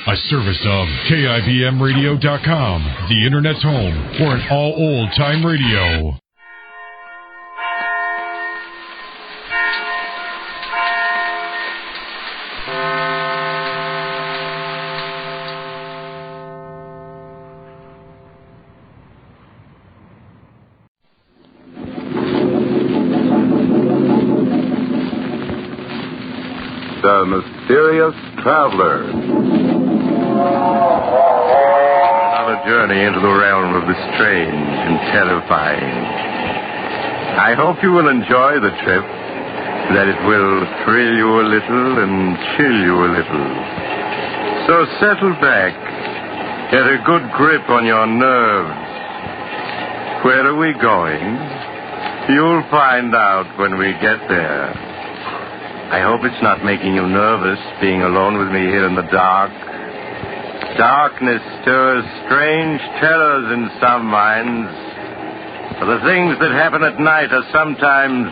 A service of KIBMradio.com, the Internet's home for an all old-time radio. The Mysterious Traveler. Another journey into the realm of the strange and terrifying. I hope you will enjoy the trip, that it will thrill you a little and chill you a little. So settle back, get a good grip on your nerves. Where are we going? You'll find out when we get there. I hope it's not making you nervous being alone with me here in the dark. Darkness stirs strange terrors in some minds. For the things that happen at night are sometimes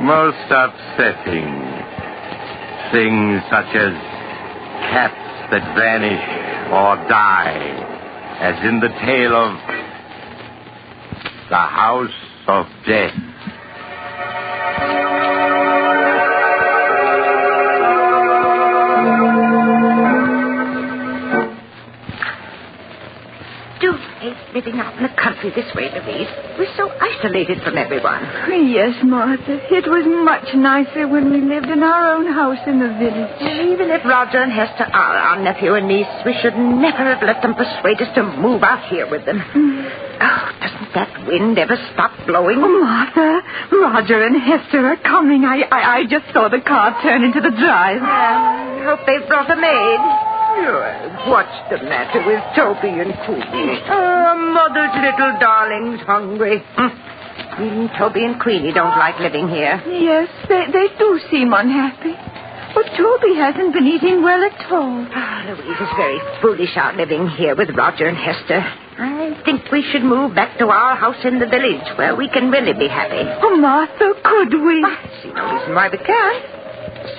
most upsetting. Things such as cats that vanish or die, as in the tale of The House of Death. Living out in the country this way, Louise. We're so isolated from everyone. Yes, Martha. It was much nicer when we lived in our own house in the village. Even if Roger and Hester are our nephew and niece, we should never have let them persuade us to move out here with them. Oh, doesn't that wind ever stop blowing? Oh, Martha, Roger and Hester are coming. I just saw the car turn into the drive. I hope they've brought a maid. What's the matter with Toby and Queenie? Oh, Mother's little darling's hungry. Even Toby and Queenie don't like living here. Yes, they do seem unhappy. But Toby hasn't been eating well at all. Louise is very foolish out living here with Roger and Hester. I think we should move back to our house in the village where we can really be happy. Oh, Martha, could we? I see no reason why we can't.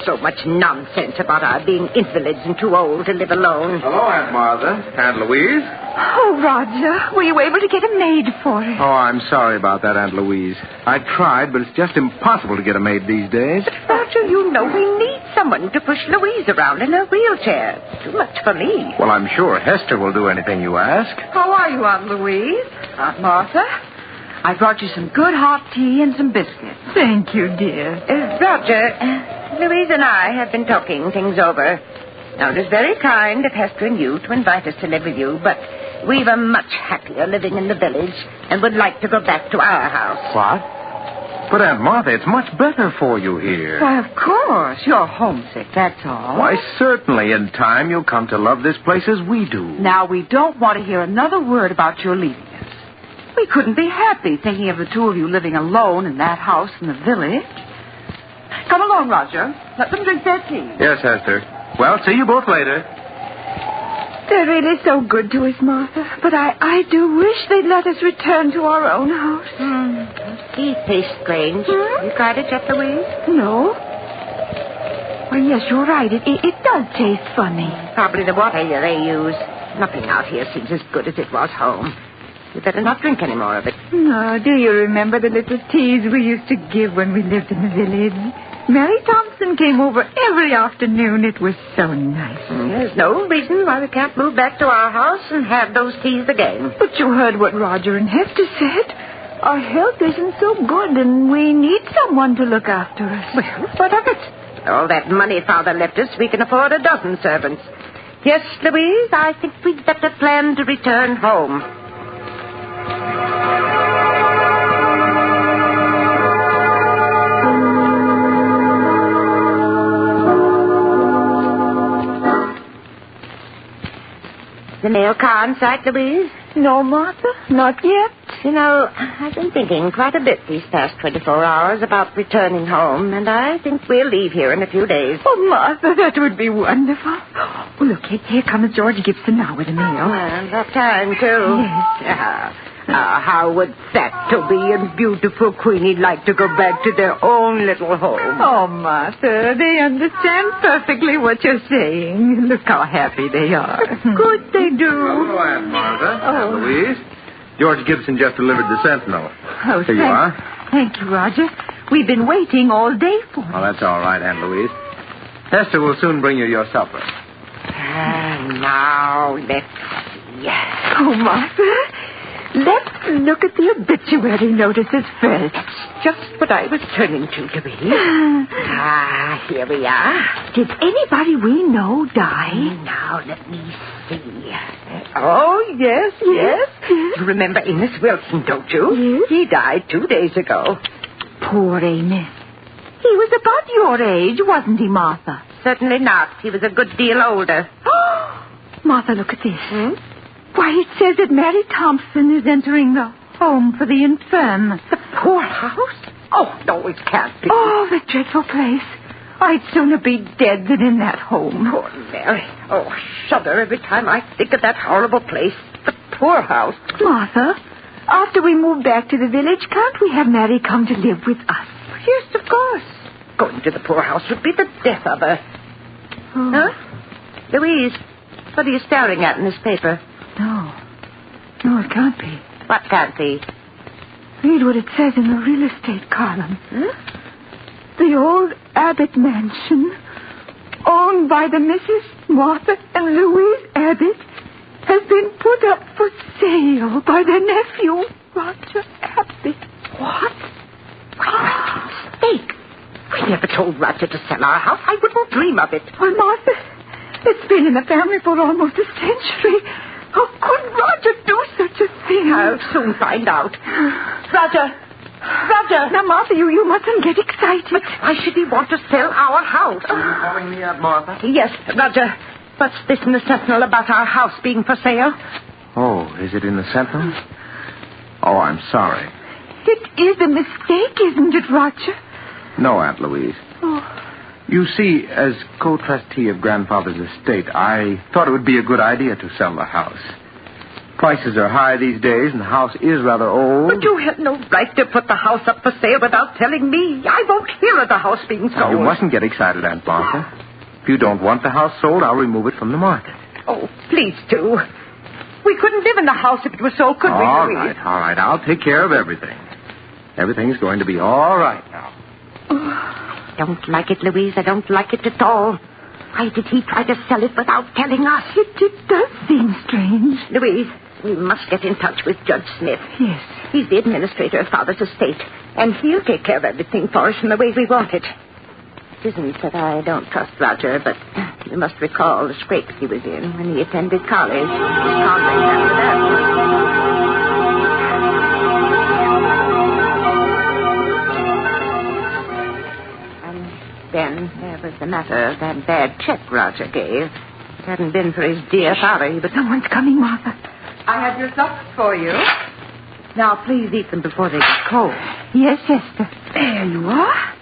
So much nonsense about our being invalids and too old to live alone. Hello, Aunt Martha. Aunt Louise? Oh, Roger, were you able to get a maid for us? Oh, I'm sorry about that, Aunt Louise. I tried, but it's just impossible to get a maid these days. But, Roger, you know we need someone to push Louise around in her wheelchair. Too much for me. Well, I'm sure Hester will do anything you ask. How are you, Aunt Louise? Aunt Martha? I brought you some good hot tea and some biscuits. Thank you, dear. Roger, Louise and I have been talking things over. Now, it is very kind of Hester and you to invite us to live with you, but we were much happier living in the village and would like to go back to our house. What? But, Aunt Martha, it's much better for you here. Why, of course. You're homesick, that's all. Why, certainly, in time you'll come to love this place as we do. Now, we don't want to hear another word about your leaving us. We couldn't be happy thinking of the two of you living alone in that house in the village. Come along, Roger. Let them drink their tea. Yes, Hester. Well, see you both later. They're really so good to us, Martha. But I do wish they'd let us return to our own house. Tea tastes strange. You tried it yet, Louise? No. Well, yes, you're right. It does taste funny. Probably the water they use. Nothing out here seems as good as it was home. You better not drink any more of it. Oh, do you remember the little teas we used to give when we lived in the village? Mary Thompson came over every afternoon. It was so nice. There's no reason why we can't move back to our house and have those teas again. But you heard what Roger and Hester said. Our health isn't so good, and we need someone to look after us. Well, what of it? All that money Father left us, we can afford a dozen servants. Yes, Louise, I think we'd better plan to return home. The mail car in sight, Louise? No, Martha, not yet. You know, I've been thinking quite a bit these past 24 hours about returning home, and I think we'll leave here in a few days. Oh, Martha, that would be wonderful. Oh, look, here comes George Gibson now with the mail. Well, about time, too. Yes. How would fat Toby and beautiful Queenie like to go back to their own little home? Oh, Martha, they understand perfectly what you're saying. Look how happy they are. Of course they do. Hello, Aunt Martha. Aunt Louise. George Gibson just delivered the Sentinel. Oh, Here you are. Thank you, Roger. We've been waiting all day for you. Oh, that's all right, Aunt Louise. Hester will soon bring you your supper. Now, let's see. Oh, Martha, let's look at the obituary notices first. Just what I was turning to, Louise. Here we are. Did anybody we know die? Now, let me see. Oh, yes. You remember Amos Wilson, don't you? Yes. He died 2 days ago. Poor Amos. He was about your age, wasn't he, Martha? Certainly not. He was a good deal older. Martha, look at this. Why, it says that Mary Thompson is entering the home for the infirm. The poorhouse? Oh, no, it can't be. Oh, the dreadful place. I'd sooner be dead than in that home. Poor Mary. Oh, I shudder every time I think of that horrible place. The poorhouse. Martha, after we move back to the village, can't we have Mary come to live with us? Yes, of course. Going to the poorhouse would be the death of her. Oh. Huh? Louise, what are you staring at in this paper? No, it can't be. What can't be? Read what it says in the real estate column. The old Abbott mansion, owned by the Mrs. Martha and Louise Abbott, has been put up for sale by their nephew, Roger Abbott. What? Why, that's a mistake. We never told Roger to sell our house. I wouldn't dream of it. Well, Martha, it's been in the family for almost a century. How could Roger do such a thing? I'll soon find out. Roger! Now, Martha, you mustn't get excited. But why should he want to sell our house? Are you calling me, Aunt Martha? Yes, Roger. What's this in the Sentinel about our house being for sale? Oh, is it in the Sentinel? Oh, I'm sorry. It is a mistake, isn't it, Roger? No, Aunt Louise. Oh. You see, as co-trustee of Grandfather's estate, I thought it would be a good idea to sell the house. Prices are high these days, and the house is rather old. But you have no right to put the house up for sale without telling me. I won't hear of the house being sold. Now, you mustn't get excited, Aunt Martha. If you don't want the house sold, I'll remove it from the market. Oh, please do. We couldn't live in the house if it was sold, could we, All Louise? right. I'll take care of everything. Everything's going to be all right now. I don't like it, Louise. I don't like it at all. Why did he try to sell it without telling us? It does seem strange. Louise, we must get in touch with Judge Smith. Yes. He's the administrator of Father's estate, and he'll take care of everything for us in the way we want it. It isn't that I don't trust Roger, but you must recall the scrapes he was in when he attended college. Convent after that. Then there was the matter of that bad check Roger gave. If it hadn't been for his dear father, he would... Someone's coming, Martha. I have your suppers for you. Now, please eat them before they get cold. Yes, Esther. There you are.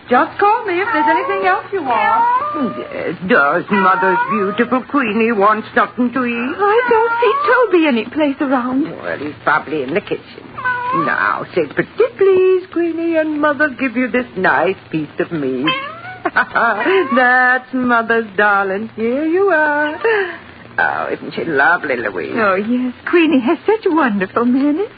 Just call me if there's anything else you want. Yes, does Mother's beautiful Queenie want something to eat? I don't see Toby any place around. Well, he's probably in the kitchen. Now, say pretty please, Queenie, and Mother give you this nice piece of meat. That's Mother's darling. Here you are. Oh, isn't she lovely, Louise? Oh, yes. Queenie has such wonderful manners.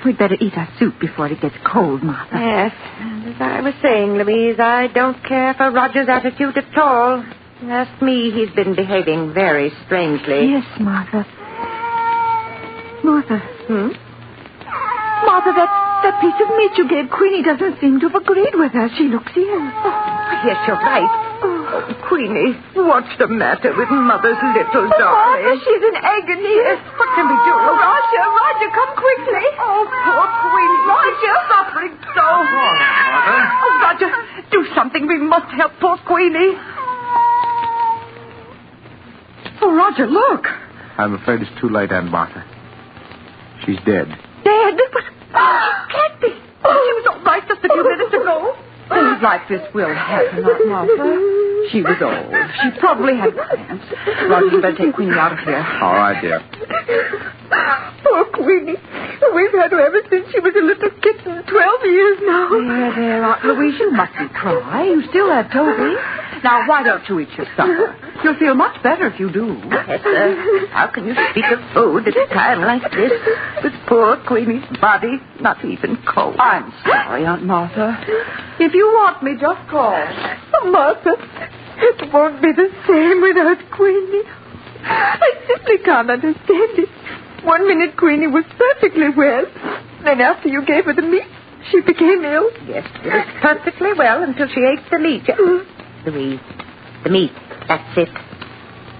We'd better eat our soup before it gets cold, Martha. Yes, and as I was saying, Louise, I don't care for Roger's attitude at all. Ask me, he's been behaving very strangely. Yes, Martha. Martha. Hmm? Martha, that piece of meat you gave Queenie doesn't seem to have agreed with her. She looks ill. Oh, yes, you're right. Oh, Queenie, what's the matter with Mother's little Martha, darling? she's in agony. Yes, what can we do? Roger, come quickly. Oh, poor Queenie. Roger. Suffering so. Mother? Oh, Roger, do something. We must help poor Queenie. Oh, Roger, look. I'm afraid it's too late, Aunt Martha. She's dead. Dead? But she can't be. She was all right just a few minutes ago. Things like this will happen, Aunt Martha. She was old. She probably had cramps. Roger, you better take Queenie out of here. All right, dear. Poor Poor Queenie. We've had her ever since she was a little kitten, 12 years now. There, Aunt Louise, you mustn't cry. You still have Toby. Now, why don't you eat your supper? You'll feel much better if you do. Hester, how can you speak of food at a time like this? With poor Queenie's body not even cold. I'm sorry, Aunt Martha. If you want me, just call. Oh, Martha, it won't be the same without Queenie. I simply can't understand it. 1 minute Queenie was perfectly well. Then after you gave her the meat, she became ill. Yes, she was perfectly well until she ate the meat. Louise, the meat, that's it.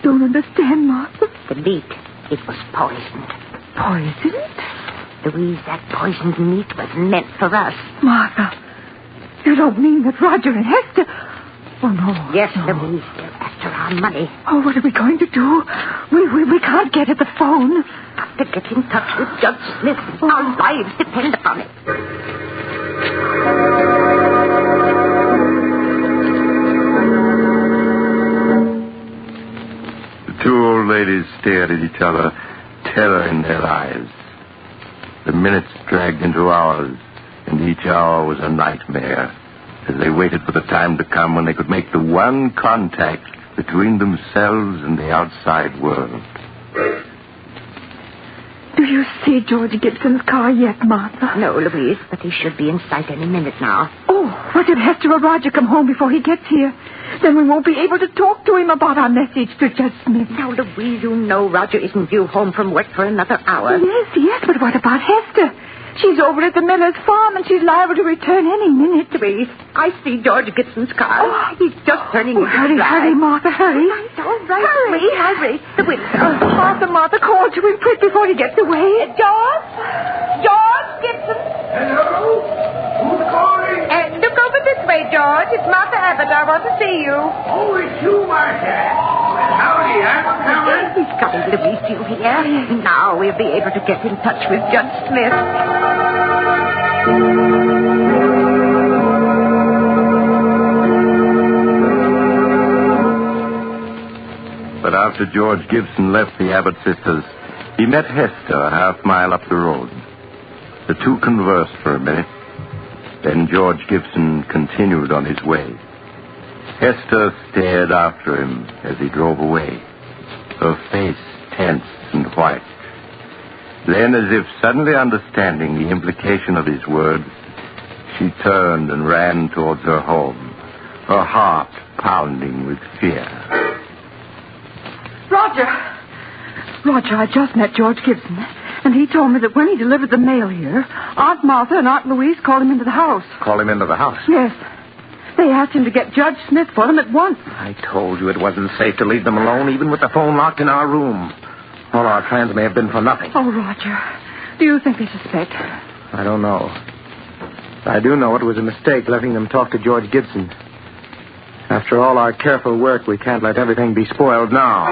Don't understand, Martha. The meat, it was poisoned. Poisoned? Louise, that poisoned meat was meant for us. Martha, you don't mean that Roger and Hester... Oh, no. Yes, no. Louise, they're after our money. Oh, what are we going to do? We can't get at the phone. To get in touch with Judge Smith. Our lives depend upon it. The two old ladies stared at each other, terror in their eyes. The minutes dragged into hours, and each hour was a nightmare, as they waited for the time to come when they could make the one contact between themselves and the outside world. Do you see George Gibson's car yet, Martha? No, Louise, but he should be in sight any minute now. Oh, what if Hester or Roger come home before he gets here? Then we won't be able to talk to him about our message to Judge Smith. Now, Louise, you know Roger isn't due home from work for another hour. Yes, but what about Hester? She's over at the miller's farm, and she's liable to return any minute. Louise, I see George Gibson's car. Oh. He's just turning into the drive. Hurry, Martha, hurry. It's all right. Hurry. The window. Martha, call to him quick before he gets away. George Gibson. Hello? Who's calling? Look over this way, George. It's Martha Abbott. I want to see you. Oh, it's you, Martha. Well, howdy, I'm coming. He's coming, Louise, you hear? Now we'll be able to get in touch with Judge Smith. But after George Gibson left the Abbott sisters, he met Hester a half-mile up the road. The two conversed for a minute. Then George Gibson continued on his way. Hester stared after him as he drove away, her face tense and white. Then, as if suddenly understanding the implication of his words, she turned and ran towards her home, her heart pounding with fear. Roger, I just met George Gibson, and he told me that when he delivered the mail here, Aunt Martha and Aunt Louise called him into the house. Call him into the house. Yes. They asked him to get Judge Smith for them at once. I told you it wasn't safe to leave them alone, even with the phone locked in our room. All our plans may have been for nothing. Oh, Roger, do you think they suspect? I don't know. I do know it was a mistake letting them talk to George Gibson. After all our careful work, we can't let everything be spoiled now.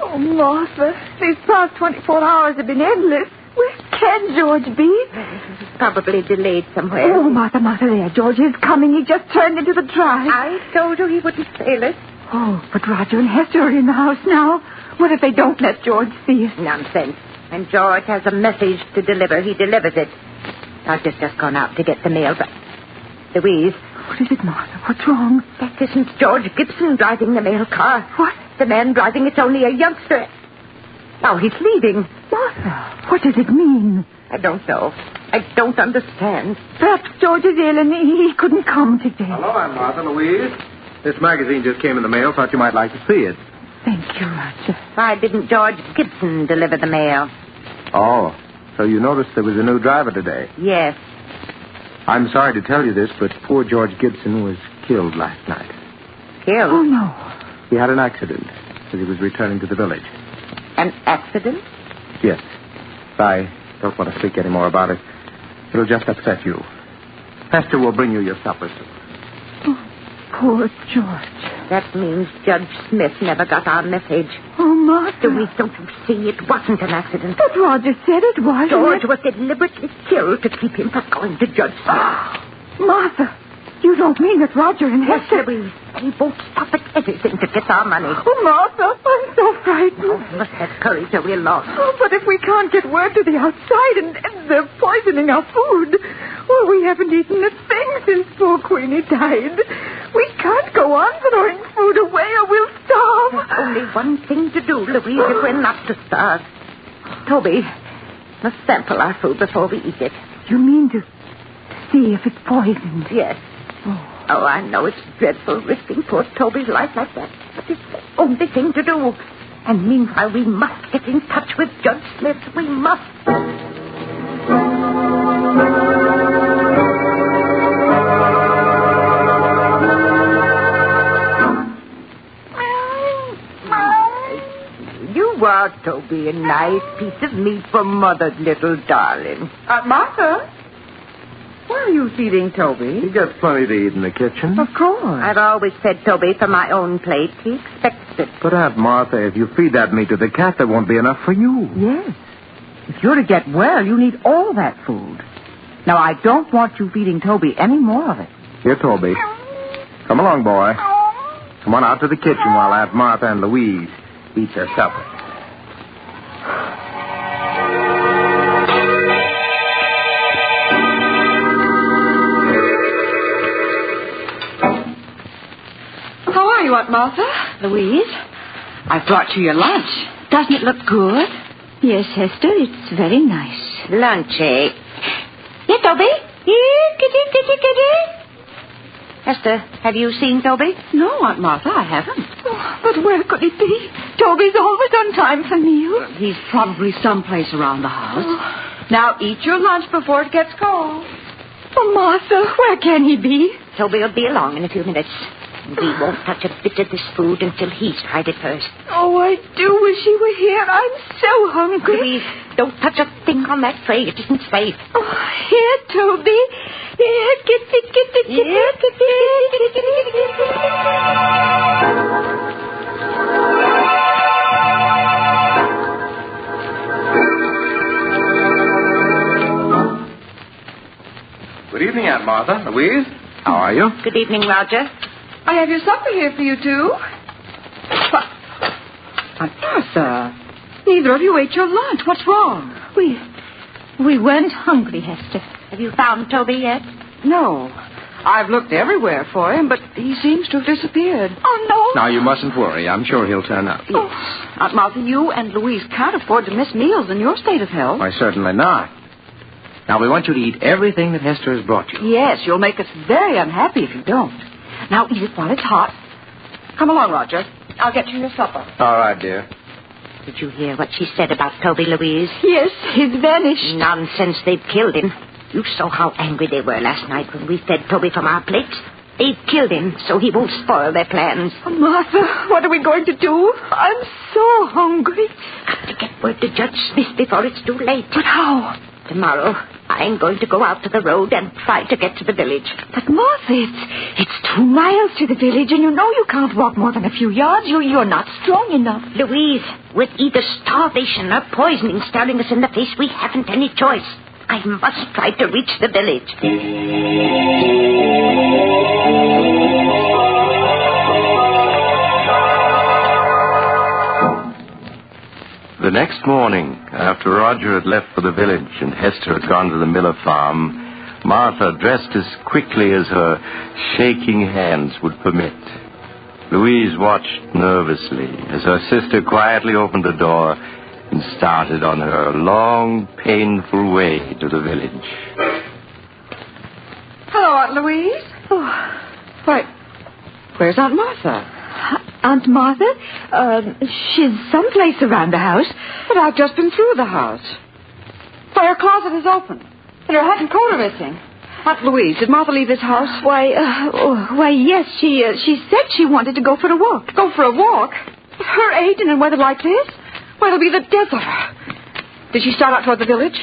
Oh, Martha, these past 24 hours have been endless. Where can George be? He's probably delayed somewhere. Oh, Martha, there. George is coming. He just turned into the drive. I told you he wouldn't fail us. Oh, but Roger and Hester are in the house now. What if they don't let George see us? Nonsense. When George has a message to deliver, he delivers it. Roger's just gone out to get the mail, but... Louise. What is it, Martha? What's wrong? That isn't George Gibson driving the mail car. What? The man driving it's only a youngster. Now he's leaving. Martha, what does it mean? I don't know. I don't understand. Perhaps George is ill and he couldn't come today. Hello, I'm Martha Louise. This magazine just came in the mail. Thought you might like to see it. Thank you, Roger. Why didn't George Gibson deliver the mail? Oh, so you noticed there was a new driver today. Yes. I'm sorry to tell you this, but poor George Gibson was killed last night. Killed? Oh, no. He had an accident as he was returning to the village. An accident? Yes. I don't want to speak any more about it. It'll just upset you. Hester will bring you your supper soon. Oh, poor George. That means Judge Smith never got our message. Oh, Martha. Louise, don't you see? It wasn't an accident. But Roger said it was. George was deliberately killed to keep him from going to Judge Smith. Martha, you don't mean that Roger and Yes, Hester... Louise. He won't stop at anything to get our money. Oh, Martha, I'm so frightened. Oh, we must have courage or we're lost. Oh, but if we can't get word to the outside and they're poisoning our food... Well, we haven't eaten a thing since poor Queenie died. We can't go on throwing food away or we'll starve. There's only one thing to do, Louise, if we're not to starve. Toby, must sample our food before we eat it. You mean to see if it's poisoned? Yes. Oh, I know it's dreadful risking poor Toby's life like that, but it's the only thing to do. And meanwhile, we must get in touch with Judge Smith. We must. You are, Toby, a nice piece of meat for Mother's little darling. Martha? Where are you feeding Toby? He gets plenty to eat in the kitchen. Of course. I've always fed Toby from my own plate. He expects it. But, Aunt Martha, if you feed that meat to the cat, there won't be enough for you. Yes. If you're to get well, you need all that food. Now, I don't want you feeding Toby any more of it. Here, Toby. Come along, boy. Come on out to the kitchen while Aunt Martha and Louise eat their supper. How are you, Aunt Martha? Louise? I brought you your lunch. Doesn't it look good? Yes, Hester, it's very nice. Lunch, eh? Here, Toby. Here, kitty. Hester, have you seen Toby? No, Aunt Martha, I haven't. Oh, but where could he be? Toby's always on time for meals. He's probably someplace around the house. Now, eat your lunch before it gets cold. Oh, Martha, where can he be? Toby will be along in a few minutes. We won't touch a bit of this food until he's tried it first. Oh, I do wish he were here. I'm so hungry. Louise, don't touch a thing on that tray. It isn't safe. Oh, here, Toby. Here, kitty. Here, Good evening, Aunt Martha. Louise, how are you? Good evening, Roger. I have your supper here for you, too. Aunt Martha, neither of you ate your lunch. What's wrong? We weren't hungry, Hester. Have you found Toby yet? No. I've looked everywhere for him, but he seems to have disappeared. Oh, no. Now, you mustn't worry. I'm sure he'll turn up. Yes. Aunt Martha, you and Louise can't afford to miss meals in your state of health. Why, certainly not. Now, we want you to eat everything that Hester has brought you. Yes, you'll make us very unhappy if you don't. Now eat it while it's hot. Come along, Roger. I'll get you your supper. All right, dear. Did you hear what she said about Toby, Louise? Yes, he's vanished. Nonsense. They've killed him. You saw how angry they were last night when we fed Toby from our plates. They've killed him, so he won't spoil their plans. Oh, Martha, what are we going to do? I'm so hungry. Got to get word to Judge Smith before it's too late. But how? Tomorrow, I'm going to go out to the road and try to get to the village. But, Martha, it's 2 miles to the village, and you know you can't walk more than a few yards. You're not strong enough. Louise, with either starvation or poisoning staring us in the face, we haven't any choice. I must try to reach the village. The next morning, after Roger had left for the village and Hester had gone to the Miller farm, Martha dressed as quickly as her shaking hands would permit. Louise watched nervously as her sister quietly opened the door and started on her long, painful way to the village. Hello, Aunt Louise. Oh, Why, where's Aunt Martha? Aunt Martha? She's someplace around the house. But I've just been through the house. Why, her closet is open. And her hat and coat are missing. Aunt Louise, did Martha leave this house? Why, yes, she said she wanted to go for a walk. Go for a walk? At her age and in weather like this? Why, it'll be the death of her. Did she start out toward the village?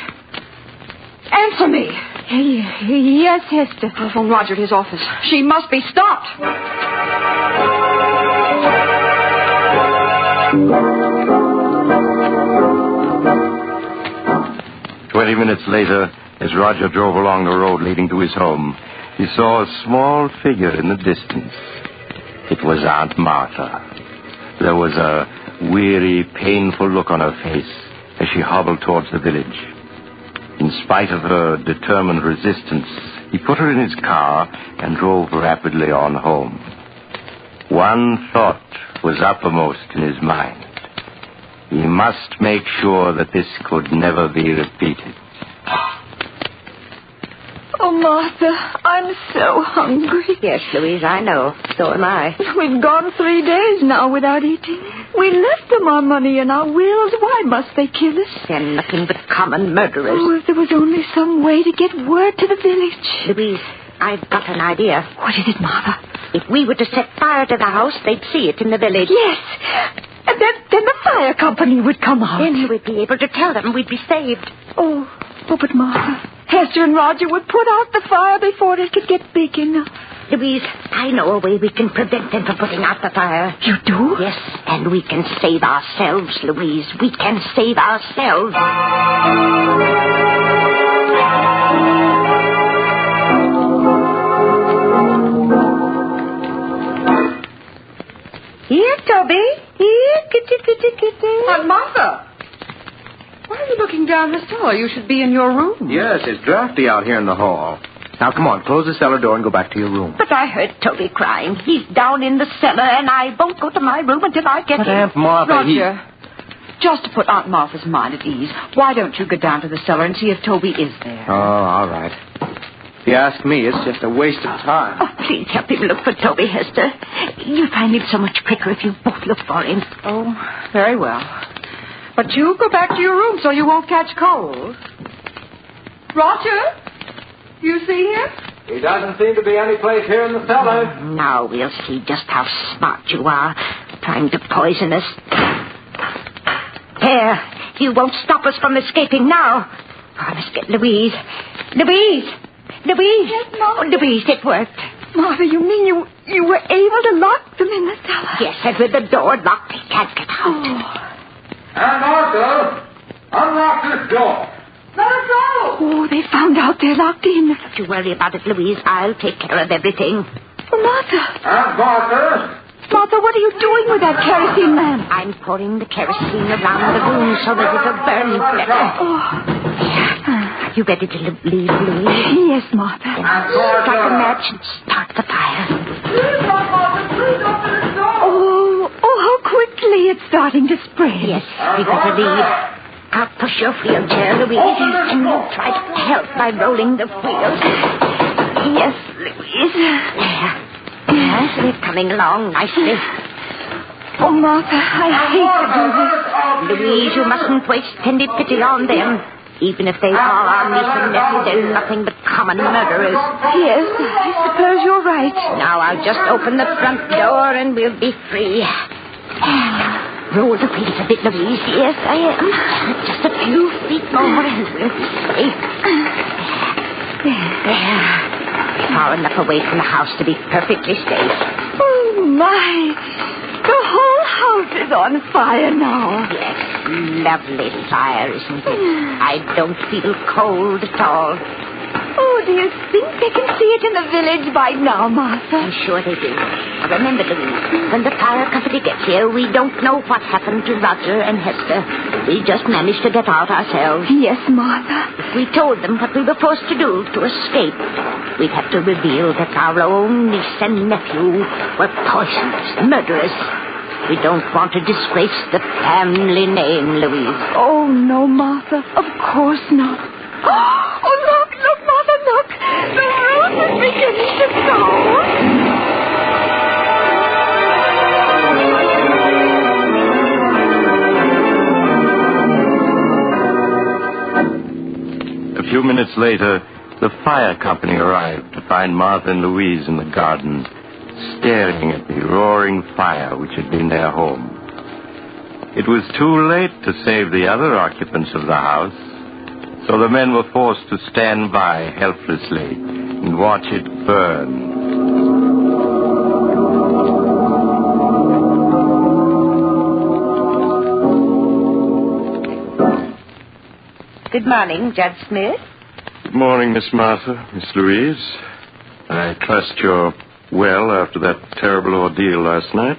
Answer me. Yes, Hester. I'll phone Roger at his office. She must be stopped. 20 minutes later, As Roger drove along the road leading to his home, he saw a small figure in the distance. It was Aunt Martha. There was a weary, painful look on her face as she hobbled towards the village. In spite of her determined resistance, he put her in his car and drove rapidly on home. One thought was uppermost in his mind. He must make sure that this could never be repeated. Oh, Martha, I'm so hungry. Yes, Louise, I know. So am I. We've gone 3 days now without eating. We left them our money and our wills. Why must they kill us? They're nothing but common murderers. Oh, if there was only some way to get word to the village. Louise, I've got an idea. What is it, Martha? If we were to set fire to the house, they'd see it in the village. Yes. And then the fire company would come out. Then we'd be able to tell them we'd be saved. Oh, but Martha, Hester and Roger would put out the fire before it could get big enough. Louise, I know a way we can prevent them from putting out the fire. You do? Yes, and we can save ourselves, Louise. We can save ourselves. Here, Toby. Here, kitty, kitty, kitty. Aunt Martha, why are you looking down the cellar? You should be in your room. Yes, it's drafty out here in the hall. Now, come on, close the cellar door and go back to your room. But I heard Toby crying. He's down in the cellar, and I won't go to my room until I get But him. Aunt Martha, Roger, just to put Aunt Martha's mind at ease, why don't you go down to the cellar and see if Toby is there? Oh, all right. If you ask me, it's just a waste of time. Oh, please help him look for Toby, Hester. You'll find him so much quicker if you both look for him. Oh, very well. But you go back to your room so you won't catch cold. Roger, you see him? He doesn't seem to be any place here in the cellar. Now we'll see just how smart you are, trying to poison us. There, you won't stop us from escaping now. I must get Louise. Louise! Louise! Yes, Mom? Oh, Louise, it worked. Martha, you mean you were able to lock them in the cellar? Yes, and with the door locked, they can't get out. Aunt Martha, unlock this door. Let us go! Oh, they found out they're locked in. Don't you worry about it, Louise. I'll take care of everything. Oh, Martha. Aunt Martha. Martha, what are you doing with that kerosene lamp? I'm pouring the kerosene around the room so that it'll burn better. Oh. Are you ready to leave, Louise? Yes, Martha. Strike a match and start the fire. Please, Aunt Martha, please open the door! Oh, how quickly it's starting to spread. Yes, we better leave. I'll push your wheelchair, Louise, and you'll try to help by rolling the wheels. Yes, Louise. There. Yes, they're coming along nicely. Oh, Martha, I hate to do this. Louise, you mustn't waste any pity on them. Even if they are our niece and nephew, they're nothing but common murderers. Yes, I suppose you're right. Now I'll just open the front door and we'll be free. Roll the wheels a bit, Louise. Yes, I am. Just a few feet more and we'll be safe. There. Far enough away from the house to be perfectly safe. Oh, my. The whole house is on fire now. Yes, lovely fire, isn't it? I don't feel cold at all. Oh, do you think they can see it in the village by now, Martha? I'm sure they do. Now remember, Louise, when the fire company gets here, we don't know what happened to Roger and Hester. We just managed to get out ourselves. Yes, Martha. If we told them what we were forced to do to escape, we'd have to reveal that our own niece and nephew were poisoners, murderers. We don't want to disgrace the family name, Louise. Oh, no, Martha. Of course not. Oh, look, Martha, look. The roof is beginning to go. A few minutes later, the fire company arrived to find Martha and Louise in the garden, staring at the roaring fire which had been their home. It was too late to save the other occupants of the house, so the men were forced to stand by helplessly and watch it burn. Good morning, Judge Smith. Good morning, Miss Martha, Miss Louise. I trust you're well after that terrible ordeal last night.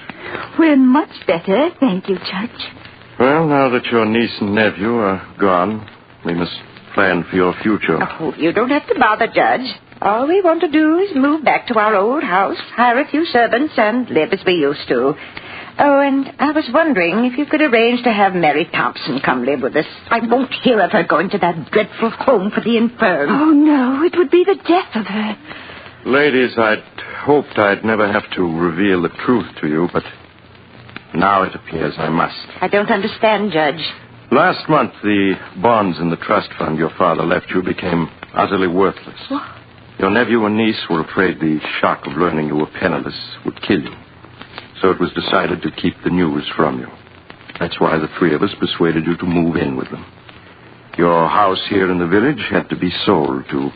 We're much better, thank you, Judge. Well, now that your niece and nephew are gone, we must plan for your future. Oh, you don't have to bother, Judge. All we want to do is move back to our old house, hire a few servants, and live as we used to. Oh, and I was wondering if you could arrange to have Mary Thompson come live with us. I won't hear of her going to that dreadful home for the infirm. Oh, no, it would be the death of her. Ladies, I'd hoped I'd never have to reveal the truth to you, but now it appears I must. I don't understand, Judge. Last month, the bonds in the trust fund your father left you became utterly worthless. What? Your nephew and niece were afraid the shock of learning you were penniless would kill you. So it was decided to keep the news from you. That's why the three of us persuaded you to move in with them. Your house here in the village had to be sold to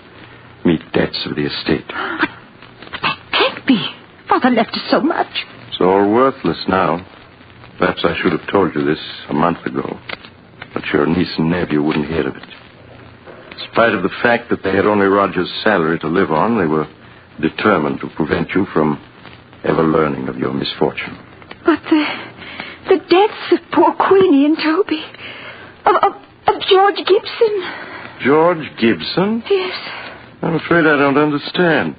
meet debts of the estate. But that can't be. Father left us so much. It's all worthless now. Perhaps I should have told you this a month ago. But your niece and nephew wouldn't hear of it. In spite of the fact that they had only Roger's salary to live on, they were determined to prevent you from ever learning of your misfortune. But the deaths of poor Queenie and Toby. Of George Gibson. George Gibson? Yes. I'm afraid I don't understand.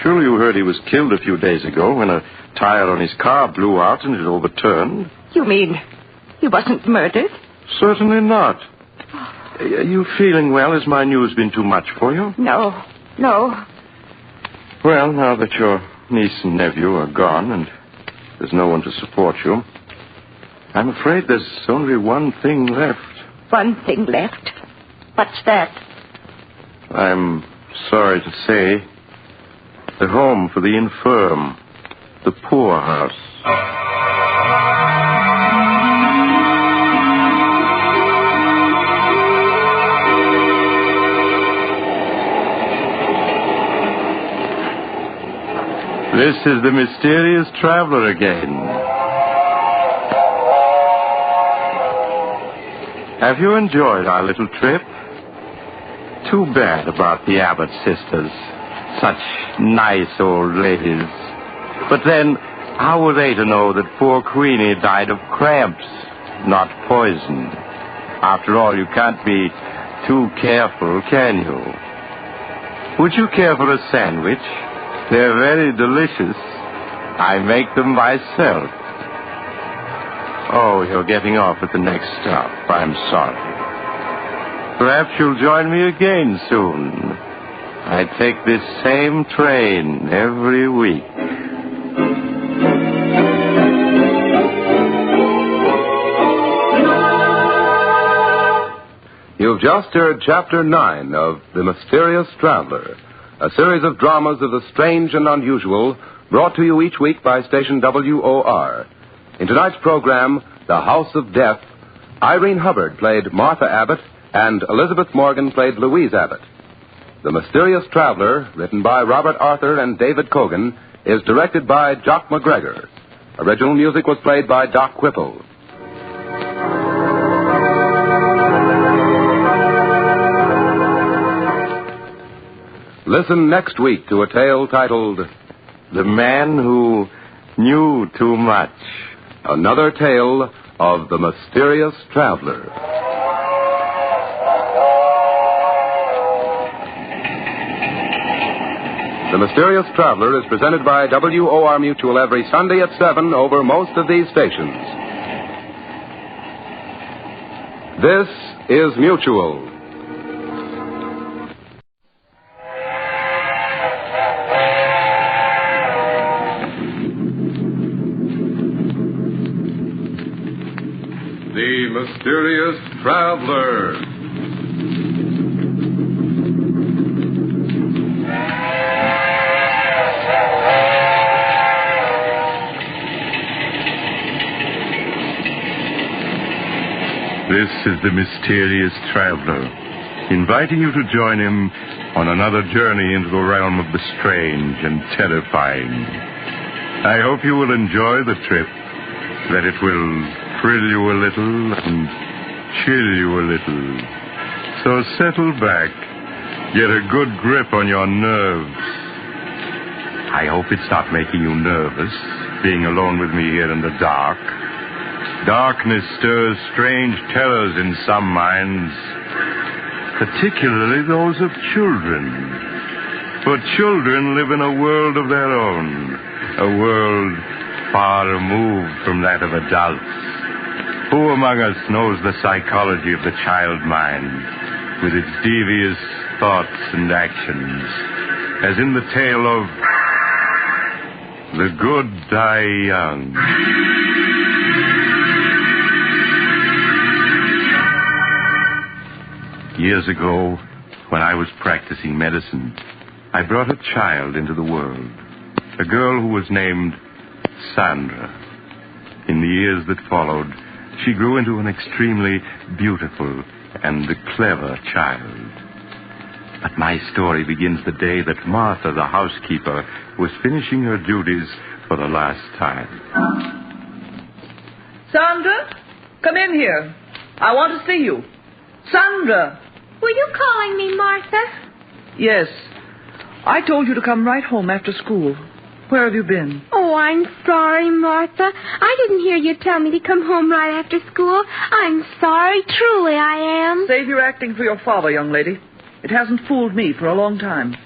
Surely you heard he was killed a few days ago when a tire on his car blew out and it overturned. You mean he wasn't murdered? Certainly not. Are you feeling well? Has my news been too much for you? No. Well, now that your niece and nephew are gone and there's no one to support you, I'm afraid there's only one thing left. One thing left? What's that? I'm sorry to say, the home for the infirm, the poorhouse. This is the mysterious traveler again. Have you enjoyed our little trip? Too bad about the Abbott sisters. Such nice old ladies. But then, how were they to know that poor Queenie died of cramps, not poison? After all, you can't be too careful, can you? Would you care for a sandwich? They're very delicious. I make them myself. Oh, you're getting off at the next stop. I'm sorry. Perhaps you'll join me again soon. I take this same train every week. You've just heard Chapter 9 of The Mysterious Traveler, a series of dramas of the strange and unusual brought to you each week by station WOR. In tonight's program, The House of Death, Irene Hubbard played Martha Abbott and Elizabeth Morgan played Louise Abbott. The Mysterious Traveler, written by Robert Arthur and David Cogan, is directed by Jock McGregor. Original music was played by Doc Whipple. Listen next week to a tale titled The Man Who Knew Too Much. Another tale of the Mysterious Traveler. The Mysterious Traveler is presented by WOR Mutual every Sunday at 7 over most of these stations. This is Mutual. The Mysterious Traveler. This is the Mysterious Traveler, inviting you to join him on another journey into the realm of the strange and terrifying. I hope you will enjoy the trip, that it will thrill you a little and chill you a little. So settle back, get a good grip on your nerves. I hope it's not making you nervous, being alone with me here in the dark. Darkness stirs strange terrors in some minds, particularly those of children. For children live in a world of their own, a world far removed from that of adults. Who among us knows the psychology of the child mind, with its devious thoughts and actions, as in the tale of The Good Die Young. Years ago, when I was practicing medicine, I brought a child into the world, a girl who was named Sandra. In the years that followed, she grew into an extremely beautiful and clever child. But my story begins the day that Martha, the housekeeper, was finishing her duties for the last time. Sandra, come in here. I want to see you. Sandra! Were you calling me, Martha? Yes. I told you to come right home after school. Where have you been? Oh, I'm sorry, Martha. I didn't hear you tell me to come home right after school. I'm sorry, truly I am. Save your acting for your father, young lady. It hasn't fooled me for a long time.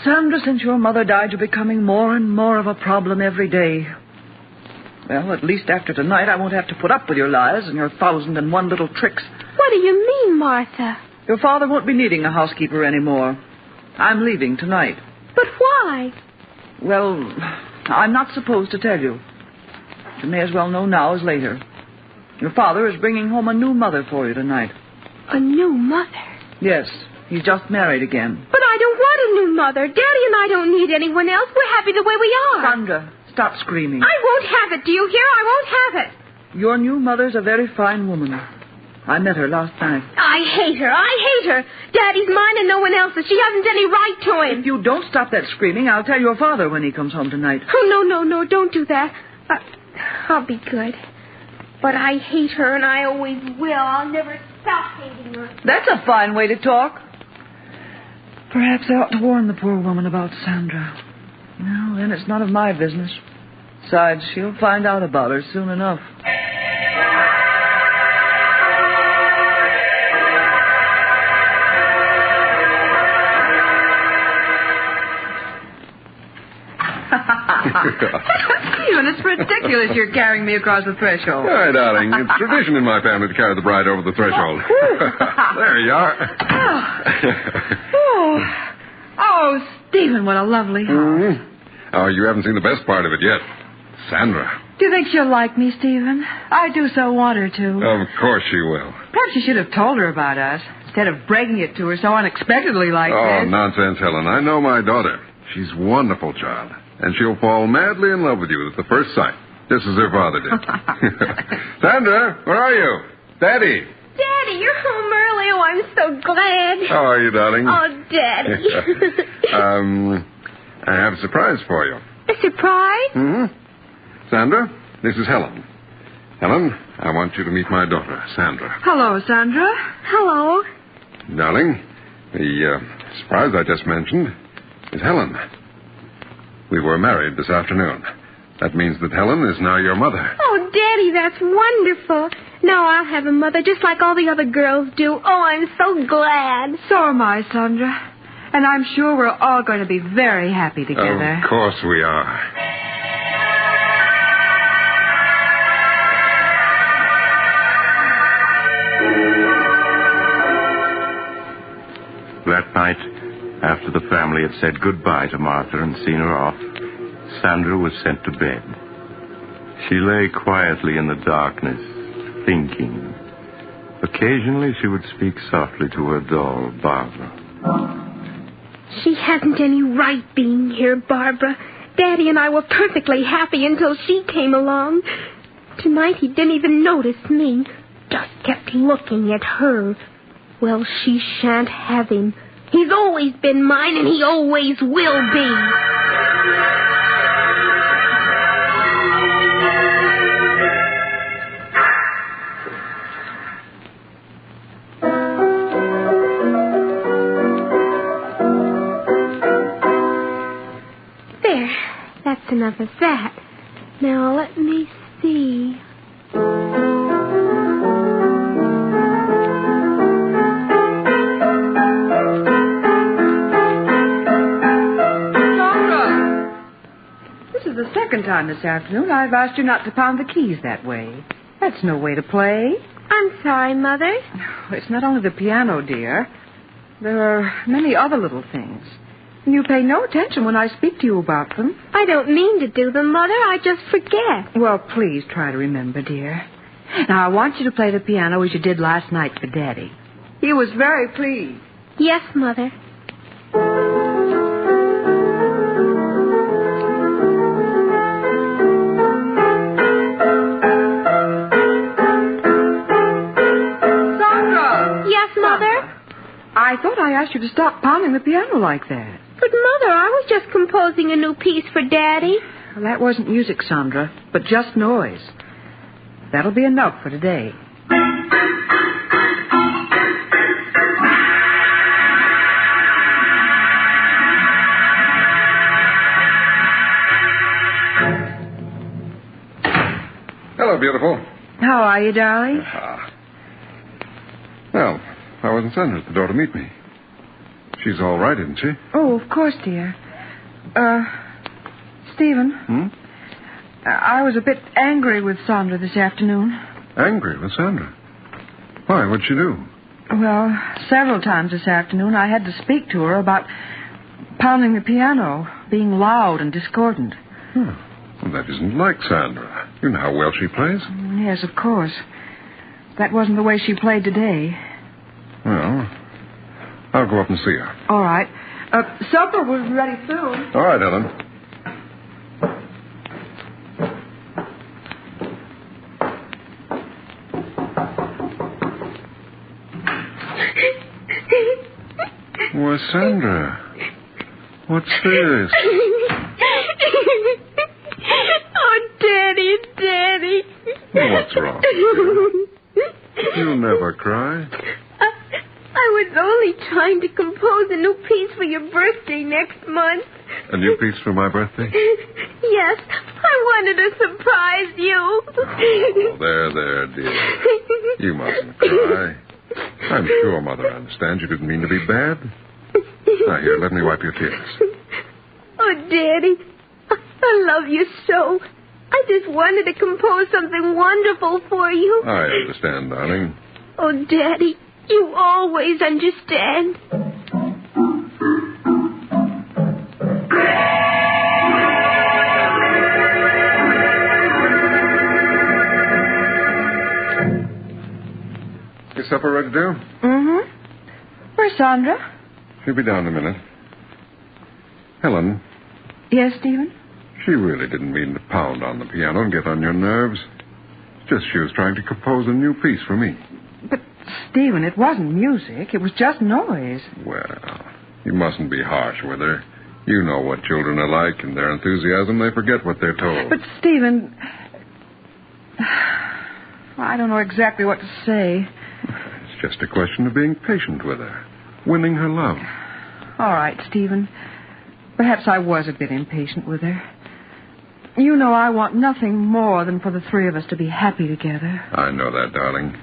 Sandra, since your mother died, you're becoming more and more of a problem every day. Well, at least after tonight, I won't have to put up with your lies and your 1,001 little tricks. What do you mean, Martha? Your father won't be needing a housekeeper anymore. I'm leaving tonight. But why? Well, I'm not supposed to tell you. You may as well know now as later. Your father is bringing home a new mother for you tonight. A new mother? Yes, he's just married again. But I don't want a new mother. Daddy and I don't need anyone else. We're happy the way we are. Sandra, stop screaming. I won't have it, do you hear? I won't have it. Your new mother's a very fine woman. I met her last night. I hate her. Daddy's mine and no one else's. She hasn't any right to him. If you don't stop that screaming, I'll tell your father when he comes home tonight. Oh, no, don't do that. I'll be good. But I hate her, and I always will. I'll never stop hating her. That's a fine way to talk. Perhaps I ought to warn the poor woman about Sandra. No, then it's none of my business. Besides, she'll find out about her soon enough. Stephen, it's ridiculous you're carrying me across the threshold. All right, darling. It's tradition in my family to carry the bride over the threshold. There you are. Oh, Stephen, what a lovely house. Mm-hmm. Oh, you haven't seen the best part of it yet. Sandra. Do you think she'll like me, Stephen? I do so want her to. Of course she will. Perhaps you should have told her about us, instead of breaking it to her so unexpectedly like Oh, this. nonsense, Helen. I know my daughter. She's a wonderful child. And she'll fall madly in love with you at the first sight, just as her father did. Sandra, where are you? Daddy. Daddy, you're home early. Oh, I'm so glad. How are you, darling? Oh, Daddy. I have a surprise for you. A surprise? Mm-hmm. Sandra, this is Helen. Helen, I want you to meet my daughter, Sandra. Hello, Sandra. Hello. Darling, the surprise I just mentioned is Helen. We were married this afternoon. That means that Helen is now your mother. Oh, Daddy, that's wonderful. Now I'll have a mother just like all the other girls do. Oh, I'm so glad. So am I, Sandra. And I'm sure we're all going to be very happy together. Of course we are. That night, after the family had said goodbye to Martha and seen her off, Sandra was sent to bed. She lay quietly in the darkness, thinking. Occasionally she would speak softly to her doll, Barbara. She hasn't any right being here, Barbara. Daddy and I were perfectly happy until she came along. Tonight he didn't even notice me. Just kept looking at her. Well, she shan't have him. He's always been mine, and he always will be. enough of that. Now, let me see. This is the second time this afternoon I've asked you not to pound the keys that way. That's no way to play. I'm sorry, Mother. It's not only the piano, dear. There are many other little things. And you pay no attention when I speak to you about them. I don't mean to do them, Mother. I just forget. Well, please try to remember, dear. Now, I want you to play the piano as you did last night for Daddy. He was very pleased. Yes, Mother. I thought I asked you to stop pounding the piano like that. But, Mother, I was just composing a new piece for Daddy. Well, that wasn't music, Sandra, but just noise. That'll be enough for today. Hello, beautiful. How are you, darling? Well, I wasn't sent her at the door to meet me. She's all right, isn't she? Oh, of course, dear. Stephen. I was a bit angry with Sandra this afternoon. Angry with Sandra? Why? What'd she do? Well, several times this afternoon I had to speak to her about pounding the piano, being loud and discordant. Well, that isn't like Sandra. You know how well she plays. Yes, of course. That wasn't the way she played today. Well, I'll go up and see her. All right. Supper will be ready soon. All right, Ellen. Why, Sandra, what's this? Oh, Daddy, Daddy. What's wrong? You'll never cry. I was only trying to compose a new piece for your birthday next month. A new piece for my birthday? Yes, I wanted to surprise you. Oh, there, dear. You mustn't cry. I'm sure Mother understands you didn't mean to be bad. Now, here, let me wipe your tears. Oh, Daddy, I love you so. I just wanted to compose something wonderful for you. I understand, darling. Oh, Daddy, you always understand. Is supper ready to do? Mm-hmm. Where's Sandra? She'll be down in a minute. Helen. Yes, Stephen? She really didn't mean to pound on the piano and get on your nerves. It's just she was trying to compose a new piece for me. But, Stephen, it wasn't music. It was just noise. Well, you mustn't be harsh with her. You know what children are like. In their enthusiasm, they forget what they're told. But, Stephen, I don't know exactly what to say. It's just a question of being patient with her, winning her love. All right, Stephen. Perhaps I was a bit impatient with her. You know I want nothing more than for the three of us to be happy together. I know that, darling.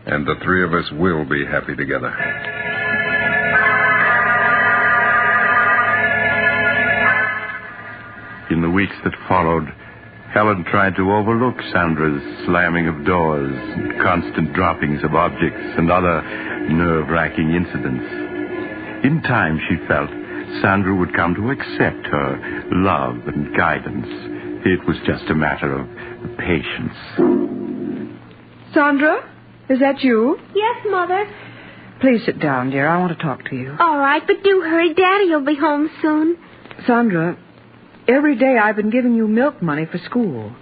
And the three of us will be happy together. In the weeks that followed, Helen tried to overlook Sandra's slamming of doors, and constant droppings of objects, and other nerve-wracking incidents. In time, she felt, Sandra would come to accept her love and guidance. It was just a matter of patience. Sandra, is that you? Yes, Mother. Please sit down, dear. I want to talk to you. All right, but do hurry. Daddy will be home soon. Sandra, every day I've been giving you milk money for school.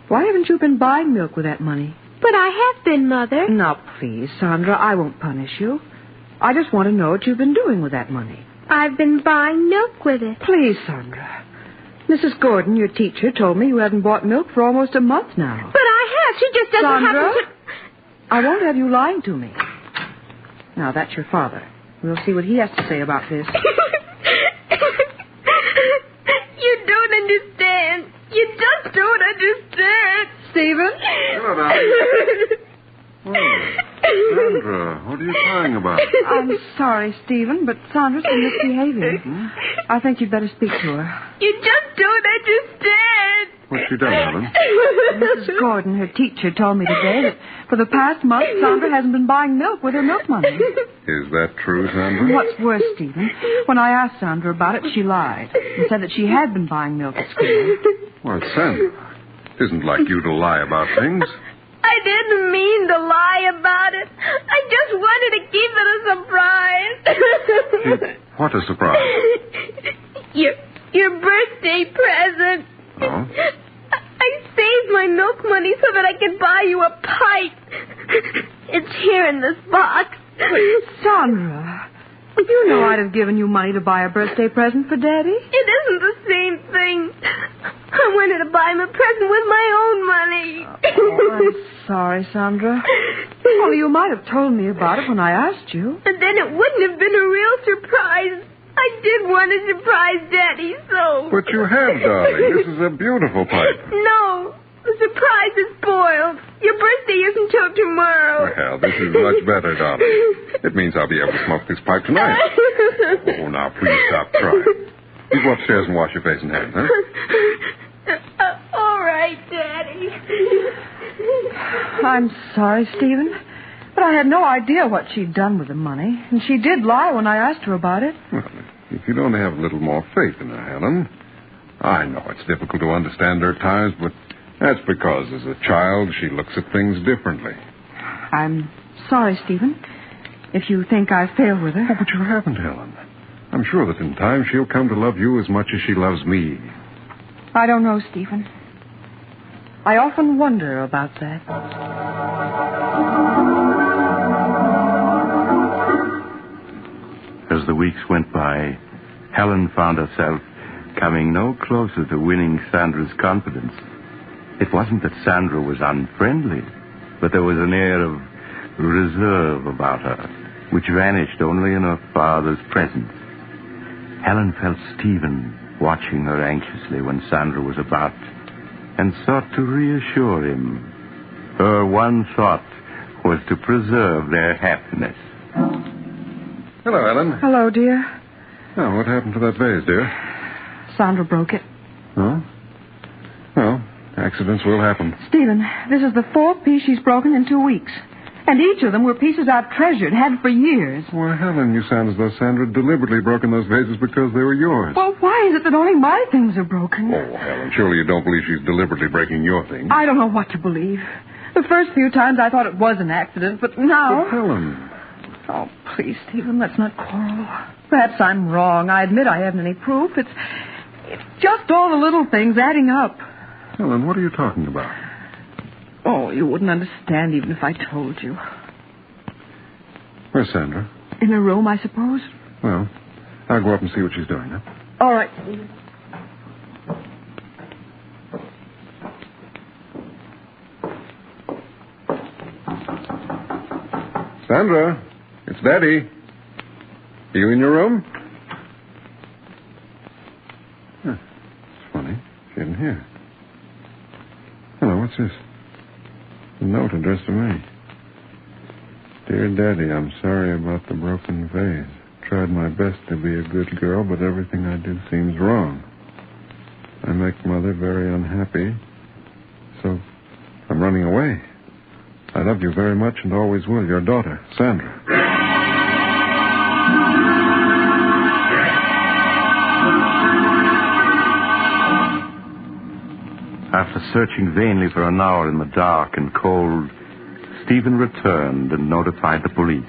Why haven't you been buying milk with that money? But I have been, Mother. Now, please, Sandra, I won't punish you. I just want to know what you've been doing with that money. I've been buying milk with it. Please, Sandra. Mrs. Gordon, your teacher, told me you haven't bought milk for almost a month now. But I have. She just doesn't Sandra, happen to... I won't have you lying to me. Now, that's your father. We'll see what he has to say about this. You don't understand. now, darling. Oh, Sandra, what are you crying about? I'm sorry, Stephen, but Sandra's been misbehaving. I think you'd better speak to her. You just don't understand. What's she done, Helen? Mrs. Gordon, her teacher, told me today that for the past month, Sandra hasn't been buying milk with her milk money. Is that true, Sandra? What's worse, Stephen, when I asked Sandra about it, she lied and said that she had been buying milk at school. Well, Sandra, it isn't like you to lie about things. I didn't mean to lie about it. I just wanted to keep it a surprise. What a surprise. Your birthday present. Oh? I saved my milk money so that I could buy you a pipe. It's here in this box. Sandra, you know I'd have given you money to buy a birthday present for Daddy. It isn't the same thing. I wanted to buy him a present with my own money. Oh, I'm sorry, Sandra. Only you might have told me about it when I asked you. And then it wouldn't have been a real surprise. I did want to surprise Daddy, so... But you have, darling. This is a beautiful pipe. No, the surprise is spoiled. Your birthday isn't till tomorrow. Well, this is much better, darling. It means I'll be able to smoke this pipe tonight. Oh, now, please stop crying. You go upstairs and wash your face and hands, huh? All right, Daddy. I'm sorry, Stephen, but I had no idea what she'd done with the money, and she did lie when I asked her about it. Well, if you don't have a little more faith in her, Helen, I know it's difficult to understand her at times, but that's because as a child she looks at things differently. I'm sorry, Stephen, if you think I failed with her. Oh, but you haven't, Helen. I'm sure that in time she'll come to love you as much as she loves me. I don't know, Stephen. I often wonder about that. As the weeks went by, Helen found herself coming no closer to winning Sandra's confidence. It wasn't that Sandra was unfriendly, but there was an air of reserve about her, which vanished only in her father's presence. Helen felt Stephen watching her anxiously when Sandra was about, and sought to reassure him. Her one thought was to preserve their happiness. Hello, Helen. Hello, dear. Oh, what happened to that vase, dear? Sandra broke it. Oh? Well, accidents will happen. Stephen, this is the fourth piece she's broken in 2 weeks. And each of them were pieces I've treasured, had for years. Well, Helen, you sound as though Sandra had deliberately broken those vases because they were yours. Well, why is it that only my things are broken? Oh, Helen, surely you don't believe she's deliberately breaking your things. I don't know what to believe. The first few times I thought it was an accident, but now... But, Helen... Oh, please, Stephen, let's not quarrel. Perhaps I'm wrong. I admit I haven't any proof. It's just all the little things adding up. Helen, what are you talking about? Oh, you wouldn't understand even if I told you. Where's Sandra? In her room, I suppose. Well, I'll go up and see what she's doing, huh? All right, Stephen. Sandra, it's Daddy. Are you in your room? Huh. It's funny. She isn't here. Hello, what's this? A note addressed to me. Dear Daddy, I'm sorry about the broken vase. Tried my best to be a good girl, but everything I do seems wrong. I make Mother very unhappy, so I'm running away. I love you very much and always will. Your daughter, Sandra. After searching vainly for an hour in the dark and cold, Stephen returned and notified the police.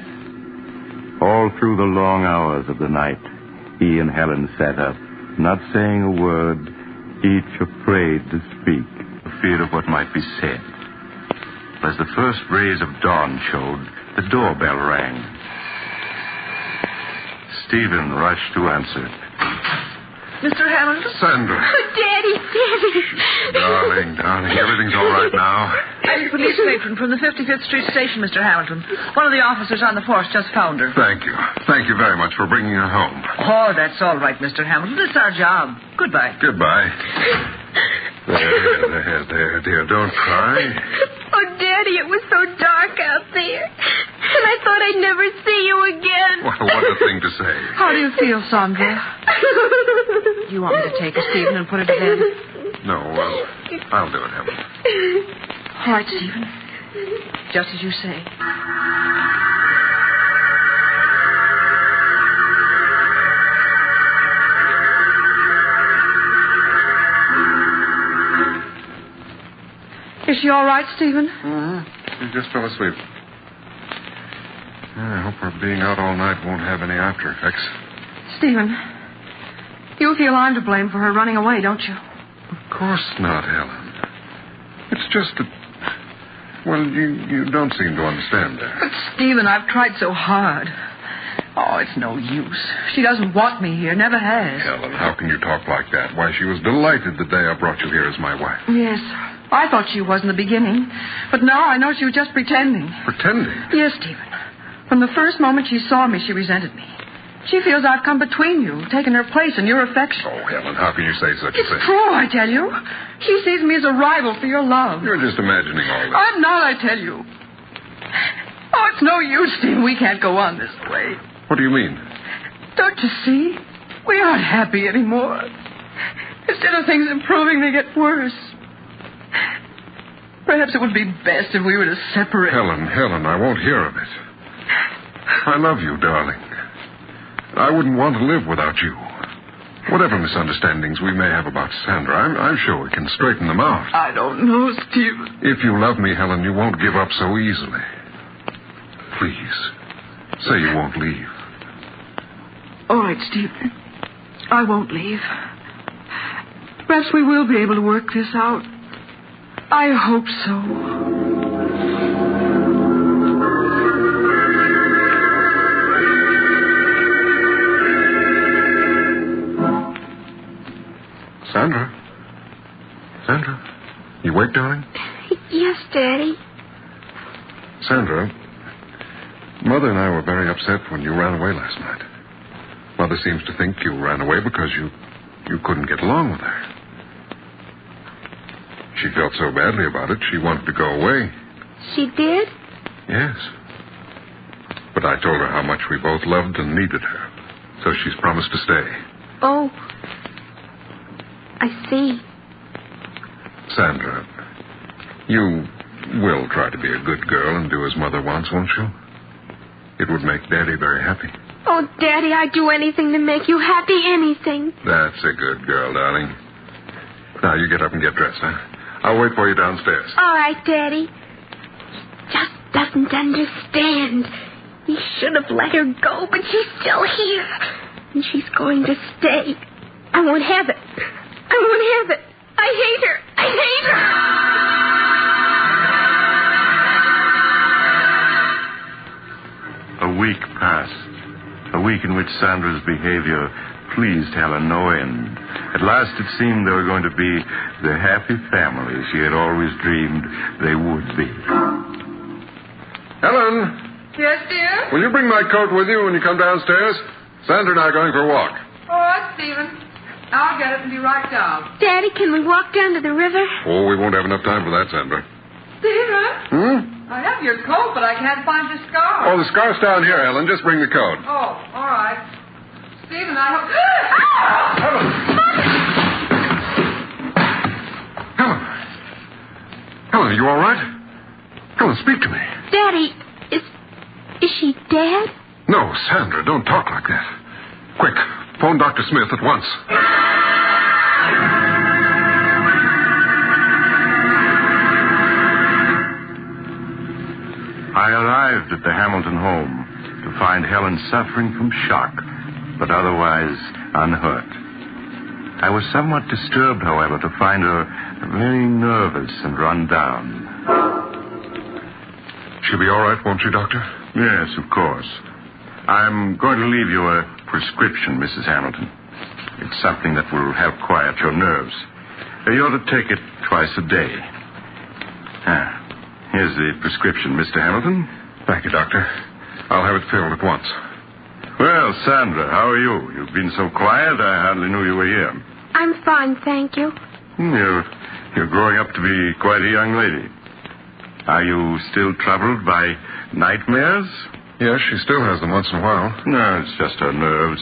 All through the long hours of the night, he and Helen sat up, not saying a word, each afraid to speak, for fear of what might be said. As the first rays of dawn showed, the doorbell rang. Stephen rushed to answer it. Mr. Hamilton? Sandra. Oh, Daddy. Darling, everything's all right now. I'm police matron from the 55th Street station, Mr. Hamilton. One of the officers on the force just found her. Thank you. Thank you very much for bringing her home. Oh, that's all right, Mr. Hamilton. It's our job. Goodbye. Goodbye. There, dear. Don't cry. Oh, Daddy, it was so dark out there. And I thought I'd never see you again. What a thing to say. How do you feel, Sandra? You want me to take her, Stephen, and put her to bed? No, I'll do it, Helen. All right, Stephen. Just as you say. Is she all right, Stephen? She just fell asleep. I hope her being out all night won't have any after effects. Stephen, you feel I'm to blame for her running away, don't you? Of course not, Helen. It's just that... Well, you don't seem to understand that. But, Stephen, I've tried so hard. Oh, it's no use. She doesn't want me here, never has. Helen, how can you talk like that? Why, she was delighted the day I brought you here as my wife. Yes, I thought she was in the beginning. But now I know she was just pretending. Pretending? Yes, Stephen. From the first moment she saw me, she resented me. She feels I've come between you, taken her place in your affection. Oh, Helen, how can you say such a thing? It's true, I tell you. She sees me as a rival for your love. You're just imagining all this. I'm not, I tell you. Oh, it's no use, Stephen. We can't go on this way. What do you mean? Don't you see? We aren't happy anymore. Instead of things improving, they get worse. Perhaps it would be best if we were to separate. Helen, I won't hear of it. I love you, darling. I wouldn't want to live without you. Whatever misunderstandings we may have about Sandra, I'm sure we can straighten them out. I don't know, Stephen. If you love me, Helen, you won't give up so easily. Please, say you won't leave. All right, Stephen. I won't leave. Perhaps we will be able to work this out. I hope so. Sandra? You awake, darling? Yes, Daddy. Sandra, Mother and I were very upset when you ran away last night. Mother seems to think you ran away because you couldn't get along with her. She felt so badly about it, she wanted to go away. She did? Yes. But I told her how much we both loved and needed her. So she's promised to stay. Oh. I see. Sandra, you will try to be a good girl and do as Mother wants, won't you? It would make Daddy very happy. Oh, Daddy, I'd do anything to make you happy, anything. That's a good girl, darling. Now, you get up and get dressed, huh? I'll wait for you downstairs. All right, Daddy. Just doesn't understand. He should have let her go, but she's still here. And she's going to stay. I won't have it. I won't have it. I hate her. I hate A her. week passed. A week in which Sandra's behavior pleased Helen no end. At last it seemed they were going to be the happy family she had always dreamed they would be. Helen, Yes, dear? will you bring my coat with you when you come downstairs? Sandra and I are going for a walk. All right, Stephen. I'll get it and be right down. Daddy, can we walk down to the river? Oh, we won't have enough time for that, Sandra. Stephen? I have your coat, but I can't find your scarf. Oh, the scarf's down here, Helen. Just bring the coat. Oh, all right. Stephen, I hope... Helen! Helen, are you all right? Helen, speak to me. Daddy, is she dead? No, Sandra, don't talk like that. Quick, phone Dr. Smith at once. I arrived at the Hamilton home to find Helen suffering from shock, but otherwise unhurt. I was somewhat disturbed, however, to find her very nervous and run down. She'll be all right, won't she, Doctor? Yes, of course. I'm going to leave you a prescription, Mrs. Hamilton. It's something that will help quiet your nerves. You ought to take it twice a day. Here's the prescription, Mr. Hamilton. Thank you, Doctor. I'll have it filled at once. Well, Sandra, how are you? You've been so quiet, I hardly knew you were here. I'm fine, thank you. You're growing up to be quite a young lady. Are you still troubled by nightmares? Yes, she still has them once in a while. No, it's just her nerves.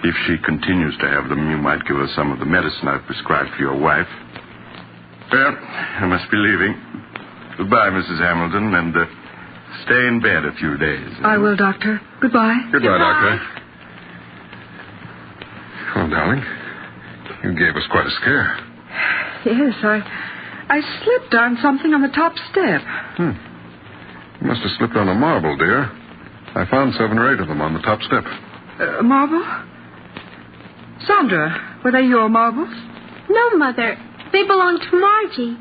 If she continues to have them, you might give her some of the medicine I've prescribed for your wife. Well, I must be leaving. Goodbye, Mrs. Hamilton, and stay in bed a few days. I will, Doctor. Goodbye. Goodbye, Doctor. Oh, darling, you gave us quite a scare. Yes, I slipped on something on the top step. You must have slipped on a marble, dear. I found 7 or 8 of them on the top step. Marble? Sandra, were they your marbles? No, Mother. They belong to Margie.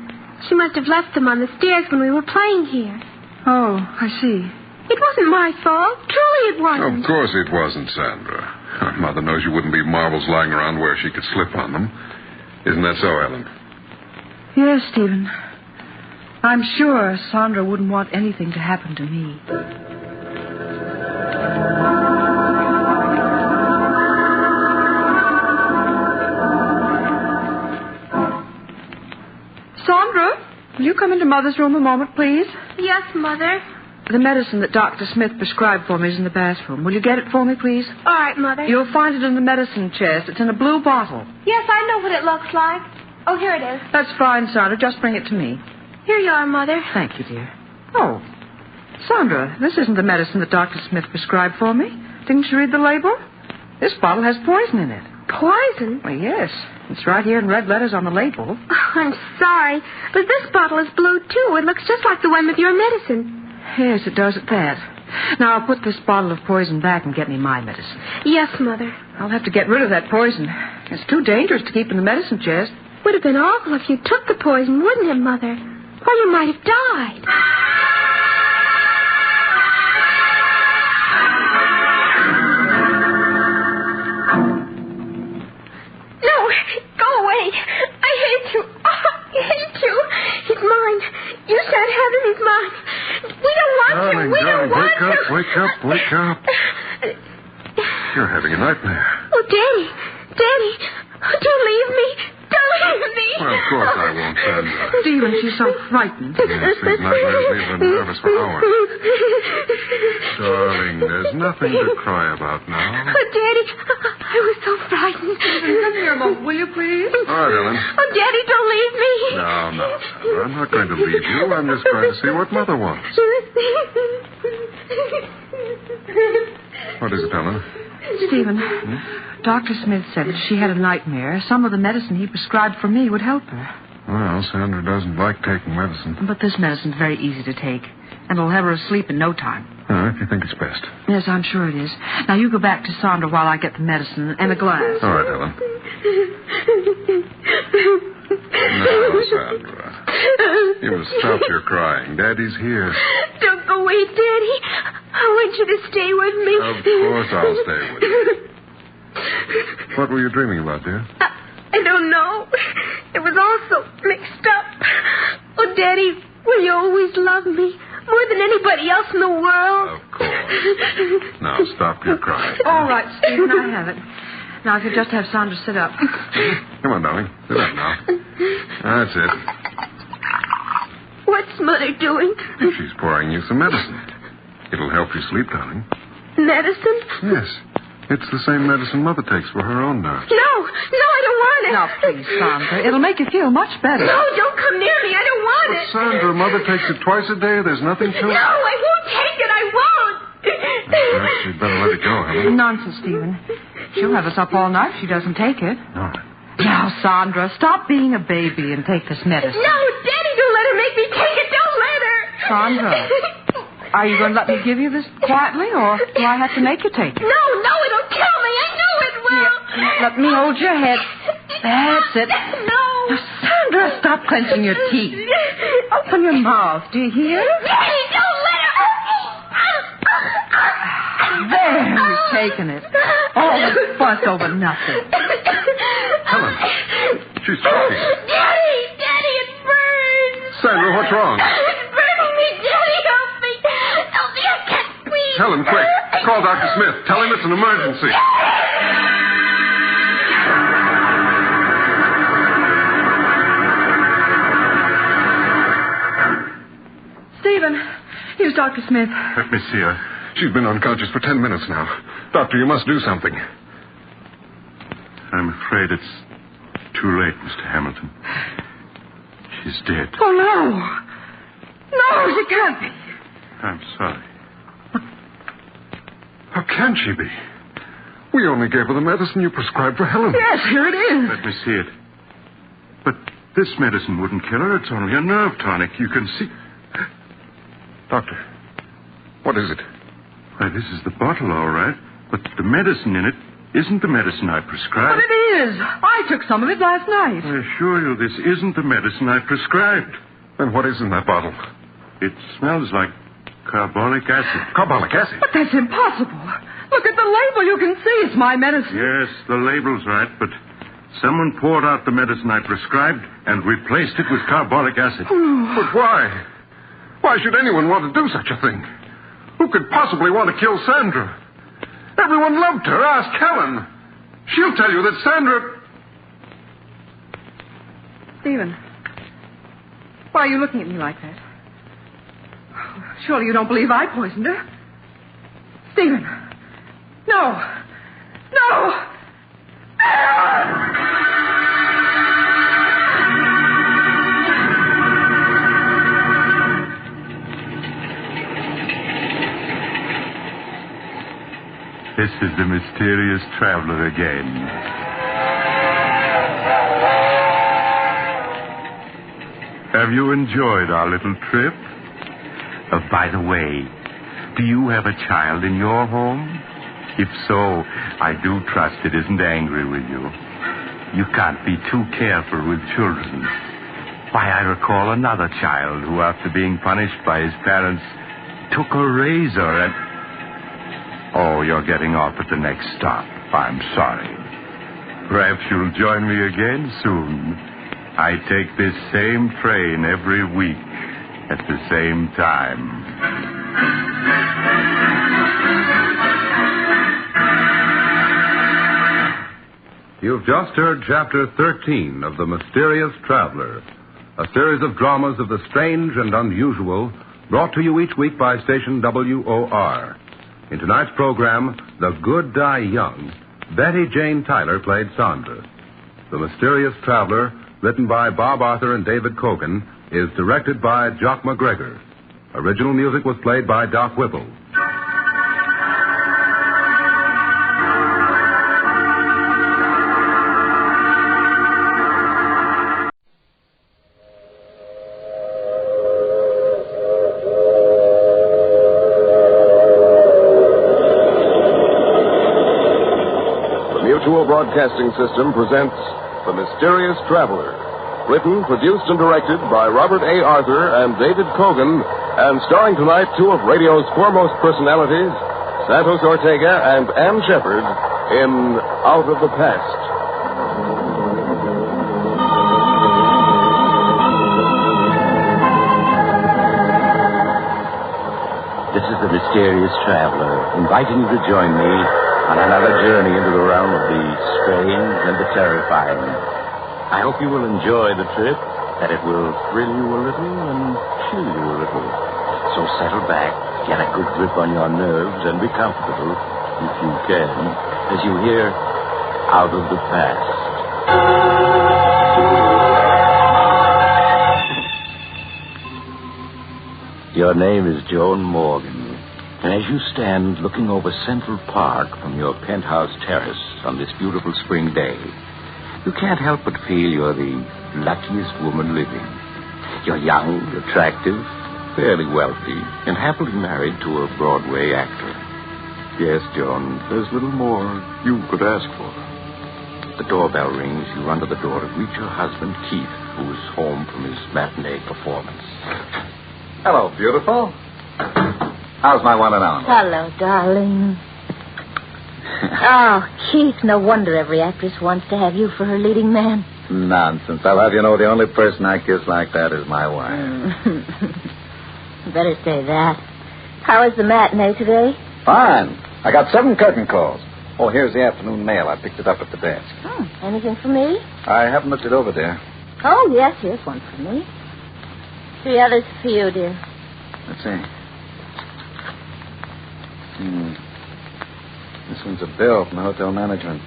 She must have left them on the stairs when we were playing here. Oh, I see. It wasn't my fault. Truly it wasn't. Of course it wasn't, Sandra. Mother knows you wouldn't leave marbles lying around where she could slip on them. Isn't that so, Ellen? Yes, Stephen. I'm sure Sandra wouldn't want anything to happen to me. Sandra, will you come into Mother's room a moment, please? Yes, Mother. The medicine that Dr. Smith prescribed for me is in the bathroom. Will you get it for me, please? All right, Mother. You'll find it in the medicine chest. It's in a blue bottle. Yes, I know what it looks like. Oh, here it is. That's fine, Sandra. Just bring it to me. Here you are, Mother. Thank you, dear. Oh, Sandra, this isn't the medicine that Dr. Smith prescribed for me. Didn't you read the label? This bottle has poison in it. Poison? Well, yes. It's right here in red letters on the label. Oh, I'm sorry, but this bottle is blue, too. It looks just like the one with your medicine. Yes, it does at that. Now, I'll put this bottle of poison back and get me my medicine. Yes, Mother. I'll have to get rid of that poison. It's too dangerous to keep in the medicine chest. Would have been awful if you took the poison, wouldn't it, Mother? Or you might have died. No, go away. I hate you. Oh, I hate you. He's mine. You shan't have him. He's mine. We don't want Darling, you. We don't want you. Wake up. You're having a nightmare. Oh, Daddy. Daddy, don't leave me. Don't leave me. Well, of course I won't, Sandra. Stephen, she's so frightened. Yes, these nightmares leave her nervous for hours. Darling, there's nothing to cry about now. Oh, Daddy, I was so frightened. Come here a moment, will you, please? All right, Ellen. Oh, Daddy, don't leave me. No, Sandra. I'm not going to leave you. I'm just going to see what Mother wants. What is it, Ellen? Stephen, Dr. Smith said if she had a nightmare, some of the medicine he prescribed for me would help her. Well, Sandra doesn't like taking medicine. But this medicine's very easy to take, and it'll have her asleep in no time. If you think it's best. Yes, I'm sure it is. Now, you go back to Sandra while I get the medicine and a glass. All right, Ellen. Now, Sandra, you must stop your crying. Daddy's here. Don't go away, Daddy. I want you to stay with me. Of course I'll stay with you. What were you dreaming about, dear? I don't know. It was all so mixed up. Oh, Daddy, will you always love me more than anybody else in the world? Of course. Now, stop your crying. All right, Stephen, I have it. Now, if you just have Sandra sit up. Come on, darling. Sit up now. That's it. What's Mother doing? She's pouring you some medicine. It'll help you sleep, darling. Medicine? Yes. It's the same medicine Mother takes for her own nerves. No, I don't want it. Now, please, Sandra. It'll make you feel much better. No, don't come near me. I don't want it. Sandra, Mother takes it twice a day. There's nothing to it. No, I won't take it. I won't. Perhaps you'd better let it go, Helen. Nonsense, Stephen. She'll have us up all night if she doesn't take it. All right. Now, Sandra, stop being a baby and take this medicine. No, Daddy, don't let her make me take it. Don't let her. Sandra, are you going to let me give you this quietly, or do I have to make you take it? No, it'll kill me. I know it will. Here, let me hold your head. That's it. No. Now, Sandra, stop clenching your teeth. Open your mouth. Do you hear? Daddy, don't let her. There, you've taken it. All the fuss over nothing. Helen, she's talking. Daddy, it burns. Sandra, what's wrong? It's burning me. Daddy, help me. Help me, I can't breathe. Helen, quick. Call Dr. Smith. Tell him it's an emergency. is Dr. Smith? Let me see her. She's been unconscious for 10 minutes now. Doctor, you must do something. I'm afraid it's too late, Mr. Hamilton. She's dead. Oh, no. No, she can't be. I'm sorry. How can she be? We only gave her the medicine you prescribed for Helen. Yes, here it is. Let me see it. But this medicine wouldn't kill her. It's only a nerve tonic. You can see... Doctor, what is it? Why, this is the bottle, all right. But the medicine in it isn't the medicine I prescribed. But it is. I took some of it last night. I assure you, this isn't the medicine I prescribed. Then what is in that bottle? It smells like carbolic acid. Carbolic acid? But that's impossible. Look at the label. You can see it's my medicine. Yes, the label's right, but someone poured out the medicine I prescribed and replaced it with carbolic acid. But why? Why should anyone want to do such a thing? Who could possibly want to kill Sandra? Everyone loved her. Ask Helen. She'll tell you that Sandra... Stephen, why are you looking at me like that? Surely you don't believe I poisoned her? Stephen, no. No! This is the mysterious traveler again. Have you enjoyed our little trip? By the way, do you have a child in your home? If so, I do trust it isn't angry with you. You can't be too careful with children. Why, I recall another child who, after being punished by his parents, took a razor and... Oh, you're getting off at the next stop. I'm sorry. Perhaps you'll join me again soon. I take this same train every week at the same time. You've just heard Chapter 13 of The Mysterious Traveler, a series of dramas of the strange and unusual brought to you each week by station WOR. In tonight's program, The Good Die Young, Betty Jane Tyler played Sandra. The Mysterious Traveler, written by Bob Arthur and David Cogan, is directed by Jock McGregor. Original music was played by Doc Whipple. Broadcasting System presents The Mysterious Traveler. Written, produced, and directed by Robert A. Arthur and David Cogan, and starring tonight two of radio's foremost personalities, Santos Ortega and Ann Shepard, in Out of the Past. This is The Mysterious Traveler, inviting you to join me on another journey into the realm of the strange and the terrifying. I hope you will enjoy the trip, that it will thrill you a little and chill you a little. So settle back, get a good grip on your nerves, and be comfortable, if you can, as you hear Out of the Past. Your name is Joan Morgan. And as you stand looking over Central Park from your penthouse terrace on this beautiful spring day, you can't help but feel you're the luckiest woman living. You're young, attractive, fairly wealthy, and happily married to a Broadway actor. Yes, Joan, there's little more you could ask for. The doorbell rings. You run to the door to greet your husband, Keith, who is home from his matinee performance. Hello, beautiful. How's my one and only? Hello, darling. Oh, Keith, no wonder every actress wants to have you for her leading man. Nonsense. I'll have you know the only person I kiss like that is my wife. Better say that. How was the matinee today? Fine. I got 7 curtain calls. Oh, here's the afternoon mail. I picked it up at the desk. Anything for me? I haven't looked it over, dear. Oh, yes, here's one for me. 3 others for you, dear. Let's see. This one's a bill from the hotel management.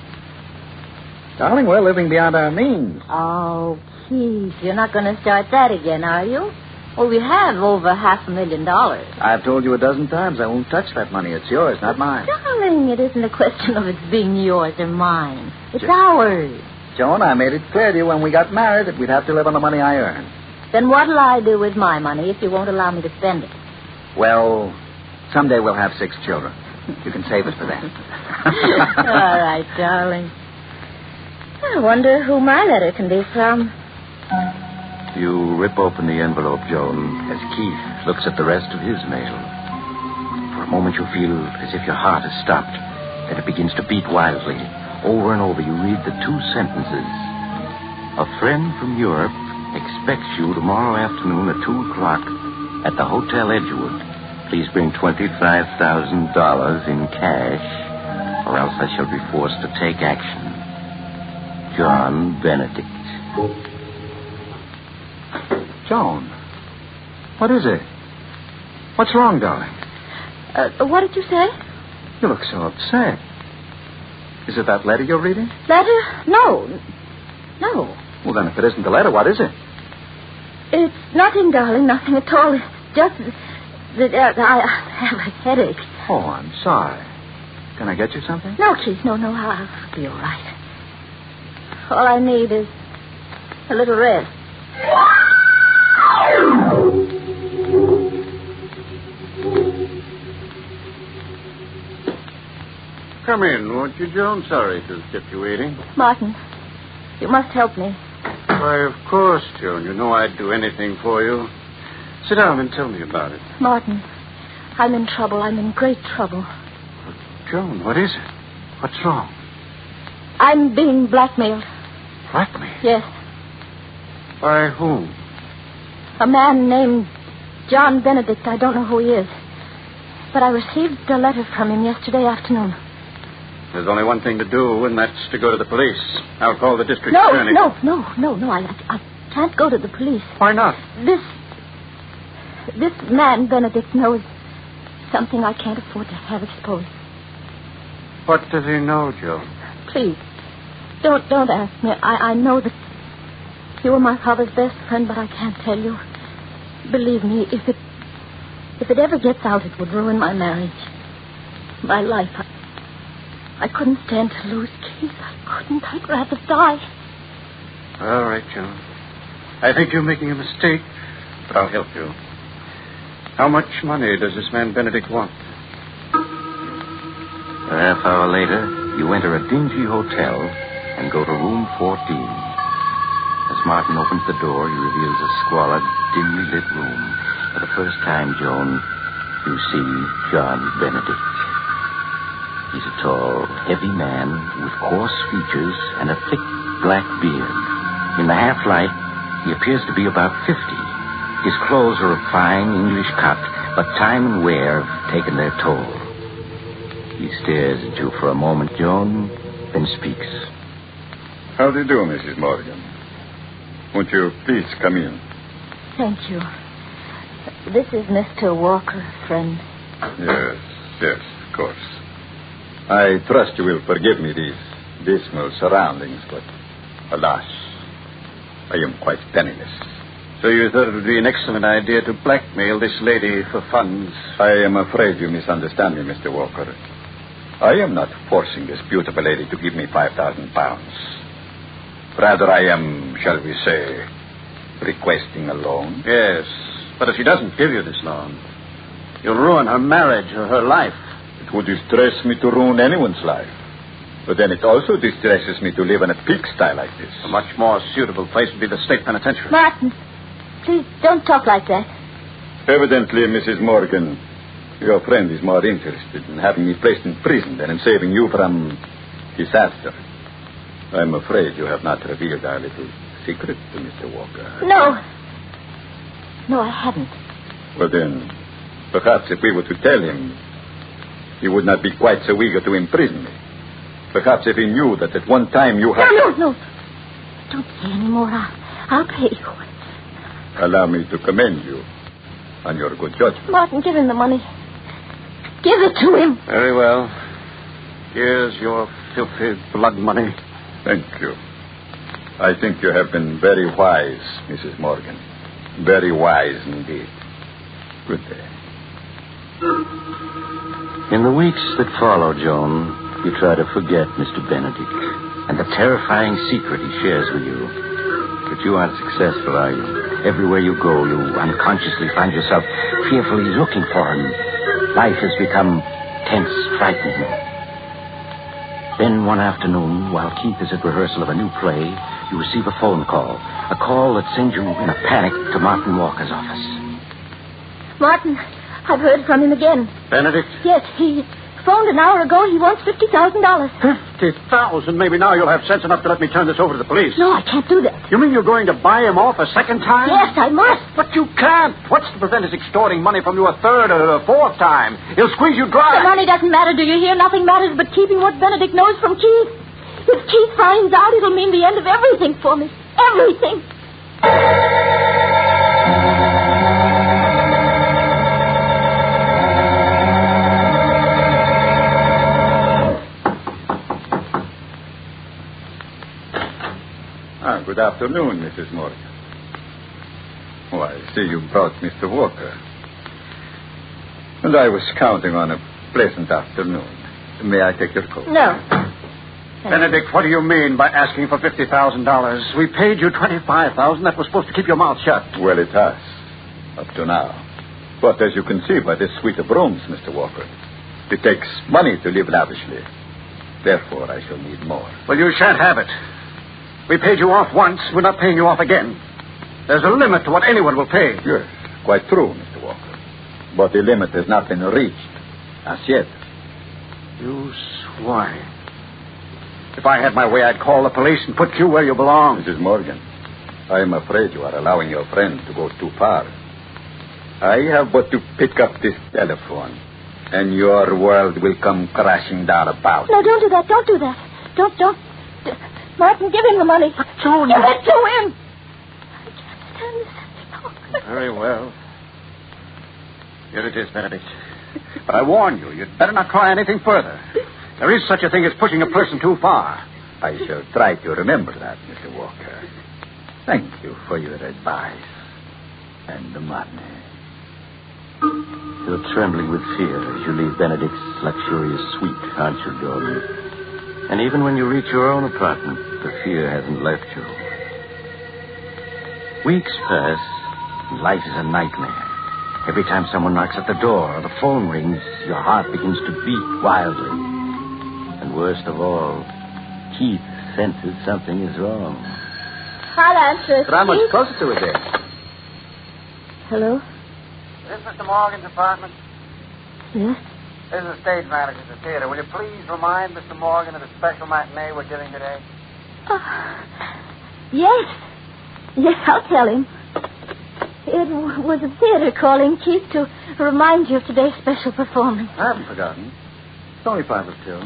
Darling, we're living beyond our means. Oh, Keith, you're not going to start that again, are you? Well, we have over $500,000. I've told you a dozen times I won't touch that money. It's yours, not mine. Darling, it isn't a question of it being yours or mine. It's ours. Joan, I made it clear to you when we got married that we'd have to live on the money I earn. Then what'll I do with my money if you won't allow me to spend it? Well, someday we'll have 6 children. You can save it for that. All right, darling. I wonder who my letter can be from. You rip open the envelope, Joan, as Keith looks at the rest of his mail. For a moment you feel as if your heart has stopped, and it begins to beat wildly. Over and over you read the 2 sentences. A friend from Europe expects you tomorrow afternoon at 2 o'clock at the Hotel Edgewood. Please bring $25,000 in cash, or else I shall be forced to take action. John Benedict. Joan, what is it? What's wrong, darling? What did you say? You look so upset. Is it that letter you're reading? Letter? No. No. Well, then, if it isn't the letter, what is it? It's nothing, darling, nothing at all. It's just that I have a headache. Oh, I'm sorry. Can I get you something? No, Keith, no, I'll be all right. All I need is a little rest. Come in, won't you, Joan? Sorry to have kept you waiting. Martin, you must help me. Why, of course, Joan. You know I'd do anything for you. Sit down and tell me about it. Martin, I'm in trouble. I'm in great trouble. Joan, what is it? What's wrong? I'm being blackmailed. Blackmailed? Yes. By whom? A man named John Benedict. I don't know who he is. But I received a letter from him yesterday afternoon. There's only one thing to do, and that's to go to the police. I'll call the district attorney. No. I can't go to the police. Why not? This man, Benedict, knows something I can't afford to have exposed. What does he know, Joe? Please, don't ask me. I know that you were my father's best friend, but I can't tell you. Believe me, if it ever gets out, it would ruin my marriage. My life. I couldn't stand to lose Keith. I couldn't. I'd rather die. All right, Joan. I think you're making a mistake, but I'll help you. How much money does this man Benedict want? A half hour later, you enter a dingy hotel and go to room 14. As Martin opens the door, he reveals a squalid, dimly lit room. For the first time, Joan, you see John Benedict. He's a tall, heavy man with coarse features and a thick black beard. In the half-light, he appears to be about 50. His clothes are of fine English cut, but time and wear have taken their toll. He stares at you for a moment, Joan, then speaks. How do you do, Mrs. Morgan? Won't you please come in? Thank you. This is Mr. Walker, friend. Yes, of course. I trust you will forgive me these dismal surroundings, but alas, I am quite penniless. So you thought it would be an excellent idea to blackmail this lady for funds? I am afraid you misunderstand me, Mr. Walker. I am not forcing this beautiful lady to give me £5,000. Rather, I am, shall we say, requesting a loan. Yes, but if she doesn't give you this loan, you'll ruin her marriage or her life. It would distress me to ruin anyone's life. But then it also distresses me to live in a pigsty like this. A much more suitable place would be the state penitentiary. Martin, please don't talk like that. Evidently, Mrs. Morgan, your friend is more interested in having me placed in prison than in saving you from disaster. I'm afraid you have not revealed our little secret to Mr. Walker. No, I haven't. Well, then, perhaps if we were to tell him, he would not be quite so eager to imprison me. Perhaps if he knew that at one time you had... No. Don't say any more. I'll pay you. Allow me to commend you on your good judgment. Martin, give him the money. Give it to him. Very well. Here's your filthy blood money. Thank you. I think you have been very wise, Mrs. Morgan. Very wise indeed. Good day. In the weeks that follow, Joan, you try to forget Mr. Benedict and the terrifying secret he shares with you. But you aren't successful, are you? Everywhere you go, you unconsciously find yourself fearfully looking for him. Life has become tense, frightening. Then one afternoon, while Keith is at rehearsal of a new play, you receive a phone call. A call that sends you in a panic to Martin Walker's office. Martin, I've heard from him again. Benedict? Yes, he phoned an hour ago. He wants $50,000. $50,000? Maybe now you'll have sense enough to let me turn this over to the police. No, I can't do that. You mean you're going to buy him off a second time? Yes, I must. But you can't. What's to prevent his extorting money from you a third or a fourth time? He'll squeeze you dry. The money doesn't matter, do you hear? Nothing matters but keeping what Benedict knows from Keith. If Keith finds out, it'll mean the end of everything for me. Everything. Good afternoon, Mrs. Morgan. Oh, I see you brought Mr. Walker. And I was counting on a pleasant afternoon. May I take your coat? No. Benedict, what do you mean by asking for $50,000? We paid you $25,000. That was supposed to keep your mouth shut. Well, it has. Up to now. But as you can see by this suite of rooms, Mr. Walker, it takes money to live lavishly. Therefore, I shall need more. Well, you shan't have it. We paid you off once. We're not paying you off again. There's a limit to what anyone will pay. Yes, quite true, Mr. Walker. But the limit has not been reached as yet. You swine. If I had my way, I'd call the police and put you where you belong. Mrs. Morgan, I am afraid you are allowing your friend to go too far. I have but to pick up this telephone, and your world will come crashing down about. No, don't do that. Don't do that. Don't. Martin, give him the money. But Joan, give it to him. I can't stand this any longer. Very well. Here it is, Benedict. But I warn you, you'd better not try anything further. There is such a thing as pushing a person too far. I shall try to remember that, Mr. Walker. Thank you for your advice and the money. You're trembling with fear as you leave Benedict's luxurious suite, aren't you, Jordan? And even when you reach your own apartment, the fear hasn't left you. Weeks pass, and life is a nightmare. Every time someone knocks at the door or the phone rings, your heart begins to beat wildly. And worst of all, Keith senses something is wrong. I'll answer it. But how much closer to it there? Hello? Is this Mr. Morgan's apartment? Yes? This is the stage manager at the theater. Will you please remind Mr. Morgan of the special matinee we're giving today? Yes. Yes, I'll tell him. It was the theater calling Keith to remind you of today's special performance. I haven't forgotten. It's only 5 of 2.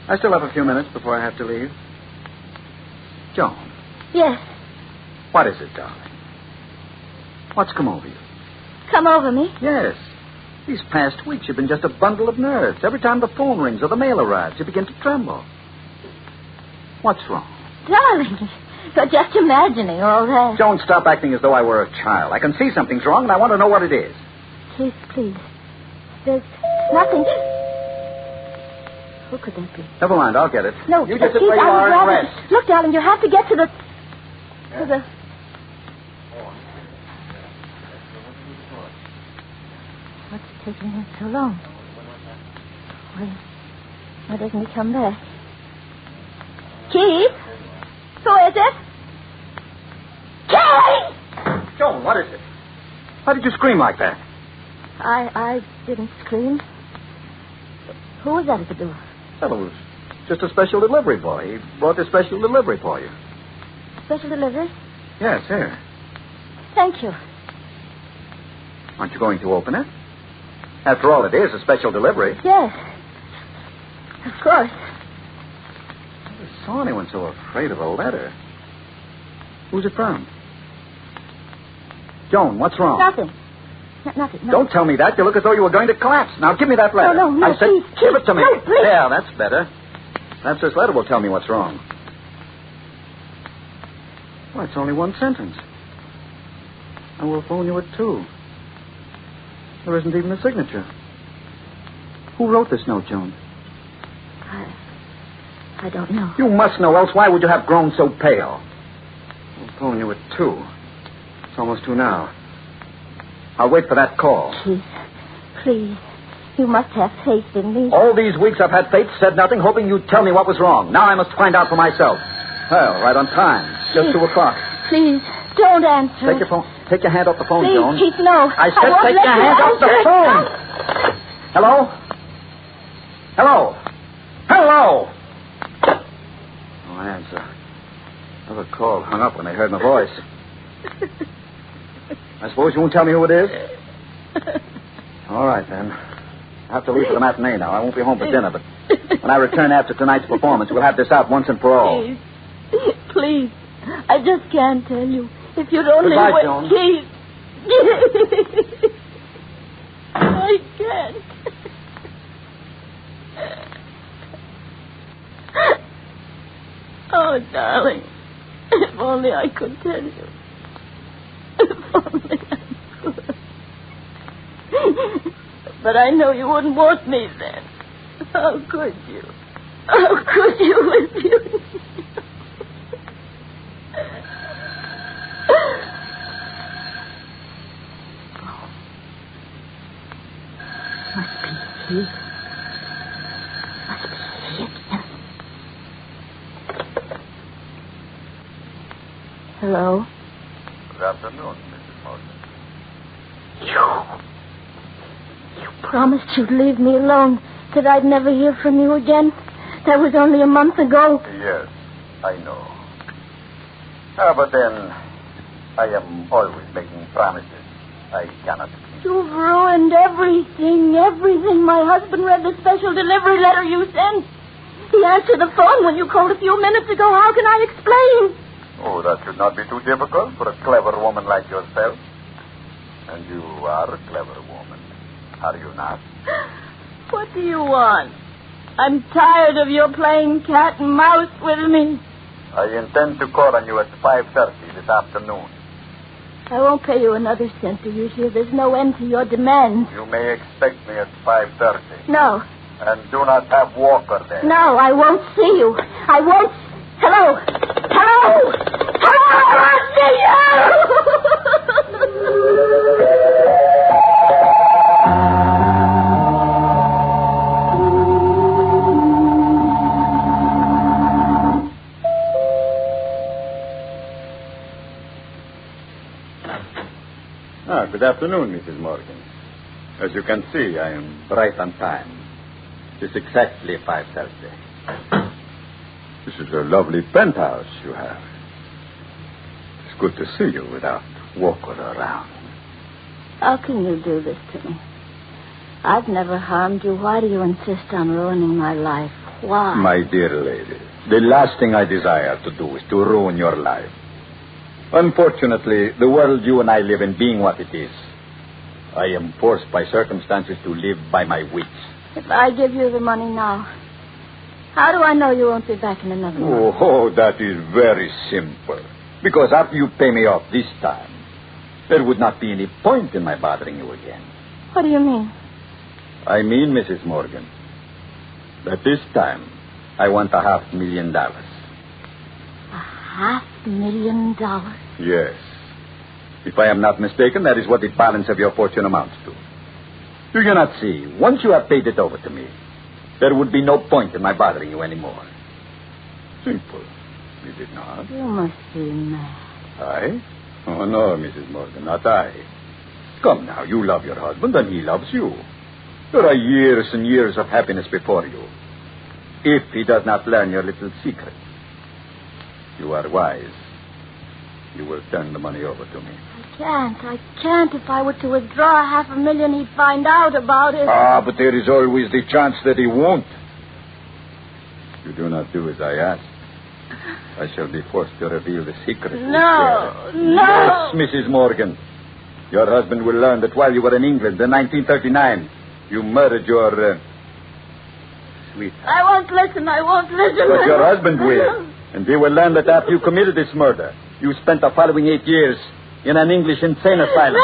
I still have a few minutes before I have to leave. Joan. Yes. What is it, darling? What's come over you? Come over me? Yes. These past weeks, you've been just a bundle of nerves. Every time the phone rings or the mail arrives, you begin to tremble. What's wrong? Darling, you're just imagining all that. Don't stop acting as though I were a child. I can see something's wrong, and I want to know what it is. Keith, please. There's nothing. Who could that be? Never mind, I'll get it. No, you just sit Keith, where you are and rest. Look, darling, you have to get to the... What's taking him so long? Why doesn't he come back? Keith? Who is it? Keith! Joan, what is it? Why did you scream like that? I didn't scream. Who was that at the door? Well, it was just a special delivery boy. He brought the special delivery for you. Special delivery? Yes, here. Thank you. Aren't you going to open it? After all, it is a special delivery. Yes. Of course. I never saw anyone so afraid of a letter. Who's it from? Joan, what's wrong? Nothing. Nothing. Don't tell me that. You look as though you were going to collapse. Now, give me that letter. No, I said, please, give it to me. No, please. There, that's better. Perhaps this letter will tell me what's wrong. Well, it's only one sentence. I will phone you at 2. There isn't even a signature. Who wrote this note, Joan? I don't know. You must know, else why would you have grown so pale? I'll phone you at 2. It's almost 2 now. I'll wait for that call. Please. You must have faith in me. All these weeks I've had faith, said nothing, hoping you'd tell me what was wrong. Now I must find out for myself. Well, right on time. Just 2 o'clock. Please, don't answer. Take your hand off the phone, Please, Joan. Keith, no. I said take your hand off the phone. Hello? Hello? Hello? No answer. Another call hung up when they heard my voice. I suppose you won't tell me who it is? All right, then. I have to leave for the matinee now. I won't be home for dinner, but when I return after tonight's performance, we'll have this out once and for all. Please. I just can't tell you. If you'd only Goodbye, wait, Joan. Keith. I can't. Oh, darling. If only I could tell you. If only I could. But I know you wouldn't want me then. How could you? How could you if you knew? Must be he. Must be he again. Hello? Good afternoon, Mrs. Morgan. You promised you'd leave me alone, that I'd never hear from you again. That was only a month ago. Yes, I know. But then, I am always making promises I cannot keep. You've ruined everything. My husband read the special delivery letter you sent. He answered the phone when you called a few minutes ago. How can I explain? Oh, that should not be too difficult for a clever woman like yourself. And you are a clever woman, are you not? What do you want? I'm tired of your playing cat and mouse with me. I intend to call on you at 5:30 this afternoon. I won't pay you another cent. Do you hear? There's no end to your demands. You may expect me at 5:30. No. And do not have Walker there. No, I won't see you. I won't. Hello? Hello? Hello? I won't see Good afternoon, Mrs. Morgan. As you can see, I am right on time. It's exactly 5:30. This is a lovely penthouse you have. It's good to see you without Walker around. How can you do this to me? I've never harmed you. Why do you insist on ruining my life? Why? My dear lady, the last thing I desire to do is to ruin your life. Unfortunately, the world you and I live in being what it is, I am forced by circumstances to live by my wits. If I give you the money now, how do I know you won't be back in another month? Oh, that is very simple. Because after you pay me off this time, there would not be any point in my bothering you again. What do you mean? I mean, Mrs. Morgan, that this time I want $500,000. $500,000? Yes. If I am not mistaken, that is what the balance of your fortune amounts to. Do you not see? Once you have paid it over to me, there would be no point in my bothering you anymore. Simple. Is it not? You must be mad. I? Oh, no, Mrs. Morgan, not I. Come now, you love your husband and he loves you. There are years and years of happiness before you. If he does not learn your little secret, you are wise. You will turn the money over to me. I can't. If I were to withdraw $500,000, he'd find out about it. But there is always the chance that he won't. You do not do as I ask. I shall be forced to reveal the secret. No. Yes, Mrs. Morgan. Your husband will learn that while you were in England in 1939, you murdered your sweetheart. I won't listen. But your husband will. And he will learn that after you committed this murder, you spent the following 8 years in an English insane asylum.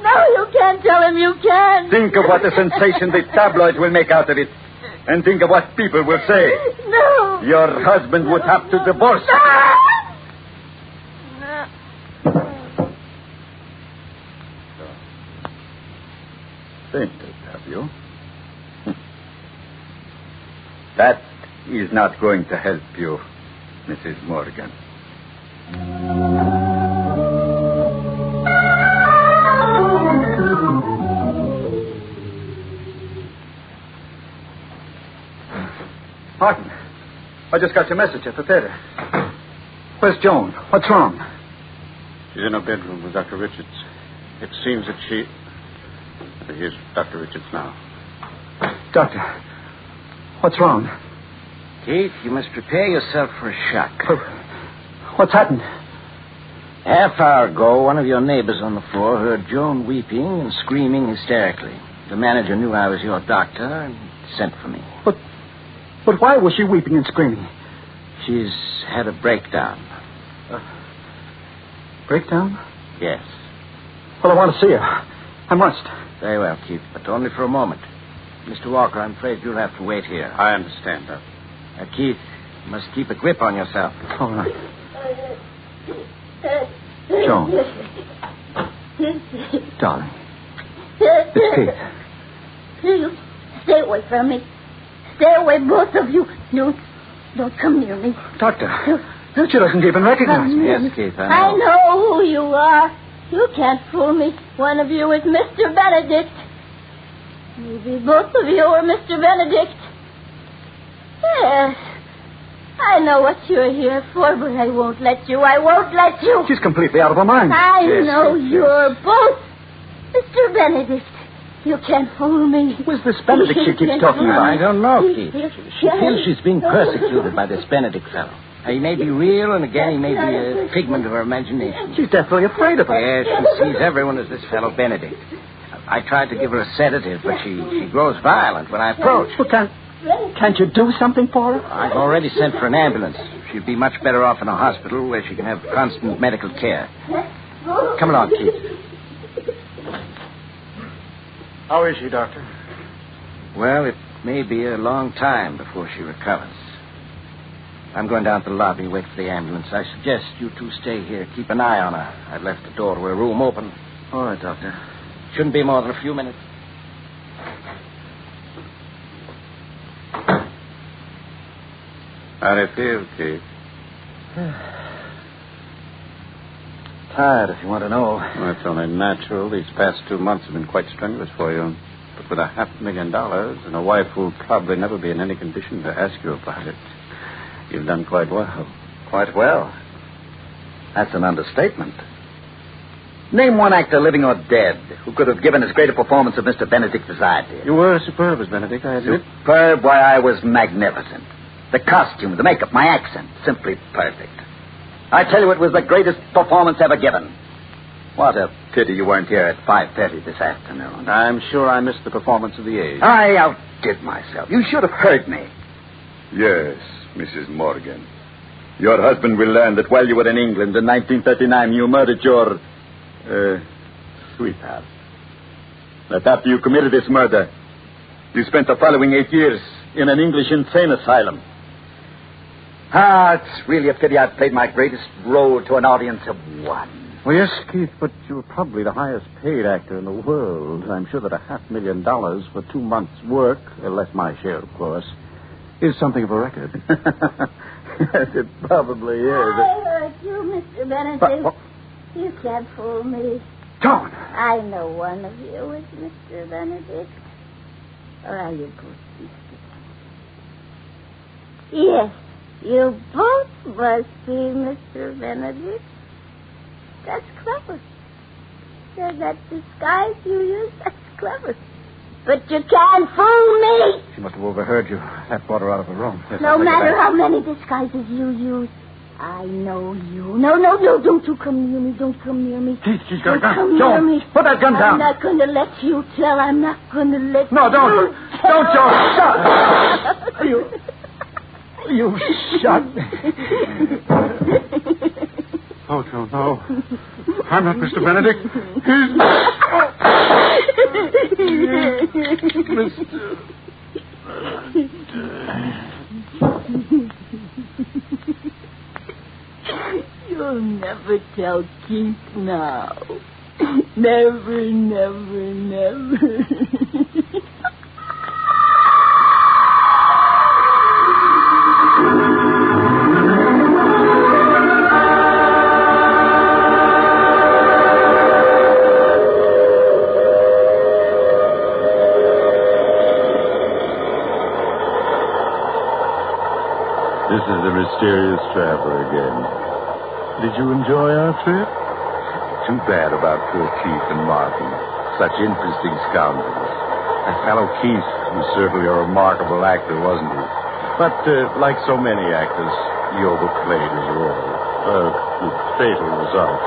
No, you can't tell him. You can't. Think of what a sensation the tabloids will make out of it. And think of what people will say. No. Your husband would have to divorce you. Fainted, have you? That is not going to help you, Mrs. Morgan. Martin, I just got your message at the theater. Where's Joan? What's wrong? She's in her bedroom with Dr. Richards. It seems that she... Here's Dr. Richards now. Doctor, what's wrong? Keith, you must prepare yourself for a shock. What's happened? Half hour ago, one of your neighbors on the floor heard Joan weeping and screaming hysterically. The manager knew I was your doctor and sent for me. But why was she weeping and screaming? She's had a breakdown. Breakdown? Yes. Well, I want to see her. I must. Very well, Keith, but only for a moment. Mr. Walker, I'm afraid you'll have to wait here. I understand, Doc. Keith, you must keep a grip on yourself. All right. Joan. Darling. It's Keith. You stay away from me. Stay away, both of you. No, don't come near me. Doctor, she doesn't even recognize me. Yes, Keith, I know who you are. You can't fool me. One of you is Mr. Benedict. Maybe both of you are Mr. Benedict. Yes. I know what you're here for, but I won't let you. I won't let you. She's completely out of her mind. I know you're both Mr. Benedict. You can't fool me. Who's this Benedict she keeps talking about? I don't know, Keith. She feels she's being persecuted by this Benedict fellow. He may be real, and again, he may be a figment of her imagination. She's deathly afraid of him. Yes, she sees everyone as this fellow Benedict. I tried to give her a sedative, but she grows violent when I approach. Well, can't you do something for her? I've already sent for an ambulance. She'd be much better off in a hospital where she can have constant medical care. Come along, Keith. How is she, Doctor? Well, it may be a long time before she recovers. I'm going down to the lobby, wait for the ambulance. I suggest you two stay here. Keep an eye on her. I've left the door to her room open. All right, Doctor. Shouldn't be more than a few minutes. How do you feel, Keith? Tired, if you want to know. Well, it's only natural. These past 2 months have been quite strenuous for you. But with $500,000 and a wife who'll probably never be in any condition to ask you about it, you've done quite well. Quite well? That's an understatement. Name one actor, living or dead, who could have given as great a performance of Mr. Benedict as I did. You were superb as Benedict, I admit. Superb? Why, I was magnificent. The costume, the makeup, my accent, simply perfect. I tell you, it was the greatest performance ever given. What a pity you weren't here at 5:30 this afternoon. I'm sure I missed the performance of the age. I outdid myself. You should have heard me. Yes, Mrs. Morgan. Your husband will learn that while you were in England in 1939, you murdered your, sweetheart. That after you committed this murder, you spent the following 8 years in an English insane asylum. It's really a pity I played my greatest role to an audience of one. Well, yes, Keith, but you're probably the highest paid actor in the world. I'm sure that $500,000 for 2 months' work, less my share, of course, is something of a record. Yes, it probably is. I heard you, Mr. Benedict. You can't fool me. Joan! I know one of you is Mr. Benedict. Or are you both Mr. Benedict? Yes, you both must be Mr. Benedict. That's clever. That disguise you use, that's clever. But you can't fool me. She must have overheard you. That brought her out of the room. Yes, No matter how many disguises you use, I know you. No, don't you come near me. Don't come near me. She's got a gun. Come near me. Put that gun down. I'm not going to let you tell. I'm not going to let No, you don't. tell. Don't, Joe. Stop. You shot me. Oh, Joe, no. I'm not Mr. Benedict. You'll never tell Keith now. Never, never, never. This is the mysterious traveler again. Did you enjoy our trip? Too bad about poor Keith and Martin. Such interesting scoundrels. That fellow Keith was certainly a remarkable actor, wasn't he? But, like so many actors, he overplayed his role. With fatal results.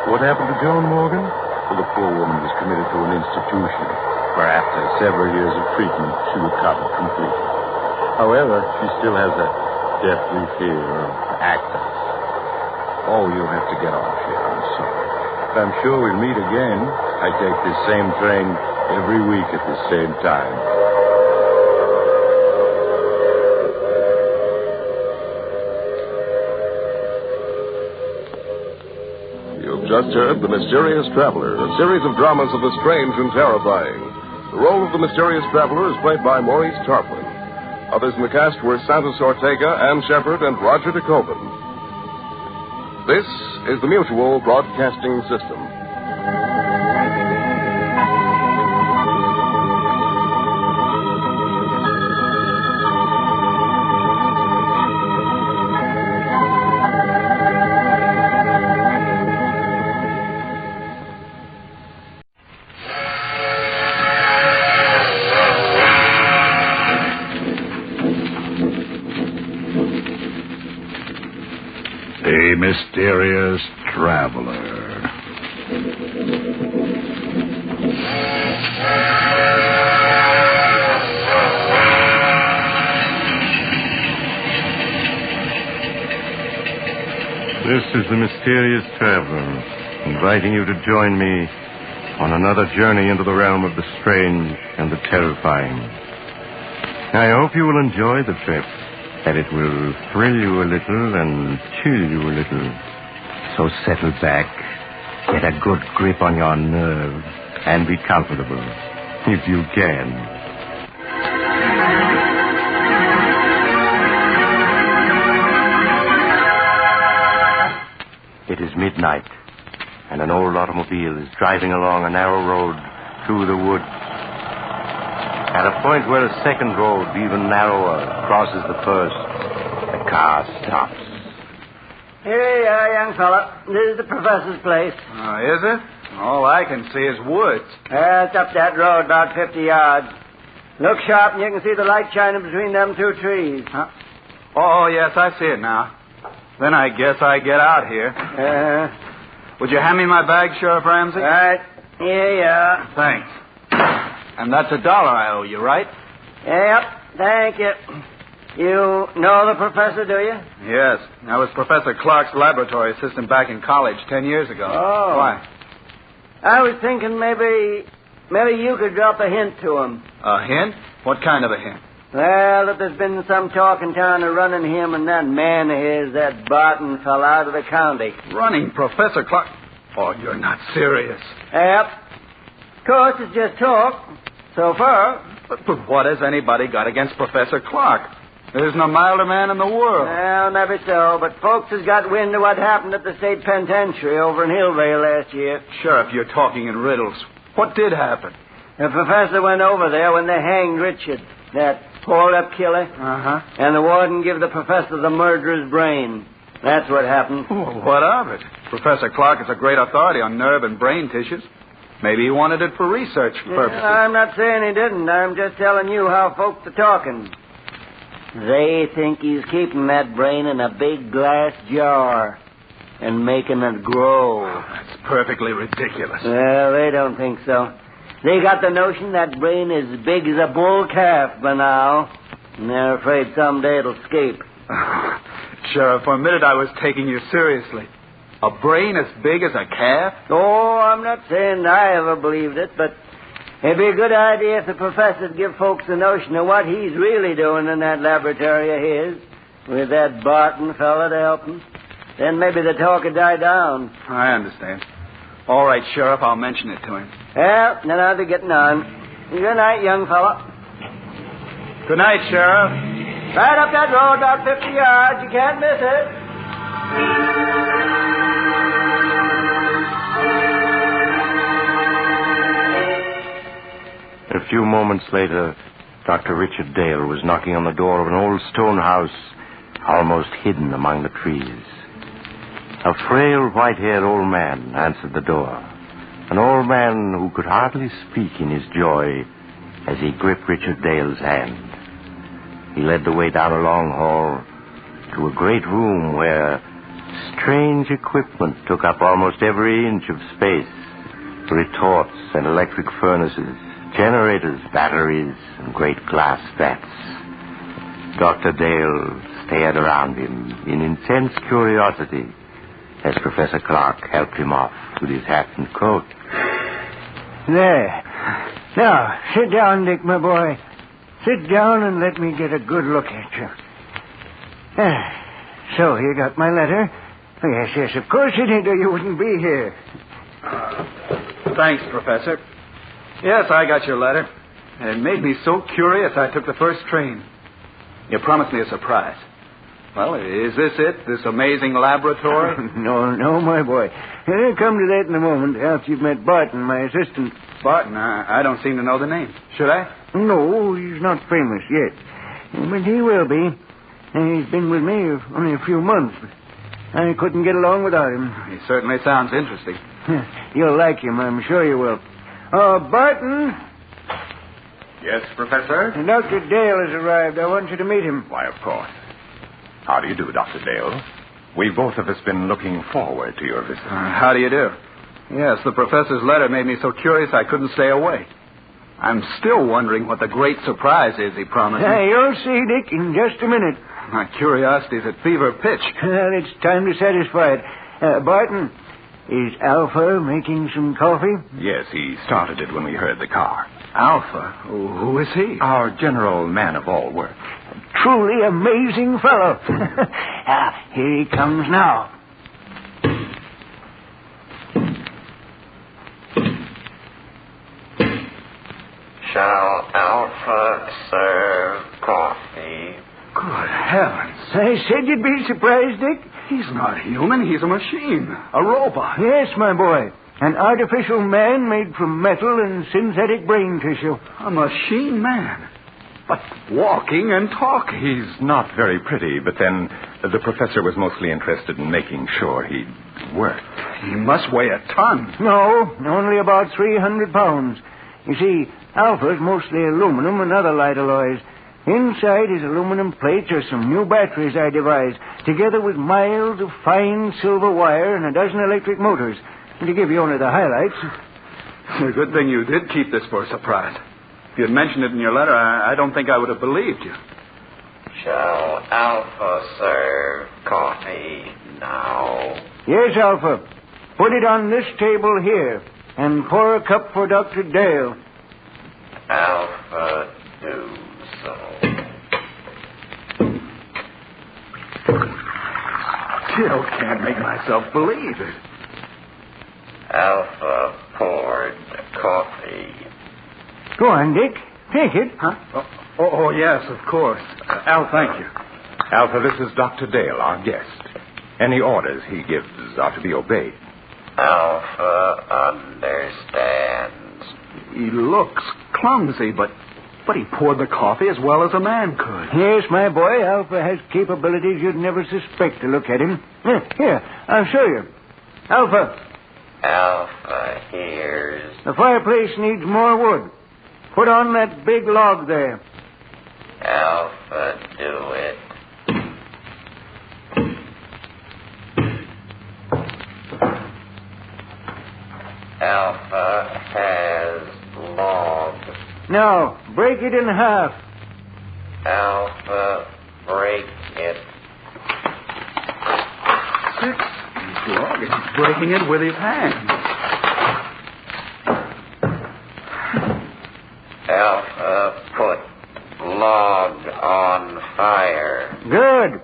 What happened to Joan Morgan? Well, the poor woman was committed to an institution, where after several years of treatment, she recovered completely. However, she still has a deathly fear of actors. Oh, you'll have to get off here. I'm sorry. But I'm sure we'll meet again. I take this same train every week at the same time. You've just heard The Mysterious Traveler, a series of dramas of the strange and terrifying. The role of the mysterious traveler is played by Maurice Tarplin. Others in the cast were Santos Ortega, Ann Shepard, and Roger DeCoven. This is the Mutual Broadcasting System. The Mysterious Traveler. This is the Mysterious Traveler, inviting you to join me on another journey into the realm of the strange and the terrifying. I hope you will enjoy the trip, that it will thrill you a little and chill you a little. So settle back, get a good grip on your nerve, and be comfortable, if you can. It is midnight, and an old automobile is driving along a narrow road through the woods. At a point where a second road, even narrower, crosses the first, the car stops. Here you are, young fella. This is the professor's place. Is it? All I can see is woods. It's up that road about 50 yards. Look sharp and you can see the light shining between them two trees. Huh? Oh, yes, I see it now. Then I guess I get out here. Would you hand me my bag, Sheriff Ramsey? All right. Here you are. Thanks. And that's $1 I owe you, right? Yep, thank you. You know the professor, do you? Yes. I was Professor Clark's laboratory assistant back in college 10 years ago. Oh. Why? I was thinking maybe you could drop a hint to him. A hint? What kind of a hint? Well, that there's been some talk in town of running him and that man of his, that Barton fella, out of the county. Running Professor Clark? Oh, you're not serious. Yep. Of course, it's just talk. So far. But what has anybody got against Professor Clark? There isn't a milder man in the world. Well, maybe so, but folks has got wind of what happened at the state penitentiary over in Hillvale last year. Sheriff, you're talking in riddles. What did happen? The professor went over there when they hanged Richard, that hold-up killer. Uh-huh. And the warden gave the professor the murderer's brain. That's what happened. Well, what of it? Professor Clark is a great authority on nerve and brain tissues. Maybe he wanted it for research purposes. I'm not saying he didn't. I'm just telling you how folks are talking. They think he's keeping that brain in a big glass jar and making it grow. That's perfectly ridiculous. Well, they don't think so. They got the notion that brain is as big as a bull calf by now, and they're afraid someday it'll escape. Sheriff, for a minute I was taking you seriously. A brain as big as a calf? Oh, I'm not saying I ever believed it, but it'd be a good idea if the professor'd give folks the notion of what he's really doing in that laboratory of his, with that Barton fella to help him. Then maybe the talk would die down. I understand. All right, Sheriff, I'll mention it to him. Well, then I'll be getting on. Good night, young fella. Good night, Sheriff. Right up that road, about 50 yards. You can't miss it. A few moments later, Dr. Richard Dale was knocking on the door of an old stone house almost hidden among the trees. A frail, white-haired old man answered the door. An old man who could hardly speak in his joy as he gripped Richard Dale's hand. He led the way down a long hall to a great room where strange equipment took up almost every inch of space. Retorts and electric furnaces, generators, batteries, and great glass vats. Dr. Dale stared around him in intense curiosity as Professor Clark helped him off with his hat and coat. There. Now, sit down, Dick, my boy. Sit down and let me get a good look at you. So, you got my letter? Oh, yes, of course you did, or you wouldn't be here. Thanks, Professor. Yes, I got your letter. And it made me so curious I took the first train. You promised me a surprise. Well, is this it? This amazing laboratory? No, my boy. I'll come to that in a moment after you've met Barton, my assistant. Barton? I don't seem to know the name. Should I? No, he's not famous yet. But he will be. He's been with me only a few months. I couldn't get along without him. He certainly sounds interesting. You'll like him, I'm sure you will. Barton? Yes, Professor? Dr. Dale has arrived. I want you to meet him. Why, of course. How do you do, Dr. Dale? We've both of us been looking forward to your visit. How do you do? Yes, the professor's letter made me so curious I couldn't stay away. I'm still wondering what the great surprise is he promised me. You'll see, Dick, in just a minute. My curiosity's at fever pitch. Well, it's time to satisfy it. Barton, is Alpha making some coffee? Yes, he started it when we heard the car. Alpha? Who is he? Our general man of all work. Truly amazing fellow. Here he comes now. Shall Alpha serve coffee? Good heavens. I said you'd be surprised, Dick. He's not human. He's a machine. A robot. Yes, my boy. An artificial man made from metal and synthetic brain tissue. A machine man. But walking and talking. He's not very pretty, but then the professor was mostly interested in making sure he'd work. He must weigh a ton. No, only about 300 pounds. You see, Alpha's mostly aluminum and other light alloys. Inside his aluminum plates are some new batteries I devised, together with miles of fine silver wire and a dozen electric motors. And to give you only the highlights. It's a good thing you did keep this for a surprise. If you had mentioned it in your letter, I don't think I would have believed you. Shall Alpha serve coffee now? Yes, Alpha. Put it on this table here, and pour a cup for Dr. Dale. Alpha, do so. Still can't make myself believe it. Alpha poured coffee. Go on, Dick. Take it. Huh? Oh, yes, of course. Al, thank you. Alpha, this is Dr. Dale, our guest. Any orders he gives are to be obeyed. Alpha understands. He looks clumsy, but he poured the coffee as well as a man could. Yes, my boy, Alpha has capabilities you'd never suspect to look at him. Here, I'll show you. Alpha. Alpha hears. The fireplace needs more wood. Put on that big log there. Alpha doing. Now, break it in half. Alpha, break it. 6. Well, he's breaking it with his hands. Alpha, put log on fire. Good.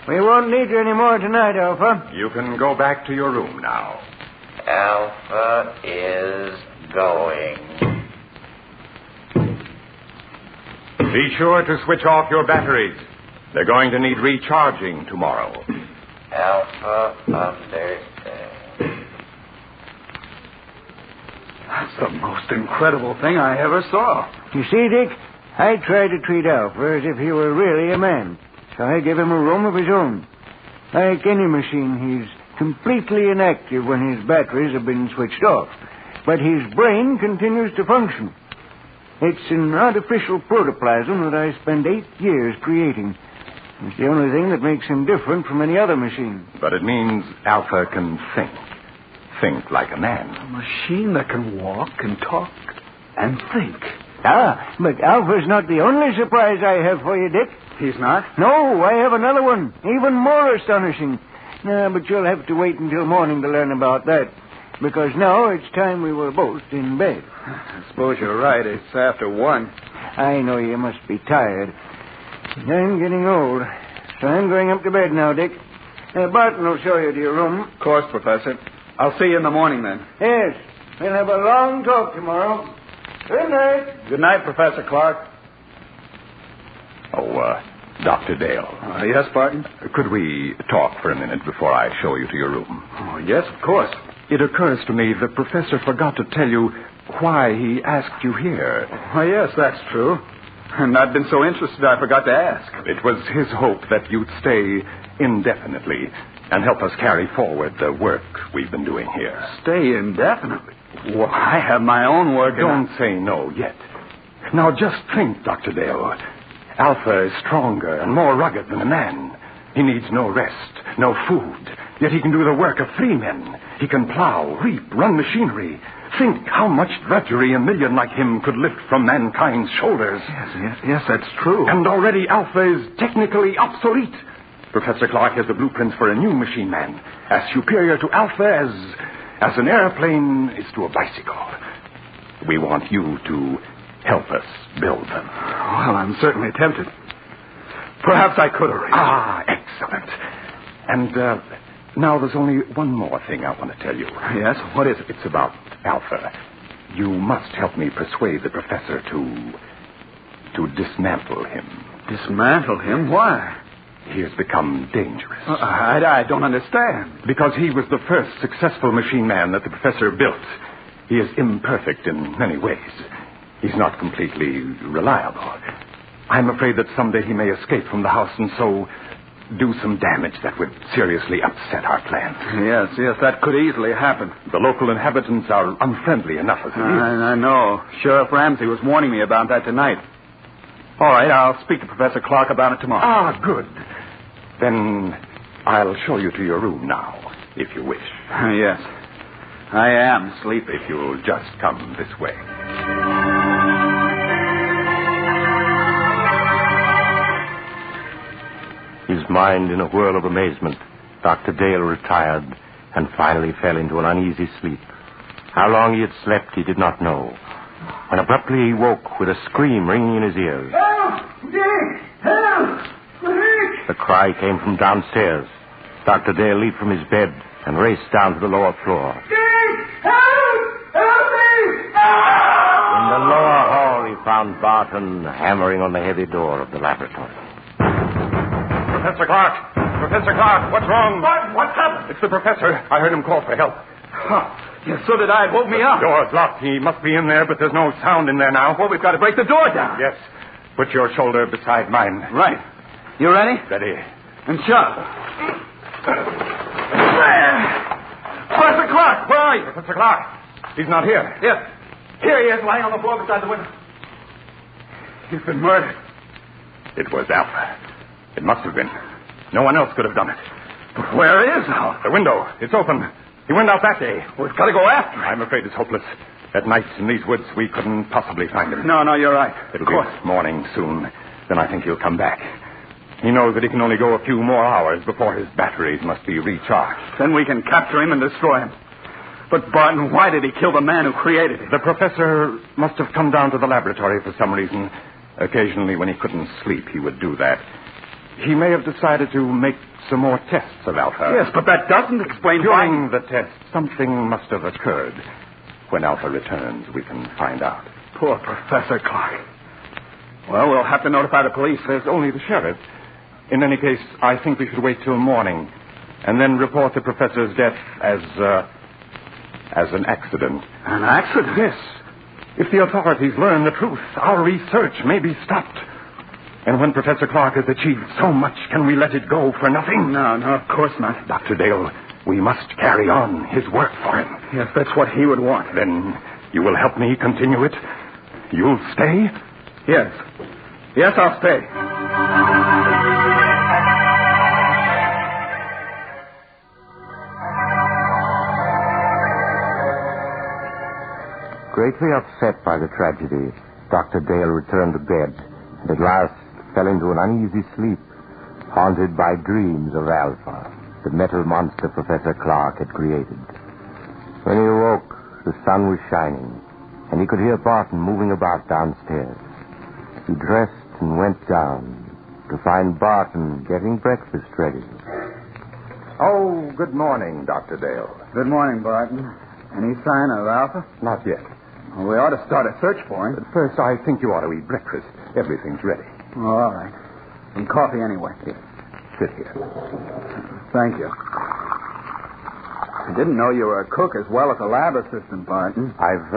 We won't need you anymore tonight, Alpha. You can go back to your room now. Alpha is going. Be sure to switch off your batteries. They're going to need recharging tomorrow. Alpha, understand. That's the most incredible thing I ever saw. You see, Dick, I tried to treat Alpha as if he were really a man. So I gave him a room of his own. Like any machine, he's completely inactive when his batteries have been switched off. But his brain continues to function. It's an artificial protoplasm that I spent 8 years creating. It's the only thing that makes him different from any other machine. But it means Alpha can think. Think like a man. A machine that can walk and talk and think. Ah, but Alpha's not the only surprise I have for you, Dick. He's not? No, I have another one, even more astonishing. But you'll have to wait until morning to learn about that. Because now it's time we were both in bed. I suppose you're right. It's after 1. I know you must be tired. I'm getting old, so I'm going up to bed now, Dick. Barton will show you to your room. Of course, Professor. I'll see you in the morning, then. Yes. We'll have a long talk tomorrow. Good night. Good night, Professor Clark. Oh, Dr. Dale. Yes, Barton? Could we talk for a minute before I show you to your room? Oh, yes, of course. It occurs to me the professor forgot to tell you why he asked you here. Oh, yes, that's true. And I've been so interested I forgot to ask. It was his hope that you'd stay indefinitely and help us carry forward the work we've been doing here. Stay indefinitely? Well, I have my own work. Don't say no yet. Now, just think, Dr. Dale. Alpha is stronger and more rugged than a man. He needs no rest, no food. Yet he can do the work of 3 men. He can plow, reap, run machinery. Think how much drudgery a million like him could lift from mankind's shoulders. Yes, that's true. And already Alpha is technically obsolete. Professor Clark has the blueprints for a new machine man, as superior to Alpha as an airplane is to a bicycle. We want you to help us build them. Well, I'm certainly tempted. Perhaps I could arrange. Ah, excellent. And now there's only one more thing I want to tell you. Yes? What is it? It's about Alpha. You must help me persuade the professor to dismantle him. Dismantle him? Why? He has become dangerous. I don't understand. Because he was the first successful machine man that the professor built. He is imperfect in many ways. He's not completely reliable. I'm afraid that someday he may escape from the house and so do some damage that would seriously upset our plans. Yes, that could easily happen. The local inhabitants are unfriendly enough as it is. I know. Sheriff Ramsey was warning me about that tonight. All right, I'll speak to Professor Clark about it tomorrow. Ah, good. Then I'll show you to your room now, if you wish. Yes. I am sleepy. If you'll just come this way. His mind in a whirl of amazement, Dr. Dale retired and finally fell into an uneasy sleep. How long he had slept, he did not know. When abruptly he woke with a scream ringing in his ears. Help! Dick! Help! Dick! The cry came from downstairs. Dr. Dale leaped from his bed and raced down to the lower floor. Dick! Help! Help me! In the lower hall, he found Barton hammering on the heavy door of the laboratory. Professor Clark! Professor Clark, what's wrong? What's happened? It's the professor. I heard him call for help. Yes, so did I. It woke me up. The door's locked. He must be in there, but there's no sound in there now. Well, we've got to break the door down. Yes. Put your shoulder beside mine. Right. You ready? Ready. And shut. Professor Clark, where are you? Professor Clark. He's not here. Yes. Here he is, lying on the floor beside the window. He's been murdered. It was Alpha. It must have been. No one else could have done it. But where is Alpha? The window. It's open. He went out that day. We've got to go after him. I'm afraid it's hopeless. At night in these woods, we couldn't possibly find him. No, you're right. It'll be morning soon. Then I think he'll come back. He knows that he can only go a few more hours before his batteries must be recharged. Then we can capture him and destroy him. But, Barton, why did he kill the man who created it? The professor must have come down to the laboratory for some reason. Occasionally, when he couldn't sleep, he would do that. He may have decided to make some more tests of Alpha. Yes, but that doesn't explain why... During the test, something must have occurred. When Alpha returns, we can find out. Poor Professor Clark. Well, we'll have to notify the police. There's only the sheriff. In any case, I think we should wait till morning and then report the professor's death as an accident. An accident? Yes. If the authorities learn the truth, our research may be stopped. And when Professor Clark has achieved so much, can we let it go for nothing? No, of course not. Dr. Dale, we must carry on his work for him. Yes, that's what he would want. Then you will help me continue it? You'll stay? Yes. Yes, I'll stay. Greatly upset by the tragedy, Dr. Dale returned to bed and at last fell into an uneasy sleep, haunted by dreams of Alpha, the metal monster Professor Clark had created. When he awoke, the sun was shining, and he could hear Barton moving about downstairs. He dressed and went down to find Barton getting breakfast ready. Oh, good morning, Dr. Dale. Good morning, Barton. Any sign of Alpha? Not yet. Well, we ought to start a search for him. But first, I think you ought to eat breakfast. Everything's ready. Oh, all right. Some coffee anyway. Here. Sit here. Thank you. I didn't know you were a cook as well as a lab assistant, Barton. I've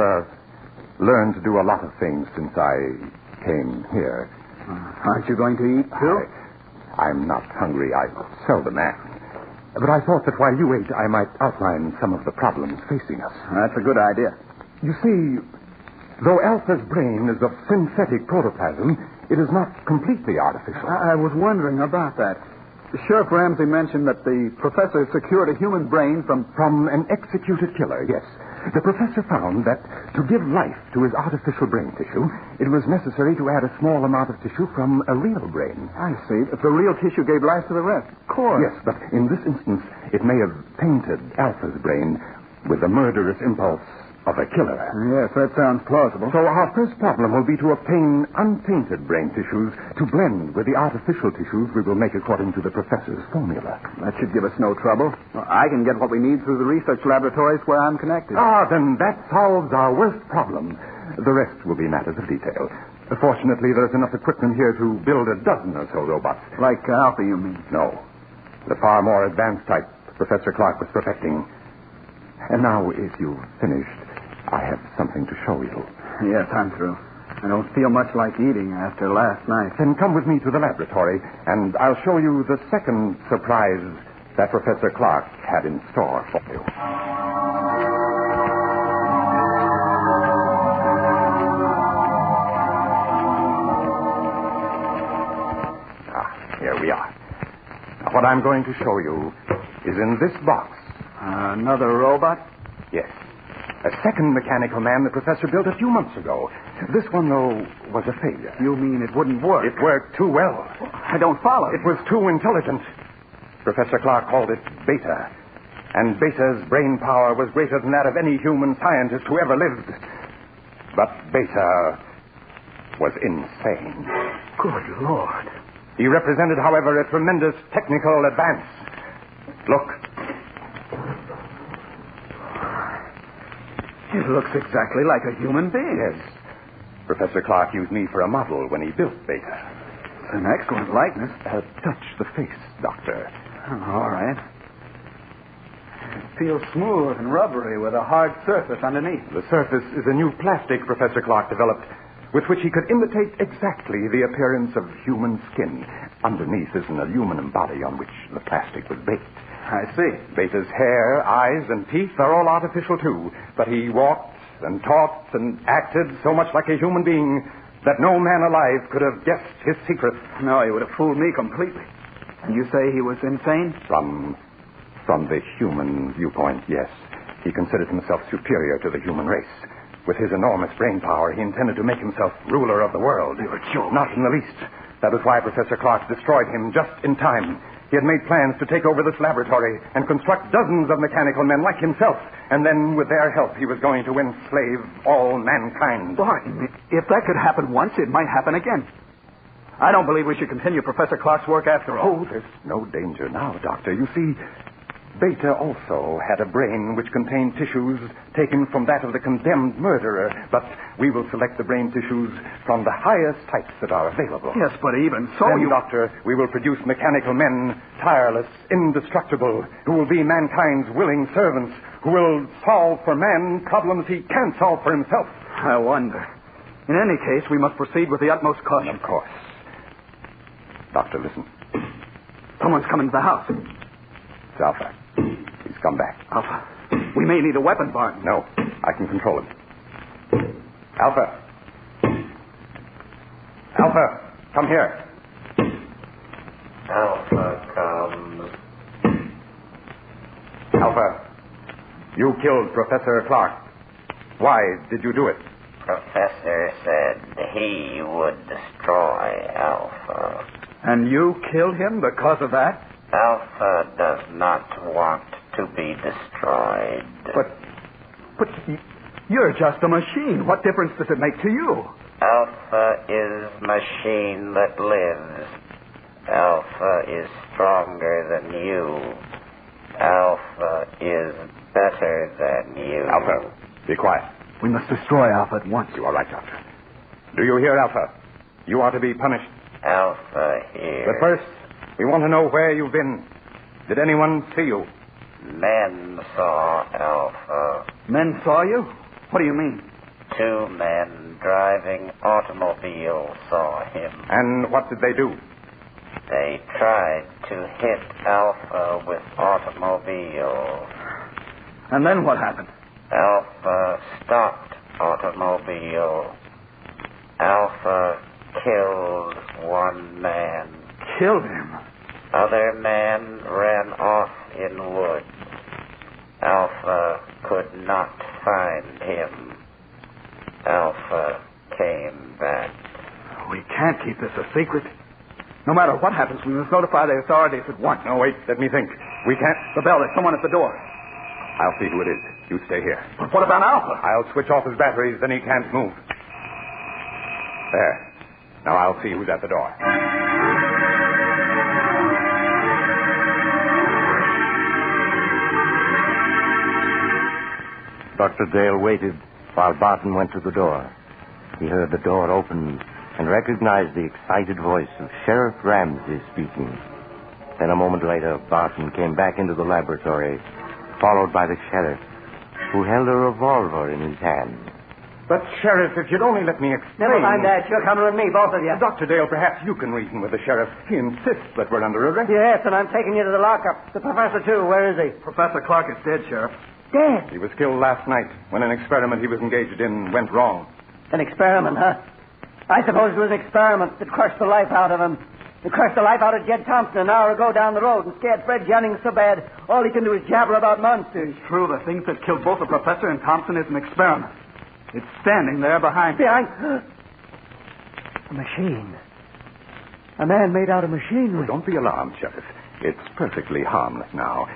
learned to do a lot of things since I came here. Aren't you going to eat, too? I'm not hungry. I seldom am. But I thought that while you ate, I might outline some of the problems facing us. That's a good idea. You see, though Alpha's brain is of synthetic protoplasm, it is not completely artificial. I was wondering about that. Sheriff Ramsey mentioned that the professor secured a human brain from an executed killer, yes. The professor found that to give life to his artificial brain tissue, it was necessary to add a small amount of tissue from a real brain. I see. If the real tissue gave life to the rest. Of course. Yes, but in this instance, it may have tainted Alpha's brain with the murderous impulse of a killer. Yes, that sounds plausible. So our first problem will be to obtain untainted brain tissues to blend with the artificial tissues we will make according to the professor's formula. That should give us no trouble. I can get what we need through the research laboratories where I'm connected. Then that solves our worst problem. The rest will be matters of detail. Fortunately, there's enough equipment here to build a dozen or so robots. Like Alpha, you mean? No. The far more advanced type Professor Clark was perfecting. And now, if you've finished, I have something to show you. Yes, I'm through. I don't feel much like eating after last night. Then come with me to the laboratory, and I'll show you the second surprise that Professor Clark had in store for you. Here we are. Now, what I'm going to show you is in this box. Another robot? Yes. A second mechanical man the professor built a few months ago. This one, though, was a failure. You mean it wouldn't work? It worked too well. I don't follow. It was too intelligent. Professor Clark called it Beta. And Beta's brain power was greater than that of any human scientist who ever lived. But Beta was insane. Good Lord. He represented, however, a tremendous technical advance. Look. It looks exactly like a human being. Yes. Professor Clark used me for a model when he built Beta. It's an excellent likeness. Touch the face, Doctor. Oh, all right. It feels smooth and rubbery with a hard surface underneath. The surface is a new plastic Professor Clark developed with which he could imitate exactly the appearance of human skin. Underneath is an aluminum body on which the plastic was baked. I see. Beta's hair, eyes, and teeth are all artificial, too. But he walked and talked and acted so much like a human being that no man alive could have guessed his secret. No, he would have fooled me completely. And you say he was insane? From the human viewpoint, yes. He considered himself superior to the human race. With his enormous brain power, he intended to make himself ruler of the world. You're joking. Not in the least. That was why Professor Clark destroyed him just in time. He had made plans to take over this laboratory and construct dozens of mechanical men like himself. And then, with their help, he was going to enslave all mankind. Barton, if that could happen once, it might happen again. I don't believe we should continue Professor Clark's work after all. Oh, there's no danger now, Doctor. You see, Beta also had a brain which contained tissues taken from that of the condemned murderer, but we will select the brain tissues from the highest types that are available. Yes, but even so, then, Doctor, we will produce mechanical men, tireless, indestructible, who will be mankind's willing servants, who will solve for man problems he can't solve for himself. I wonder. In any case, we must proceed with the utmost caution. Of course. Doctor, listen. Someone's come into the house. It's Alpha. He's come back. Alpha, we may need a weapon, Barton. No, I can control him. Alpha. Alpha, come here. Alpha comes. Alpha, you killed Professor Clark. Why did you do it? Professor said he would destroy Alpha. And you killed him because of that? Alpha does not want to be destroyed. But you're just a machine. What difference does it make to you? Alpha is machine that lives. Alpha is stronger than you. Alpha is better than you. Alpha, be quiet. We must destroy Alpha at once. You are right, Doctor. Do you hear, Alpha? You are to be punished. Alpha here. But first, we want to know where you've been. Did anyone see you? Men saw Alpha. Men saw you? What do you mean? 2 men driving automobiles saw him. And what did they do? They tried to hit Alpha with automobiles. And then what happened? Alpha stopped automobile. Alpha killed 1 man. Killed him? Other men ran off in woods. Alpha could not find him. Alpha came back. We can't keep this a secret. No matter what happens, we must notify the authorities at once. No, wait, let me think. We can't... The bell, there's someone at the door. I'll see who it is. You stay here. But what about Alpha? I'll switch off his batteries, then he can't move. There. Now I'll see who's at the door. Dr. Dale waited while Barton went to the door. He heard the door open and recognized the excited voice of Sheriff Ramsey speaking. Then a moment later, Barton came back into the laboratory, followed by the sheriff, who held a revolver in his hand. But, Sheriff, if you'd only let me explain... Never mind that. You're coming with me, both of you. Dr. Dale, perhaps you can reason with the sheriff. He insists that we're under arrest. Yes, and I'm taking you to the lockup. The professor, too. Where is he? Professor Clark is dead, Sheriff. Dead? He was killed last night when an experiment he was engaged in went wrong. An experiment, huh? I suppose it was an experiment that crushed the life out of him. It crushed the life out of Jed Thompson an hour ago down the road and scared Fred Jennings so bad all he can do is jabber about monsters. It's true. The thing that killed both the professor and Thompson is an experiment. It's standing there behind... A machine. A man made out of machinery. Don't be alarmed, Sheriff. It's perfectly harmless now.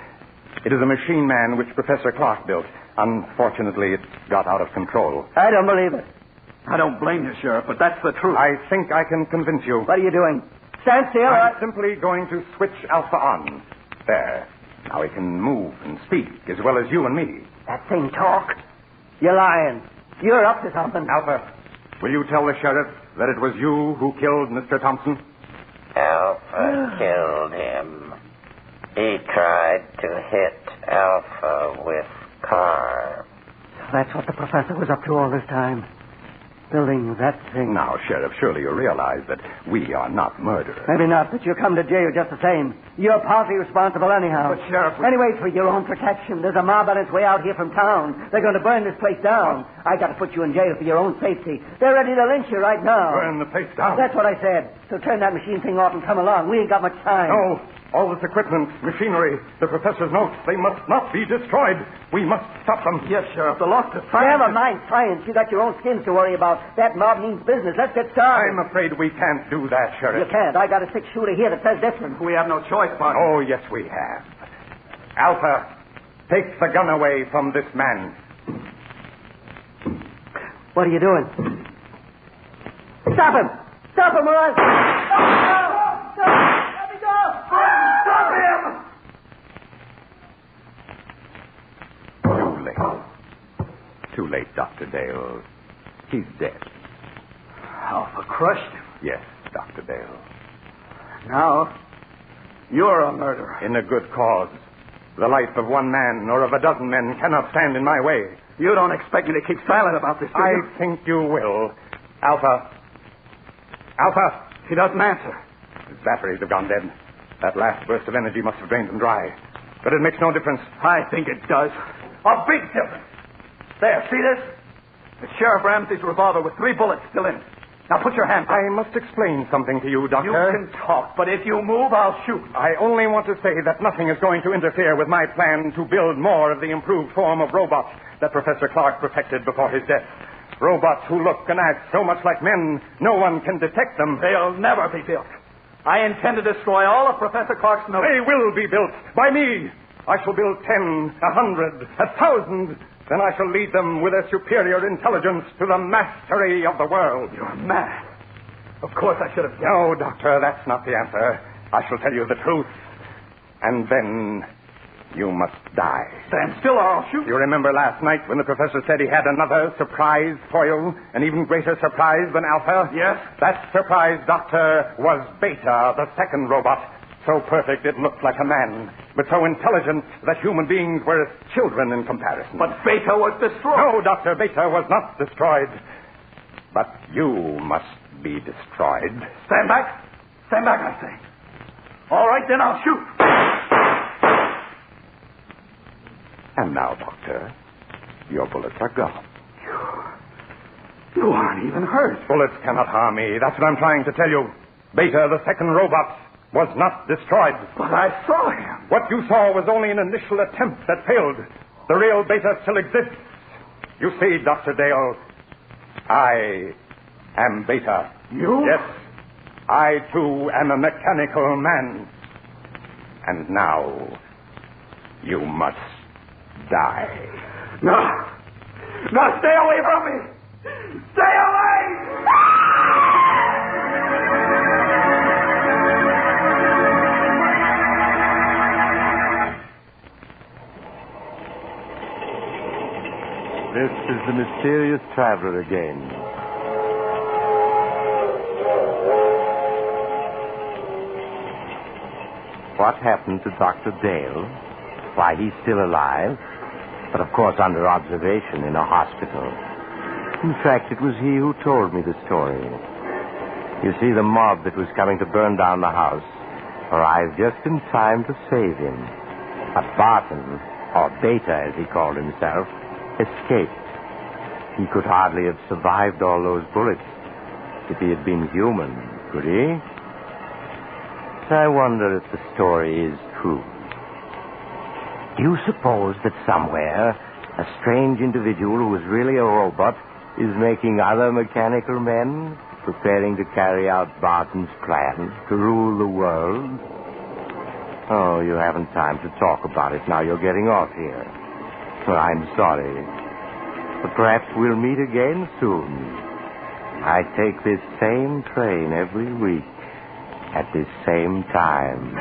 It is a machine man which Professor Clark built. Unfortunately, it got out of control. I don't believe it. I don't blame you, Sheriff, but that's the truth. I think I can convince you. What are you doing? Stand still. I'm simply going to switch Alpha on. There. Now he can move and speak as well as you and me. That thing talk? You're lying. You're up to something. Alpha, will you tell the sheriff that it was you who killed Mr. Thompson? Alpha killed him. He tried to hit Alpha with car. So that's what the professor was up to all this time. Building that thing. Now, Sheriff, surely you realize that we are not murderers. Maybe not, but you'll come to jail just the same. You're partly responsible anyhow. But, Sheriff... Anyway, for your own protection. There's a mob on its way out here from town. They're going to burn this place down. What? I got to put you in jail for your own safety. They're ready to lynch you right now. Burn the place down? That's what I said. So turn that machine thing off and come along. We ain't got much time. No. All this equipment, machinery, the professor's notes, they must not be destroyed. We must stop them. Yes, Sheriff. The loss of science. Never mind science. You got your own skins to worry about. That mob means business. Let's get started. I'm afraid we can't do that, Sheriff. You can't. I got a 6-shooter here that says different. We have no choice, Barton. Oh, yes, we have. Alpha, take the gun away from this man. What are you doing? Stop him! Stop him, or else... Stop! Let me go! Stop him! Too late. Too late, Dr. Dale. He's dead. Alpha crushed him. Yes, Dr. Dale. Now, you're a murderer. In a good cause. The life of one man or of a dozen men cannot stand in my way. You don't expect me to keep silent about this, do you? I think you will. Alpha. Alpha. He doesn't answer. His batteries have gone dead. That last burst of energy must have drained them dry. But it makes no difference. I think it does. A big difference. There, see this? It's Sheriff Ramsey's revolver with 3 bullets still in it. Now put your hand up. I must explain something to you, Doctor. You can talk, but if you move, I'll shoot. I only want to say that nothing is going to interfere with my plan to build more of the improved form of robots that Professor Clark perfected before his death. Robots who look and act so much like men, no one can detect them. They'll never be built. I intend to destroy all of Professor Clark's notes. They will be built by me. I shall build 10, 100, 1,000. Then I shall lead them with a superior intelligence to the mastery of the world. You're mad. Of course I should have done. No, Doctor, that's not the answer. I shall tell you the truth. And then you must die. Stand still or I'll shoot. You remember last night when the professor said he had another surprise for you? An even greater surprise than Alpha? Yes. That surprise, Doctor, was Beta, the second robot. So perfect it looked like a man, but so intelligent that human beings were as children in comparison. But Beta was destroyed. No, Doctor, Beta was not destroyed. But you must be destroyed. Stand back. Stand back, I say. All right, then I'll shoot. And now, Doctor, your bullets are gone. You aren't even hurt. Bullets cannot harm me. That's what I'm trying to tell you. Beta, the second robot, was not destroyed. But I saw him. What you saw was only an initial attempt that failed. The real Beta still exists. You see, Dr. Dale, I am Beta. You? Yes. I, too, am a mechanical man. And now, you must die. No. No, stay away from me. Stay away! This is the mysterious traveler again. What happened to Dr. Dale? Why, he's still alive, but of course under observation in a hospital. In fact, it was he who told me the story. You see, the mob that was coming to burn down the house arrived just in time to save him. But Barton, or Beta as he called himself, escaped. He could hardly have survived all those bullets if he had been human, could he? I wonder if the story is true. Do you suppose that somewhere a strange individual who is really a robot is making other mechanical men, preparing to carry out Barton's plan to rule the world? Oh, you haven't time to talk about it now. You're getting off here. Well, I'm sorry. But perhaps we'll meet again soon. I take this same train every week at this same time.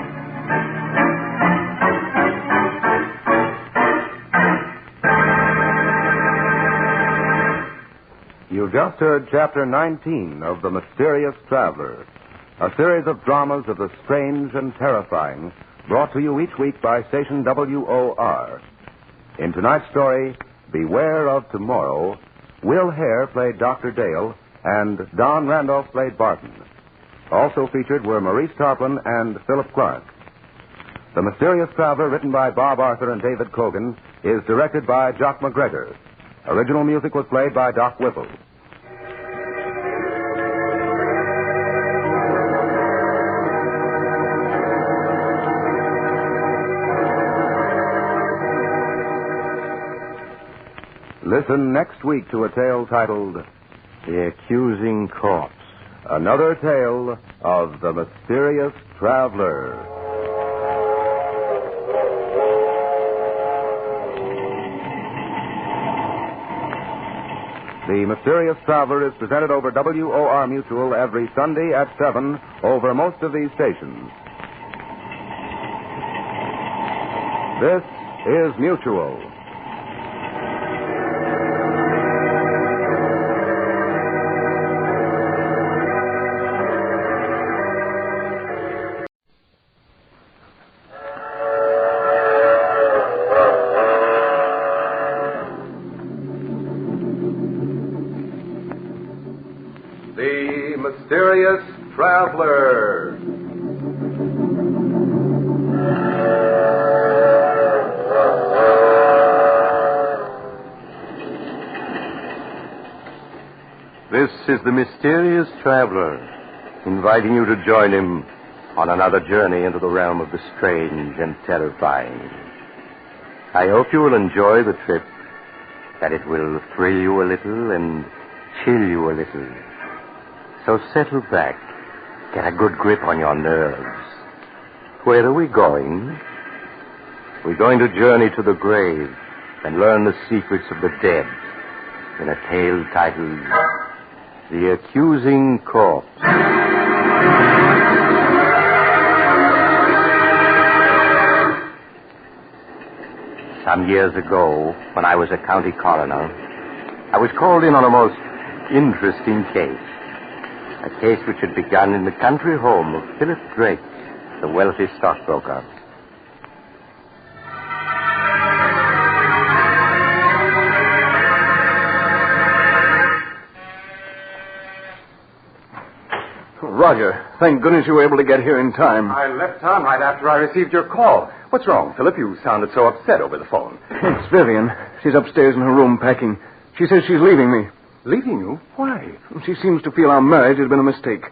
You just heard Chapter 19 of The Mysterious Traveler, a series of dramas of the strange and terrifying, brought to you each week by station WOR. In tonight's story, Beware of Tomorrow, Will Hare played Dr. Dale, and Don Randolph played Barton. Also featured were Maurice Tarplin and Philip Clark. The Mysterious Traveler, written by Bob Arthur and David Cogan, is directed by Jock McGregor. Original music was played by Doc Whipple. Listen next week to a tale titled The Accusing Corpse, another tale of the mysterious traveler. The Mysterious Traveler is presented over WOR Mutual every Sunday at 7 over most of these stations. This is Mutual. The Mysterious Traveler. This is the Mysterious Traveler, inviting you to join him on another journey into the realm of the strange and terrifying. I hope you will enjoy the trip, that it will thrill you a little and chill you a little. So settle back, get a good grip on your nerves. Where are we going? We're going to journey to the grave and learn the secrets of the dead in a tale titled The Accusing Corpse. Some years ago, when I was a county coroner, I was called in on a most interesting case. A case which had begun in the country home of Philip Drake, the wealthy stockbroker. Roger, thank goodness you were able to get here in time. I left town right after I received your call. What's wrong, Philip? You sounded so upset over the phone. It's Vivian. She's upstairs in her room packing. She says she's leaving me. Leaving you? Why? She seems to feel our marriage has been a mistake.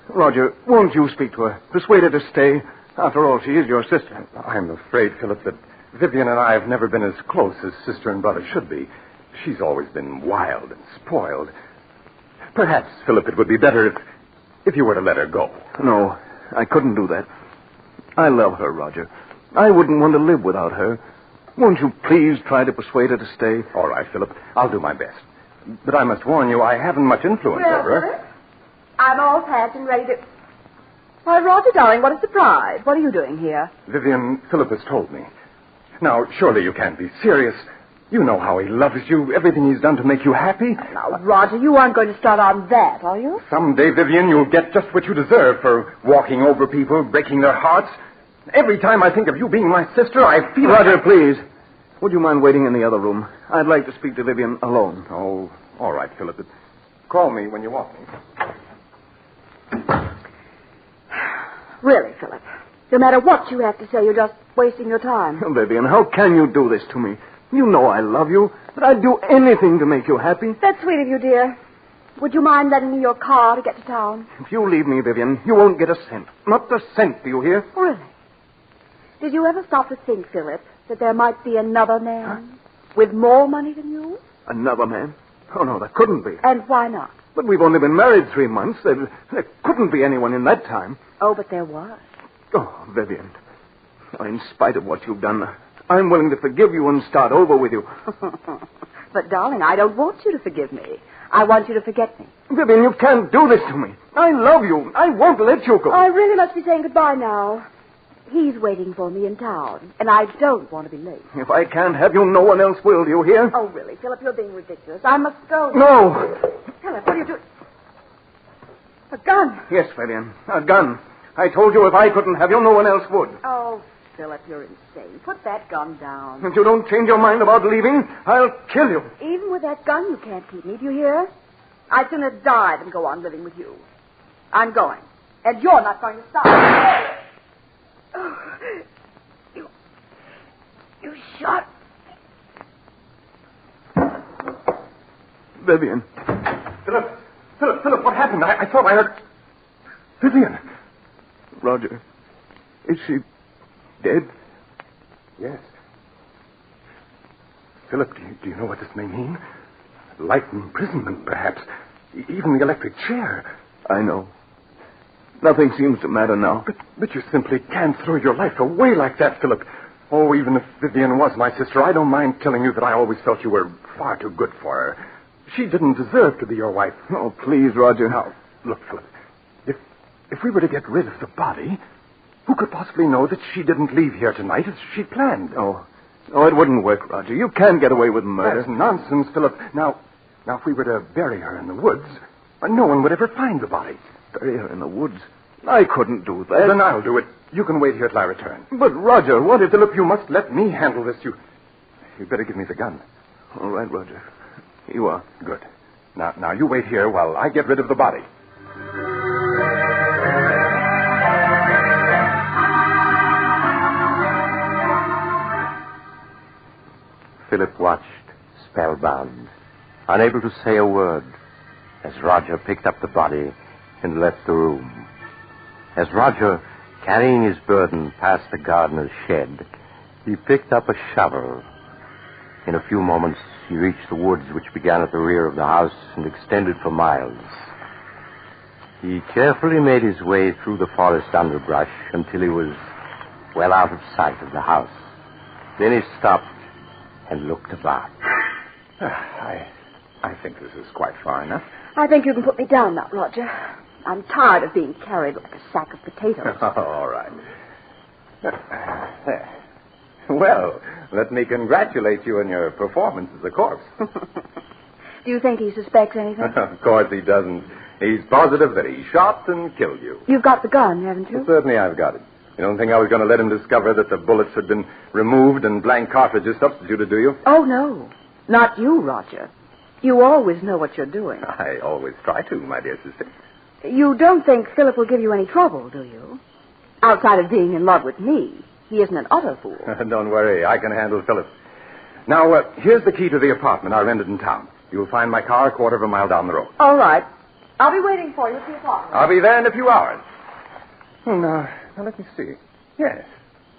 Roger, won't you speak to her? Persuade her to stay. After all, she is your sister. I'm afraid, Philip, that Vivian and I have never been as close as sister and brother should be. She's always been wild and spoiled. Perhaps, Philip, it would be better if you were to let her go. No, I couldn't do that. I love her, Roger. I wouldn't want to live without her. Won't you please try to persuade her to stay? All right, Philip. I'll do my best. But I must warn you, I haven't much influence over her. I'm all packed and ready to... Why, Roger, darling, what a surprise. What are you doing here? Vivian, Philip has told me. Now, surely you can't be serious. You know how he loves you, everything he's done to make you happy. Now, Roger, you aren't going to start on that, are you? Someday, Vivian, you'll get just what you deserve for walking over people, breaking their hearts. Every time I think of you being my sister, I feel... Roger, please. Would you mind waiting in the other room? I'd like to speak to Vivian alone. Oh, all right, Philip. Call me when you want me. Really, Philip. No matter what you have to say, you're just wasting your time. Vivian, how can you do this to me? You know I love you, but I'd do anything to make you happy. That's sweet of you, dear. Would you mind lending me your car to get to town? If you leave me, Vivian, you won't get a cent. Not a cent, do you hear? Really? Did you ever stop to think, Philip, that there might be another man with more money than you? Another man? Oh, no, there couldn't be. And why not? But we've only been married 3 months. There couldn't be anyone in that time. Oh, but there was. Oh, Vivian, in spite of what you've done, I'm willing to forgive you and start over with you. But, darling, I don't want you to forgive me. I want you to forget me. Vivian, you can't do this to me. I love you. I won't let you go. I really must be saying goodbye now. He's waiting for me in town, and I don't want to be late. If I can't have you, no one else will, do you hear? Oh, really, Philip, you're being ridiculous. I must go. No. Philip, what are you doing? A gun. Yes, Vivian, a gun. I told you if I couldn't have you, no one else would. Oh, Philip, you're insane. Put that gun down. If you don't change your mind about leaving, I'll kill you. Even with that gun, you can't keep me. Do you hear? I'd sooner die than go on living with you. I'm going. And you're not going to stop. Oh, you shot. Vivian. Philip, what happened? I thought I heard... Vivian. Roger, is she dead? Yes. Philip, do you know what this may mean? Life imprisonment, perhaps. Even the electric chair. I know. Nothing seems to matter now. But you simply can't throw your life away like that, Philip. Oh, even if Vivian was my sister, I don't mind telling you that I always felt you were far too good for her. She didn't deserve to be your wife. Oh, please, Roger. Now, look, Philip. If we were to get rid of the body, who could possibly know that she didn't leave here tonight as she planned? Oh, it wouldn't work, Roger. You can't get away with murder. That's nonsense, Philip. Now, if we were to bury her in the woods, no one would ever find the body. Bury her in the woods? I couldn't do that. Then I'll do it. You can wait here till I return. But, Roger, what if... Philip, you must let me handle this. You'd better give me the gun. All right, Roger. Here you are. Good. Now, you wait here while I get rid of the body. Philip watched, spellbound, unable to say a word, as Roger picked up the body and left the room. As Roger, carrying his burden, passed the gardener's shed, he picked up a shovel. In a few moments, he reached the woods which began at the rear of the house and extended for miles. He carefully made his way through the forest underbrush until he was well out of sight of the house. Then he stopped and looked about. I think this is quite far enough. I think you can put me down now, Roger. I'm tired of being carried like a sack of potatoes. All right. There. Well, let me congratulate you on your performance as a corpse. Do you think he suspects anything? Of course he doesn't. He's positive that he shot and killed you. You've got the gun, haven't you? Well, certainly I've got it. You don't think I was going to let him discover that the bullets had been removed and blank cartridges substituted, do you? Oh, no. Not you, Roger. You always know what you're doing. I always try to, my dear sister. You don't think Philip will give you any trouble, do you? Outside of being in love with me, he isn't an utter fool. Don't worry, I can handle Philip. Now, here's the key to the apartment I rented in town. You'll find my car a quarter of a mile down the road. All right. I'll be waiting for you at the apartment. I'll be there in a few hours. Well, now let me see. Yes,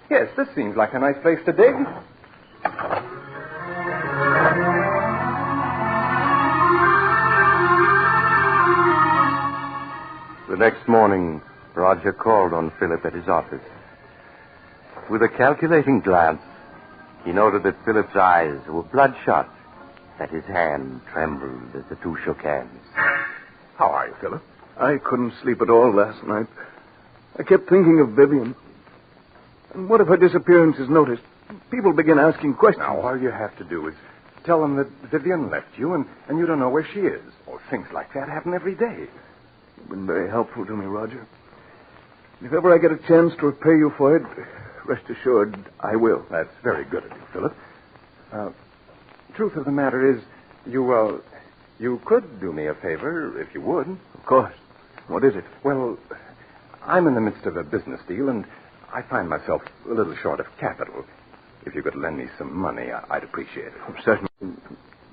this seems like a nice place to dig. The next morning, Roger called on Philip at his office. With a calculating glance, he noted that Philip's eyes were bloodshot, that his hand trembled as the two shook hands. How are you, Philip? I couldn't sleep at all last night. I kept thinking of Vivian. And what if her disappearance is noticed? People begin asking questions. Now, all you have to do is tell them that Vivian left you and you don't know where she is. Or things like that happen every day. You've been very helpful to me, Roger. If ever I get a chance to repay you for it, rest assured I will. That's very good of you, Philip. Truth of the matter is, you could do me a favor if you would. Of course. What is it? Well, I'm in the midst of a business deal, and I find myself a little short of capital. If you could lend me some money, I'd appreciate it. Certainly.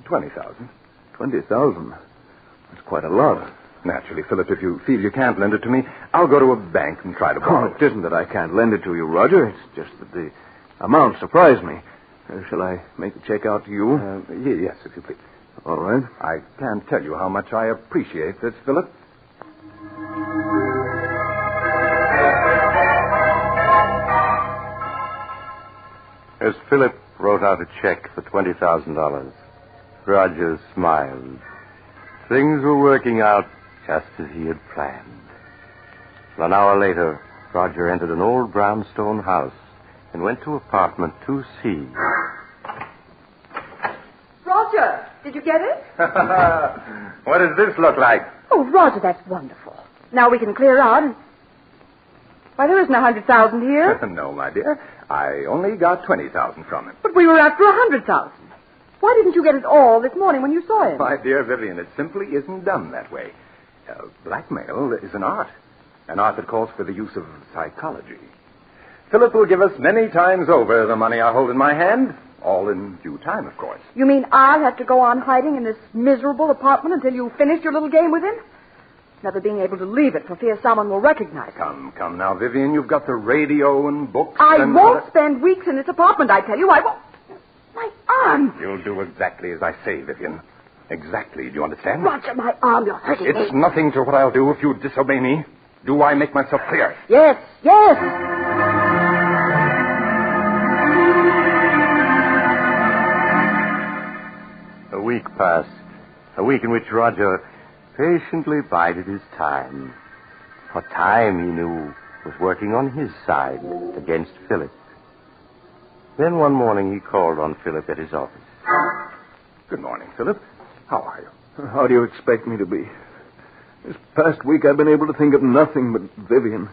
20,000. 20,000? That's quite a lot. Naturally, Philip, if you feel you can't lend it to me, I'll go to a bank and try to borrow it. It isn't that I can't lend it to you, Roger. It's just that the amount surprised me. Shall I make the check out to you? Yes, if you please. All right. I can't tell you how much I appreciate this, Philip. As Philip wrote out a check for $20,000, Roger smiled. Things were working out just as he had planned. An hour later, Roger entered an old brownstone house and went to apartment 2C. Roger, did you get it? What does this look like? Oh, Roger, that's wonderful. Now we can clear out and... Why, there isn't 100,000 here. No, my dear. I only got 20,000 from him. But we were after 100,000. Why didn't you get it all this morning when you saw him? My dear Vivian, it simply isn't done that way. Blackmail is an art that calls for the use of psychology. Philip will give us many times over the money I hold in my hand, all in due time, of course. You mean I'll have to go on hiding in this miserable apartment until you finish your little game with him? Never being able to leave it for fear someone will recognize it. Come now, Vivian, you've got the radio and books. I won't spend weeks in this apartment, I tell you. I won't. My arm. You'll do exactly as I say, Vivian. Exactly. Do you understand? Roger, my arm. You're hurting me. It's nothing to what I'll do if you disobey me. Do I make myself clear? Yes, yes. A week passed. A week in which Roger patiently bided his time. For time, he knew, was working on his side against Philip. Then one morning he called on Philip at his office. Good morning, Philip. How are you? How do you expect me to be? This past week I've been able to think of nothing but Vivian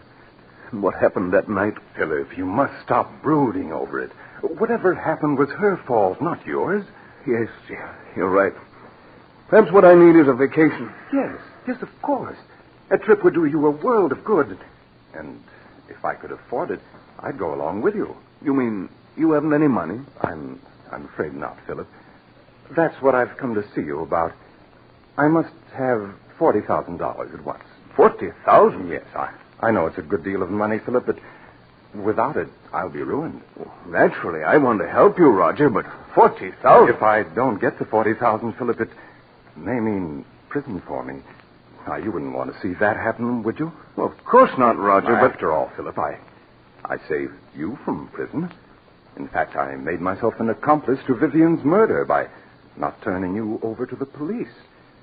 and what happened that night. Philip, you must stop brooding over it. Whatever happened was her fault, not yours. Yes, you're right. Perhaps what I need is a vacation. Yes, of course. A trip would do you a world of good. And if I could afford it, I'd go along with you. You mean you haven't any money? I'm afraid not, Philip. That's what I've come to see you about. I must have $40,000 at once. 40,000? Yes, I know it's a good deal of money, Philip, but without it, I'll be ruined. Well, naturally, I want to help you, Roger, but 40,000? If I don't get the 40,000, Philip, it may mean prison for me. Now, you wouldn't want to see that happen, would you? Well, of course not, Roger, but... After all, Philip, I saved you from prison. In fact, I made myself an accomplice to Vivian's murder by not turning you over to the police.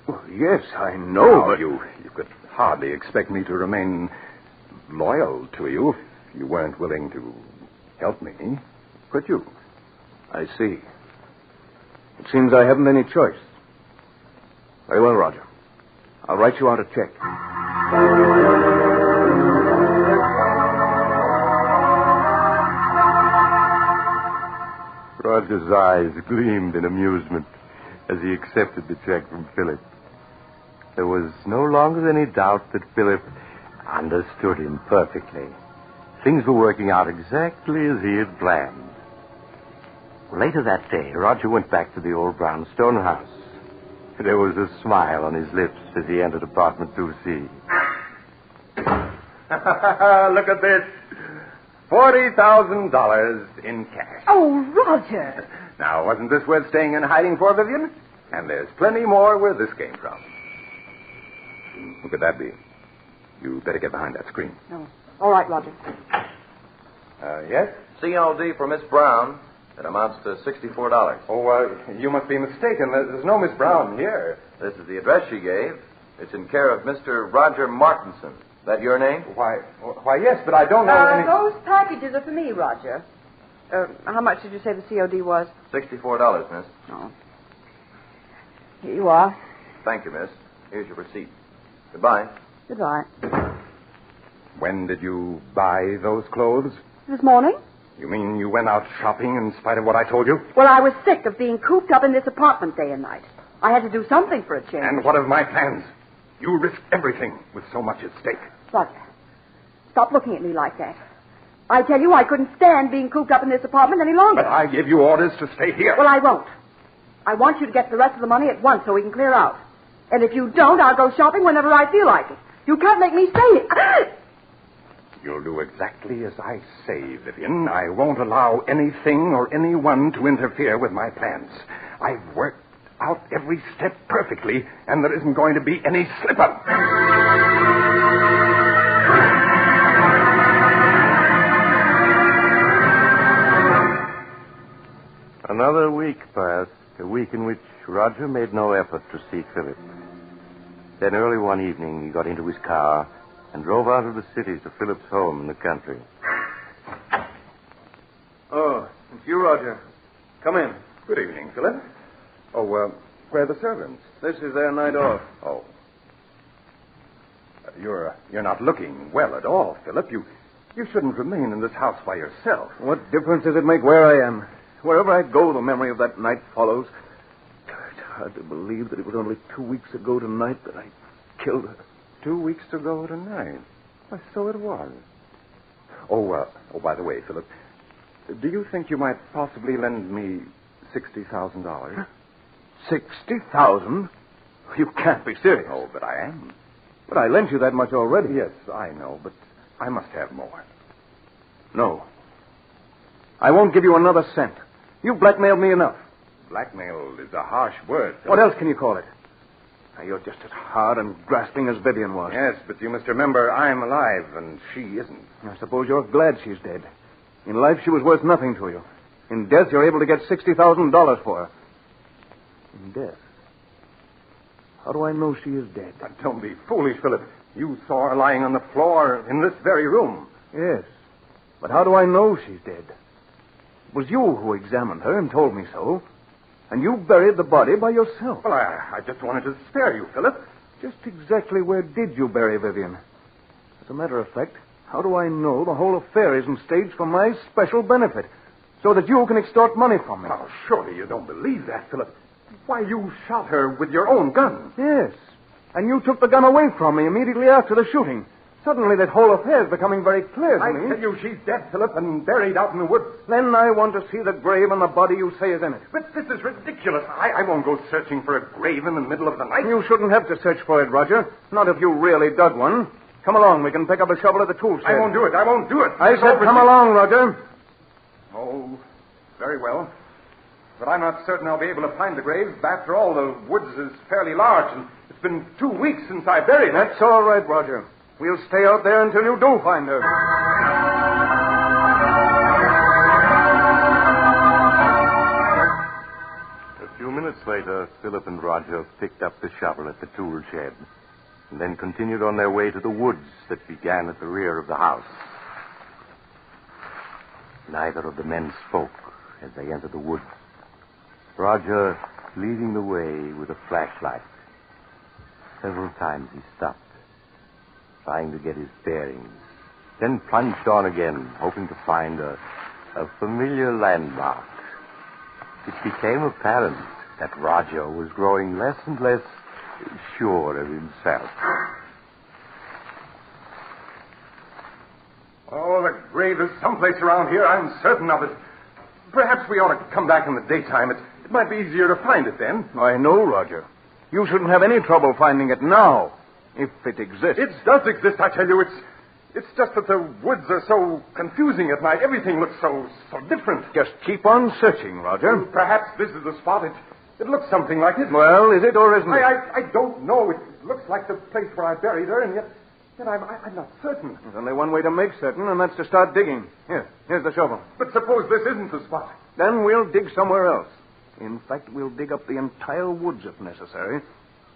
Well, yes, I know, but... You could hardly expect me to remain loyal to you if you weren't willing to help me, could you? I see. It seems I haven't any choice. Very well, Roger. I'll write you out a check. Roger's eyes gleamed in amusement as he accepted the check from Philip. There was no longer any doubt that Philip understood him perfectly. Things were working out exactly as he had planned. Later that day, Roger went back to the old brownstone house. There was a smile on his lips as he entered apartment 2C. Look at this. $40,000 in cash. Oh, Roger. Now, wasn't this worth staying in hiding for, Vivian? And there's plenty more where this came from. Who could that be? You better get behind that screen. No. All right, Roger. Yes? CLD for Miss Brown. It amounts to $64. Oh, you must be mistaken. There's no Miss Brown here. This is the address she gave. It's in care of Mr. Roger Martinson. Is that your name? Why, yes, but I don't know any... Those packages are for me, Roger. How much did you say the COD was? $64, miss. Oh. Here you are. Thank you, miss. Here's your receipt. Goodbye. Goodbye. When did you buy those clothes? This morning? You mean you went out shopping in spite of what I told you? Well, I was sick of being cooped up in this apartment day and night. I had to do something for a change. And what of my plans? You risked everything with so much at stake. Roger, stop looking at me like that. I tell you, I couldn't stand being cooped up in this apartment any longer. But I gave you orders to stay here. Well, I won't. I want you to get the rest of the money at once so we can clear out. And if you don't, I'll go shopping whenever I feel like it. You can't make me stay here. You'll do exactly as I say, Vivian. I won't allow anything or anyone to interfere with my plans. I've worked out every step perfectly, and there isn't going to be any slip-up. Another week passed, a week in which Roger made no effort to see Philip. Then early one evening, he got into his car and drove out of the city to Philip's home in the country. Oh, it's you, Roger. Come in. Good evening, Philip. Oh, where are the servants? This is their night off. Oh. You're not looking well at all, Philip. You shouldn't remain in this house by yourself. What difference does it make where I am? Wherever I go, the memory of that night follows. It's hard to believe that it was only 2 weeks ago tonight that I killed her. 2 weeks ago tonight? Why, so it was. Oh, by the way, Philip, do you think you might possibly lend me $60,000? 60,000? You can't be serious. Oh, but I am. But I lent you that much already. Yes, I know, but I must have more. No. I won't give you another cent. You've blackmailed me enough. Blackmail is a harsh word. Philip. What else can you call it? Now, you're just as hard and grasping as Vivian was. Yes, but you must remember I'm alive and she isn't. I suppose you're glad she's dead. In life, she was worth nothing to you. In death, you're able to get $60,000 for her. In death? How do I know she is dead? But don't be foolish, Philip. You saw her lying on the floor in this very room. Yes. But how do I know she's dead? It was you who examined her and told me so. And you buried the body by yourself. Well, I just wanted to spare you, Philip. Just exactly where did you bury Vivian? As a matter of fact, how do I know the whole affair isn't staged for my special benefit, so that you can extort money from me? Oh, surely you don't believe that, Philip. Why, you shot her with your own gun. Yes. And you took the gun away from me immediately after the shooting. Suddenly that whole affair is becoming very clear to me. I tell you, she's dead, Philip, and buried out in the woods. Then I want to see the grave and the body you say is in it. But this is ridiculous. I won't go searching for a grave in the middle of the night. You shouldn't have to search for it, Roger. Not if you really dug one. Come along. We can pick up a shovel at the tool shed. I won't do it. I said come along, Roger. Oh, very well. But I'm not certain I'll be able to find the grave. After all, the woods is fairly large, and it's been 2 weeks since I buried her. That's all right, Roger. We'll stay out there until you do find her. A few minutes later, Philip and Roger picked up the shovel at the tool shed and then continued on their way to the woods that began at the rear of the house. Neither of the men spoke as they entered the woods. Roger leading the way with a flashlight. Several times he stopped, trying to get his bearings, then plunged on again, hoping to find a familiar landmark. It became apparent that Roger was growing less and less sure of himself. Oh, the grave is someplace around here. I'm certain of it. Perhaps we ought to come back in the daytime. It might be easier to find it then. I know, Roger. You shouldn't have any trouble finding it now, if it exists. It does exist, I tell you. It's just that the woods are so confusing at night. Everything looks so different. Just keep on searching, Roger. Perhaps this is the spot. It looks something like it. Well, is it or isn't it? I don't know. It looks like the place where I buried her, and yet I'm not certain. There's only one way to make certain, and that's to start digging. Here's the shovel. But suppose this isn't the spot. Then we'll dig somewhere else. In fact, we'll dig up the entire woods if necessary.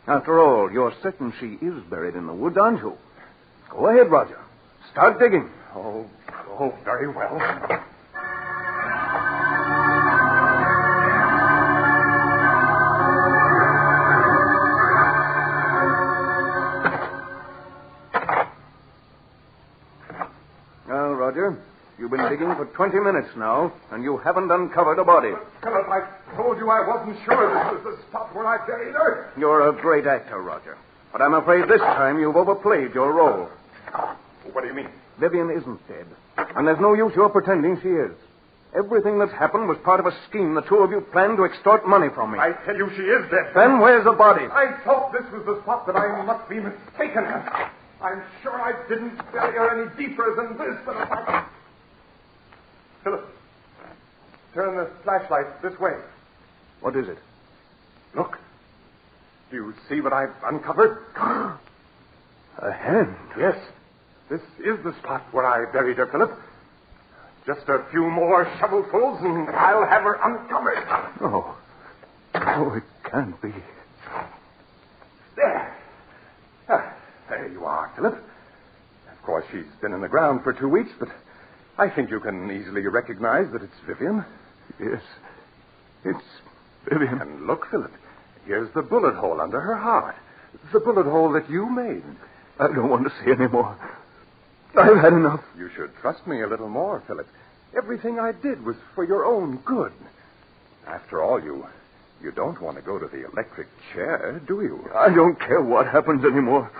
After all, you're certain she is buried in the woods, aren't you? Go ahead, Roger. Start digging. Oh, very well. Well, Roger, you've been digging for 20 minutes now, and you haven't uncovered a body. Philip, I told you I wasn't sure this was the spot where I buried her. You're a great actor, Roger. But I'm afraid this time you've overplayed your role. What do you mean? Vivian isn't dead. And there's no use your pretending she is. Everything that's happened was part of a scheme the two of you planned to extort money from me. I tell you she is dead. Then where's the body? I thought this was the spot, but I must be mistaken. I'm sure I didn't bury her any deeper than this, but if I... Philip, turn the flashlight this way. What is it? Look. Do you see what I've uncovered? A hand. Yes. This is the spot where I buried her, Philip. Just a few more shovelfuls, and I'll have her uncovered. Oh. Oh, it can't be. There. There you are, Philip. Of course, she's been in the ground for 2 weeks, but I think you can easily recognize that it's Vivian. Yes. It's Vivian. And look, Philip, here's the bullet hole under her heart. The bullet hole that you made. I don't want to see any more. I've had enough. You should trust me a little more, Philip. Everything I did was for your own good. After all, you don't want to go to the electric chair, do you? I don't care what happens anymore.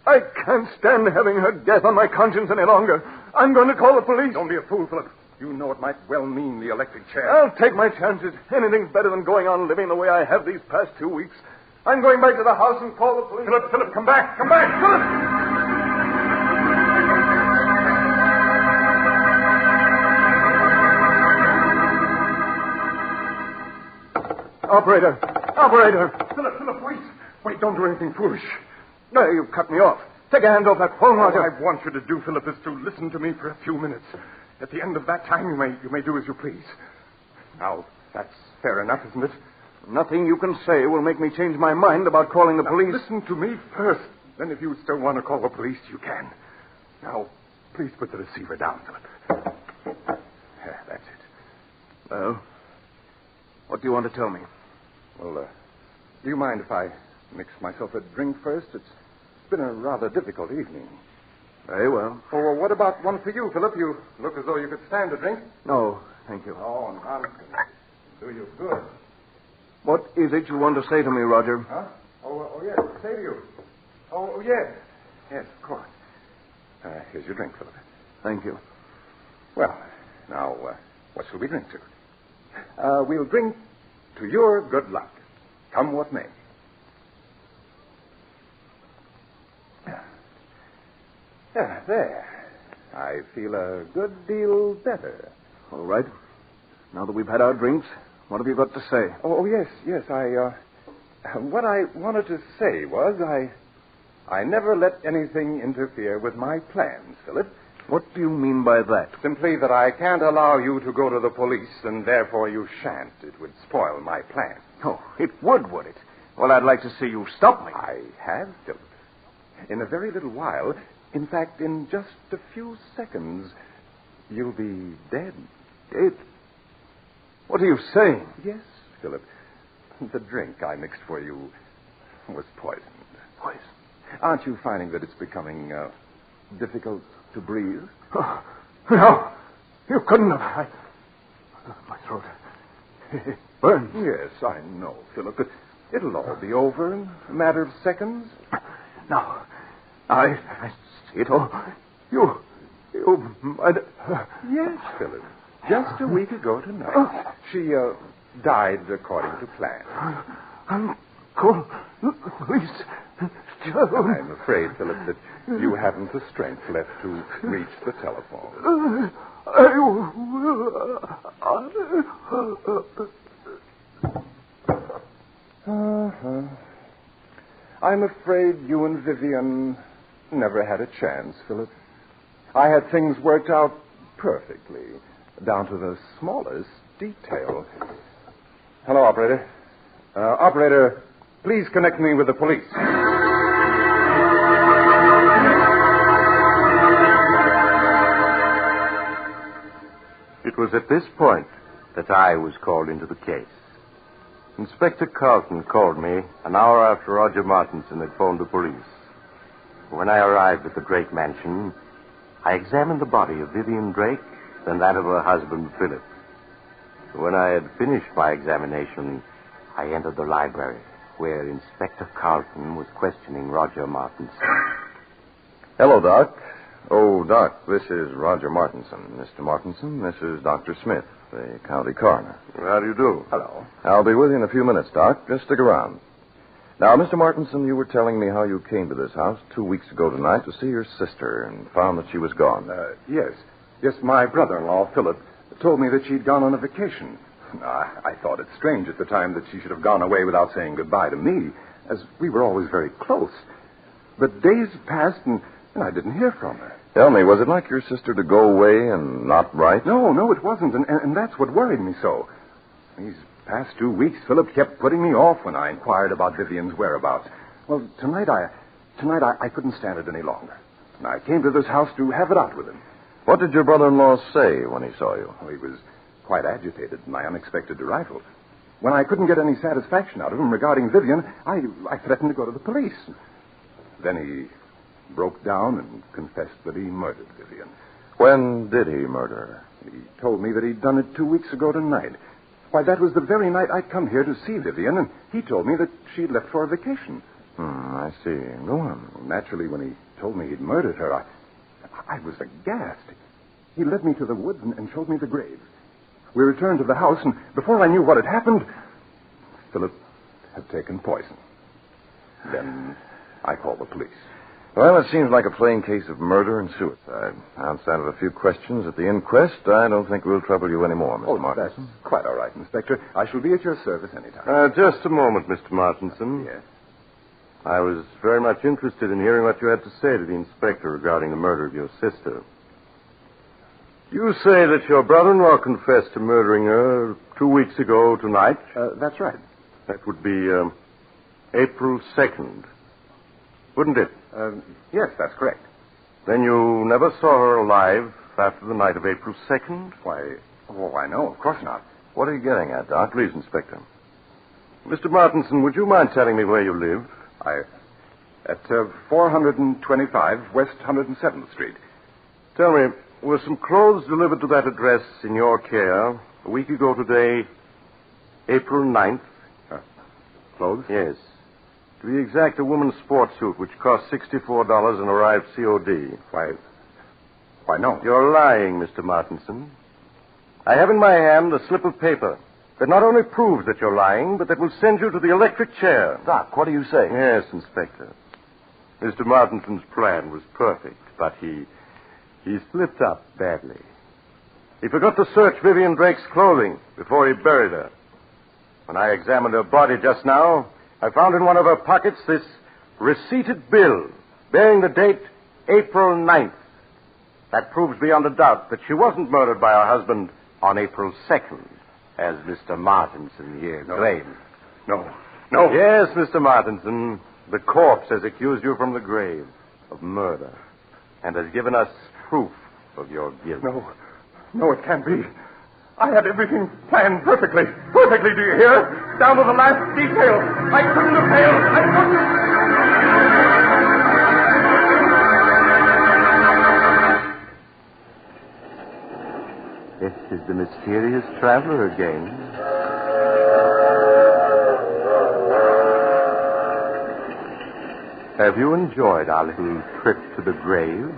I can't stand having her death on my conscience any longer. I'm going to call the police. Don't be a fool, Philip. You know it might well mean the electric chair. I'll take my chances. Anything's better than going on living the way I have these past 2 weeks. I'm going back to the house and call the police. Philip, come back. Come back. Philip! Operator! Operator! Philip, wait. Wait, don't do anything foolish. No, you cut me off. Take a hand off that phone, Roger. All I want you to do, Philip, is to listen to me for a few minutes. At the end of that time, you may do as you please. Now, that's fair enough, isn't it? Nothing you can say will make me change my mind about calling the police. Listen to me first. Then if you still want to call the police, you can. Now, please put the receiver down, Philip. Yeah, that's it. Well, what do you want to tell me? Well, do you mind if I mix myself a drink first? It's been a rather difficult evening. Very well. Oh, well, what about one for you, Philip? You look as though you could stand a drink. No, thank you. Oh, nonsense. Do you good. What is it you want to say to me, Roger? Huh? Oh, yes. Say to you. Oh, yes. Yes, of course. Here's your drink, Philip. Thank you. Well, now, what shall we drink to? We'll drink to your good luck, come what may. Yeah, there. I feel a good deal better. All right. Now that we've had our drinks, what have you got to say? Oh, yes. What I wanted to say was I never let anything interfere with my plans, Philip. What do you mean by that? Simply that I can't allow you to go to the police, and therefore you shan't. It would spoil my plan. Oh, it would it? Well, I'd like to see you stop me. I have, Philip. In a very little while, in fact, in just a few seconds, you'll be dead. Dead? What are you saying? Yes, Philip. The drink I mixed for you was poisoned. Poison? Aren't you finding that it's becoming difficult to breathe? Oh, no. You couldn't have. My throat. It burns. Yes, I know, Philip. But it'll all be over in a matter of seconds. No. I see it all. You. Yes, Philip. Just a week ago tonight, she died according to plan. Uncle, please. I'm afraid, Philip, that you haven't the strength left to reach the telephone. I'm afraid you and Vivian never had a chance, Philip. I had things worked out perfectly, down to the smallest detail. Hello, operator. Operator, please connect me with the police. It was at this point that I was called into the case. Inspector Carlton called me an hour after Roger Martinson had phoned the police. When I arrived at the Drake mansion, I examined the body of Vivian Drake and that of her husband, Philip. When I had finished my examination, I entered the library, where Inspector Carlton was questioning Roger Martinson. Hello, Doc. Oh, Doc, this is Roger Martinson. Mr. Martinson, this is Dr. Smith, the county coroner. How do you do? Hello. I'll be with you in a few minutes, Doc. Just stick around. Now, Mr. Martinson, you were telling me how you came to this house 2 weeks ago tonight to see your sister and found that she was gone. Yes. Yes, my brother-in-law, Philip, told me that she'd gone on a vacation. I thought it strange at the time that she should have gone away without saying goodbye to me, as we were always very close. But days passed, and I didn't hear from her. Tell me, was it like your sister to go away and not write? No, it wasn't, and that's what worried me so. These past 2 weeks, Philip kept putting me off when I inquired about Vivian's whereabouts. Well, tonight I couldn't stand it any longer. And I came to this house to have it out with him. What did your brother-in-law say when he saw you? Well, he was quite agitated at my unexpected arrival. When I couldn't get any satisfaction out of him regarding Vivian, I threatened to go to the police. Then he broke down and confessed that he murdered Vivian. When did he murder her? He told me that he'd done it 2 weeks ago tonight. Why, that was the very night I'd come here to see Vivian, and he told me that she'd left for a vacation. I see. Go on. Well, naturally, when he told me he'd murdered her, I was aghast. He led me to the woods and showed me the grave. We returned to the house, and before I knew what had happened, Philip had taken poison. Then I called the police. Well, it seems like a plain case of murder and suicide. Outside of a few questions at the inquest, I don't think we'll trouble you anymore, Mr. Martinson. That's quite all right, Inspector. I shall be at your service any time. Just a moment, Mr. Martinson. Yes. I was very much interested in hearing what you had to say to the inspector regarding the murder of your sister. You say that your brother-in-law confessed to murdering her 2 weeks ago tonight? That's right. That would be April 2nd, wouldn't it? Yes, that's correct. Then you never saw her alive after the night of April 2nd? Why, no, of course not. What are you getting at, Doc? Please, Inspector. Mr. Martinson, would you mind telling me where you live? At 425 West 107th Street. Tell me, were some clothes delivered to that address in your care a week ago today, April 9th? Clothes? Yes. To be exact, a woman's sports suit, which cost $64 and arrived COD. Why, no. You're lying, Mr. Martinson. I have in my hand a slip of paper that not only proves that you're lying, but that will send you to the electric chair. Doc, what are you saying? Yes, Inspector. Mr. Martinson's plan was perfect, but he slipped up badly. He forgot to search Vivian Drake's clothing before he buried her. When I examined her body just now, I found in one of her pockets this receipted bill bearing the date April 9th. That proves beyond a doubt that she wasn't murdered by her husband on April 2nd, as Mr. Martinson here claims. No. Yes, Mr. Martinson, the corpse has accused you from the grave of murder and has given us proof of your guilt. No, it can't be. I had everything planned perfectly. Perfectly, do you hear? Down to the last detail. I couldn't have failed. I couldn't. This is the mysterious traveler again. Have you enjoyed our little trip to the grave?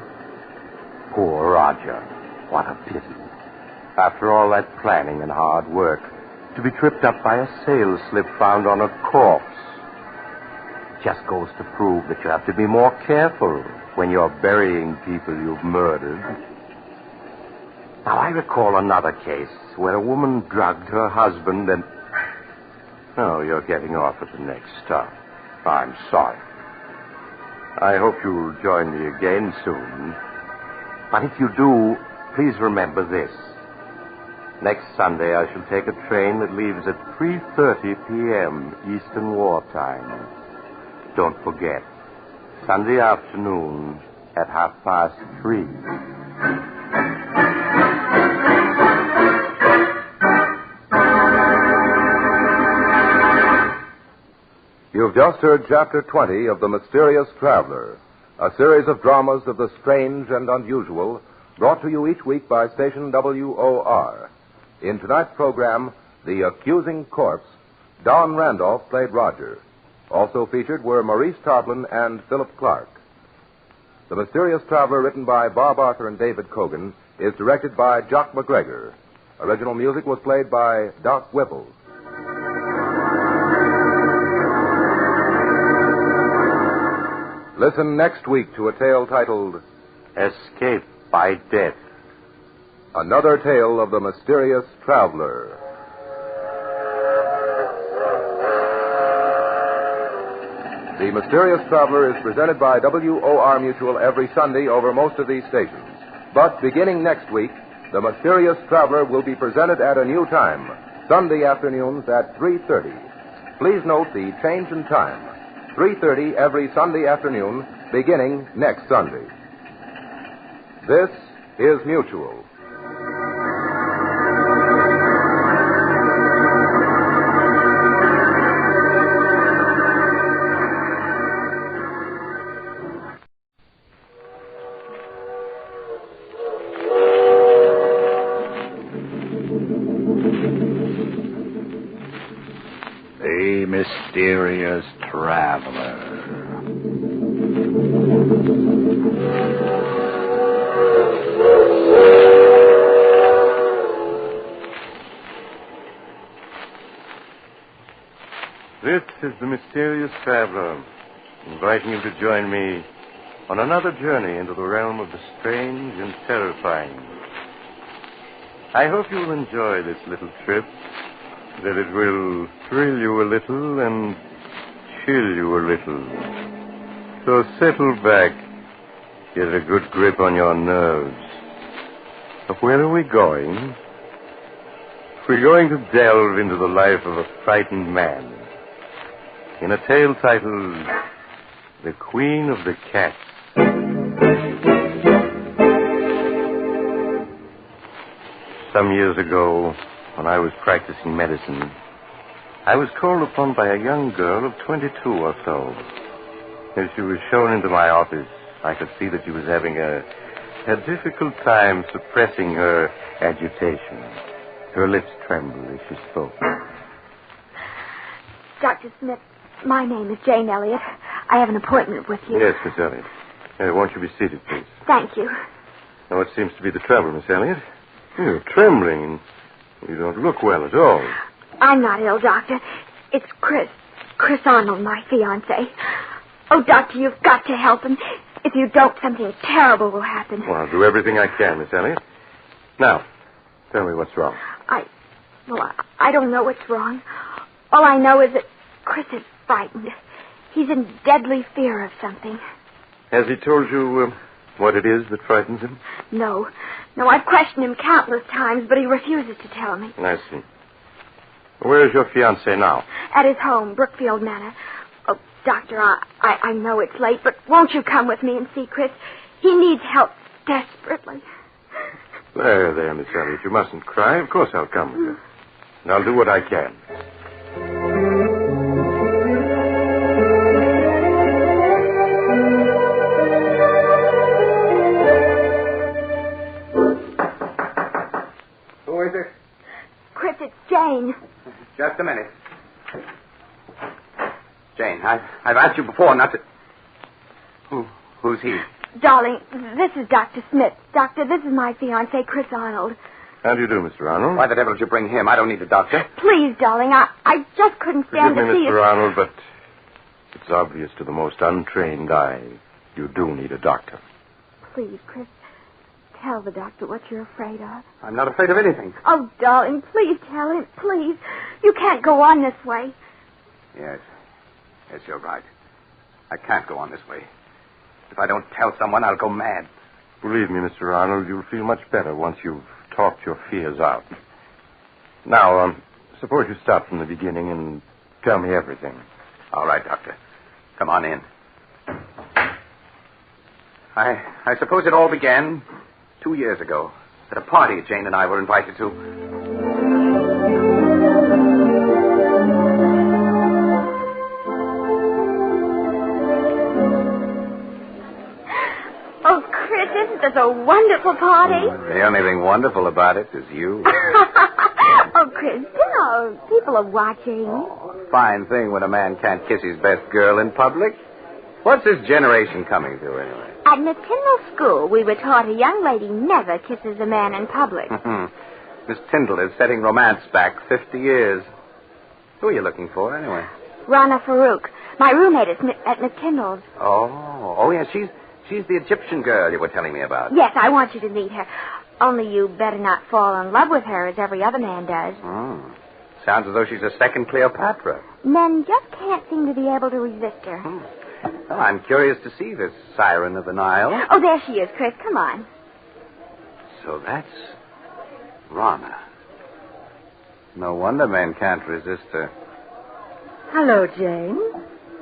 Poor Roger. What a pity. After all that planning and hard work, to be tripped up by a sales slip found on a corpse. Just goes to prove that you have to be more careful when you're burying people you've murdered. Now, I recall another case where a woman drugged her husband and... Oh, you're getting off at the next stop. I'm sorry. I hope you'll join me again soon. But if you do, please remember this. Next Sunday, I shall take a train that leaves at 3:30 p.m. Eastern Wartime. Don't forget, Sunday afternoon at 3:30. You've just heard Chapter 20 of The Mysterious Traveler, a series of dramas of the strange and unusual, brought to you each week by station WOR. In tonight's program, The Accusing Corpse, Don Randolph played Roger. Also featured were Maurice Tarplin and Philip Clark. The Mysterious Traveler, written by Bob Arthur and David Cogan, is directed by Jock McGregor. Original music was played by Doc Whipple. Listen next week to a tale titled Escape by Death. Another tale of the mysterious traveler. The Mysterious Traveler is presented by WOR Mutual every Sunday over most of these stations. But beginning next week, The Mysterious Traveler will be presented at a new time, Sunday afternoons at 3:30. Please note the change in time. 3:30 every Sunday afternoon, beginning next Sunday. This is Mutual. The Mysterious Traveler. This is the Mysterious Traveler, inviting you to join me on another journey into the realm of the strange and terrifying. I hope you'll enjoy this little trip, that it will thrill you a little and chill you a little. So settle back, get a good grip on your nerves. But where are we going? We're going to delve into the life of a frightened man in a tale titled The Queen of the Cats. Some years ago, when I was practicing medicine, I was called upon by a young girl of 22 or so. As she was shown into my office, I could see that she was having a difficult time suppressing her agitation. Her lips trembled as she spoke. Dr. Smith, my name is Jane Elliott. I have an appointment with you. Yes, Miss Elliott. Won't you be seated, please? Thank you. Now, what seems to be the trouble, Miss Elliott? You're trembling. You don't look well at all. I'm not ill, Doctor. It's Chris Arnold, my fiancé. Oh, Doctor, you've got to help him. If you don't, something terrible will happen. Well, I'll do everything I can, Miss Elliott. Now, tell me what's wrong. I don't know what's wrong. All I know is that Chris is frightened. He's in deadly fear of something. Has he told you what it is that frightens him? No, I've questioned him countless times, but he refuses to tell me. I see. Where is your fiancé now? At his home, Brookfield Manor. Oh, Doctor, I know it's late, but won't you come with me and see Chris? He needs help desperately. There, Miss Elliott. You mustn't cry. Of course I'll come with you. And I'll do what I can. Who is it? Chris, it's Jane. Just a minute. Jane, I've asked you before not to... Who's he? Darling, this is Dr. Smith. Doctor, this is my fiancé, Chris Arnold. How do you do, Mr. Arnold? Why the devil did you bring him? I don't need a doctor. Please, darling, I just couldn't stand Forgive to me, see Mr. it. Arnold, but it's obvious to the most untrained eye you do need a doctor. Please, Chris, tell the doctor what you're afraid of. I'm not afraid of anything. Oh, darling, please tell him, please. You can't go on this way. Yes, you're right. I can't go on this way. If I don't tell someone, I'll go mad. Believe me, Mr. Arnold, you'll feel much better once you've talked your fears out. Now, suppose you start from the beginning and tell me everything. All right, Doctor. Come on in. I suppose it all began 2 years ago at a party Jane and I were invited to. Oh, Chris, isn't this a wonderful party? The only thing wonderful about it is you. Oh, Chris, don't. People are watching. Fine thing when a man can't kiss his best girl in public. What's this generation coming to, anyway? At Miss Tyndall's school, we were taught a young lady never kisses a man in public. Miss Tyndall is setting romance back 50 years. Who are you looking for, anyway? Rana Farouk, my roommate at Miss Tyndall's. Oh, yes, she's the Egyptian girl you were telling me about. Yes, I want you to meet her. Only you better not fall in love with her as every other man does. Sounds as though she's a second Cleopatra. Men just can't seem to be able to resist her. Well, I'm curious to see this siren of the Nile. Oh, there she is, Chris. Come on. So that's Rana. No wonder men can't resist her. Hello, Jane.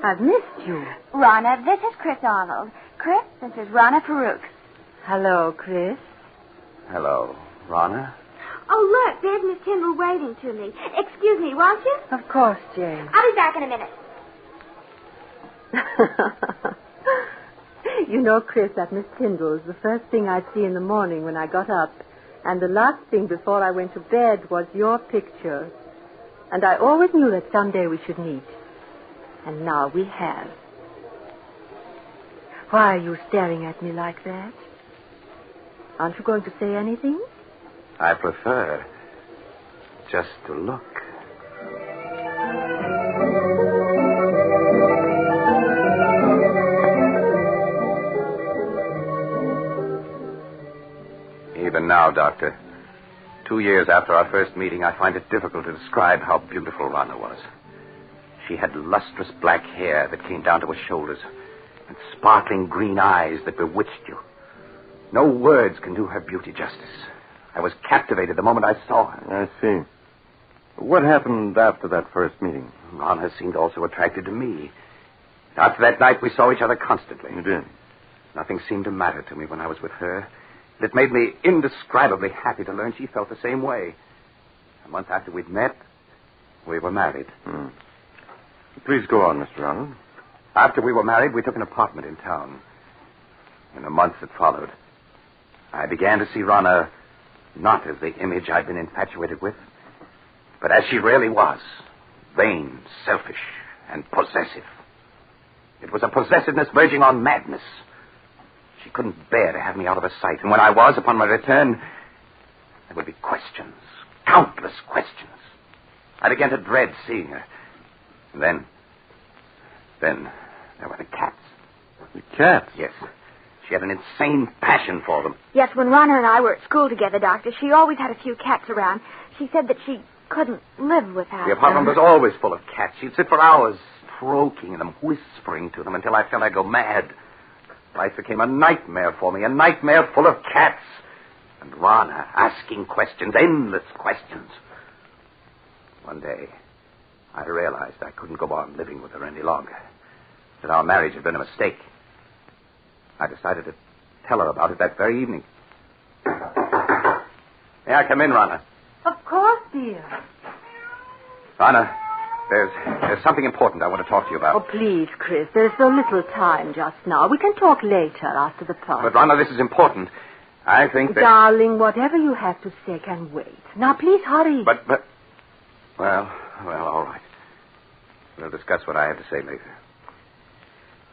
I've missed you. Rana, this is Chris Arnold. Chris, this is Rana Farouk. Hello, Chris. Hello, Rana. Oh, look, there's Miss Tyndall waving to me. Excuse me, won't you? Of course, Jane. I'll be back in a minute. You know, Chris, at Miss Tyndall's, the first thing I'd see in the morning when I got up, and the last thing before I went to bed was your picture. And I always knew that someday we should meet. And now we have. Why are you staring at me like that? Aren't you going to say anything? I prefer just to look. Even now, Doctor, 2 years after our first meeting, I find it difficult to describe how beautiful Rana was. She had lustrous black hair that came down to her shoulders and sparkling green eyes that bewitched you. No words can do her beauty justice. I was captivated the moment I saw her. I see. What happened after that first meeting? Rana seemed also attracted to me. After that night, we saw each other constantly. You did? Nothing seemed to matter to me when I was with her. It made me indescribably happy to learn she felt the same way. A month after we'd met, we were married. Please go on, Mr. Arnold. After we were married, we took an apartment in town. In the months that followed, I began to see Rana not as the image I'd been infatuated with, but as she really was, vain, selfish, and possessive. It was a possessiveness verging on madness. She couldn't bear to have me out of her sight, and when I was, upon my return, there would be questions, countless questions. I began to dread seeing her. And then there were the cats. The cats? Yes. She had an insane passion for them. Yes, when Rana and I were at school together, Doctor, she always had a few cats around. She said that she couldn't live without The apartment was always full of cats. She'd sit for hours stroking them, whispering to them until I felt I'd go mad. Life became a nightmare for me, a nightmare full of cats. And Rana asking questions, endless questions. One day, I realized I couldn't go on living with her any longer, that our marriage had been a mistake. I decided to tell her about it that very evening. May I come in, Rana? Of course, dear. Rana, there's something important I want to talk to you about. Oh, please, Chris. There's so little time just now. We can talk later after the party. But, Rana, this is important. I think that... Darling, whatever you have to say can wait. Now, please hurry. But... Well, all right. We'll discuss what I have to say later.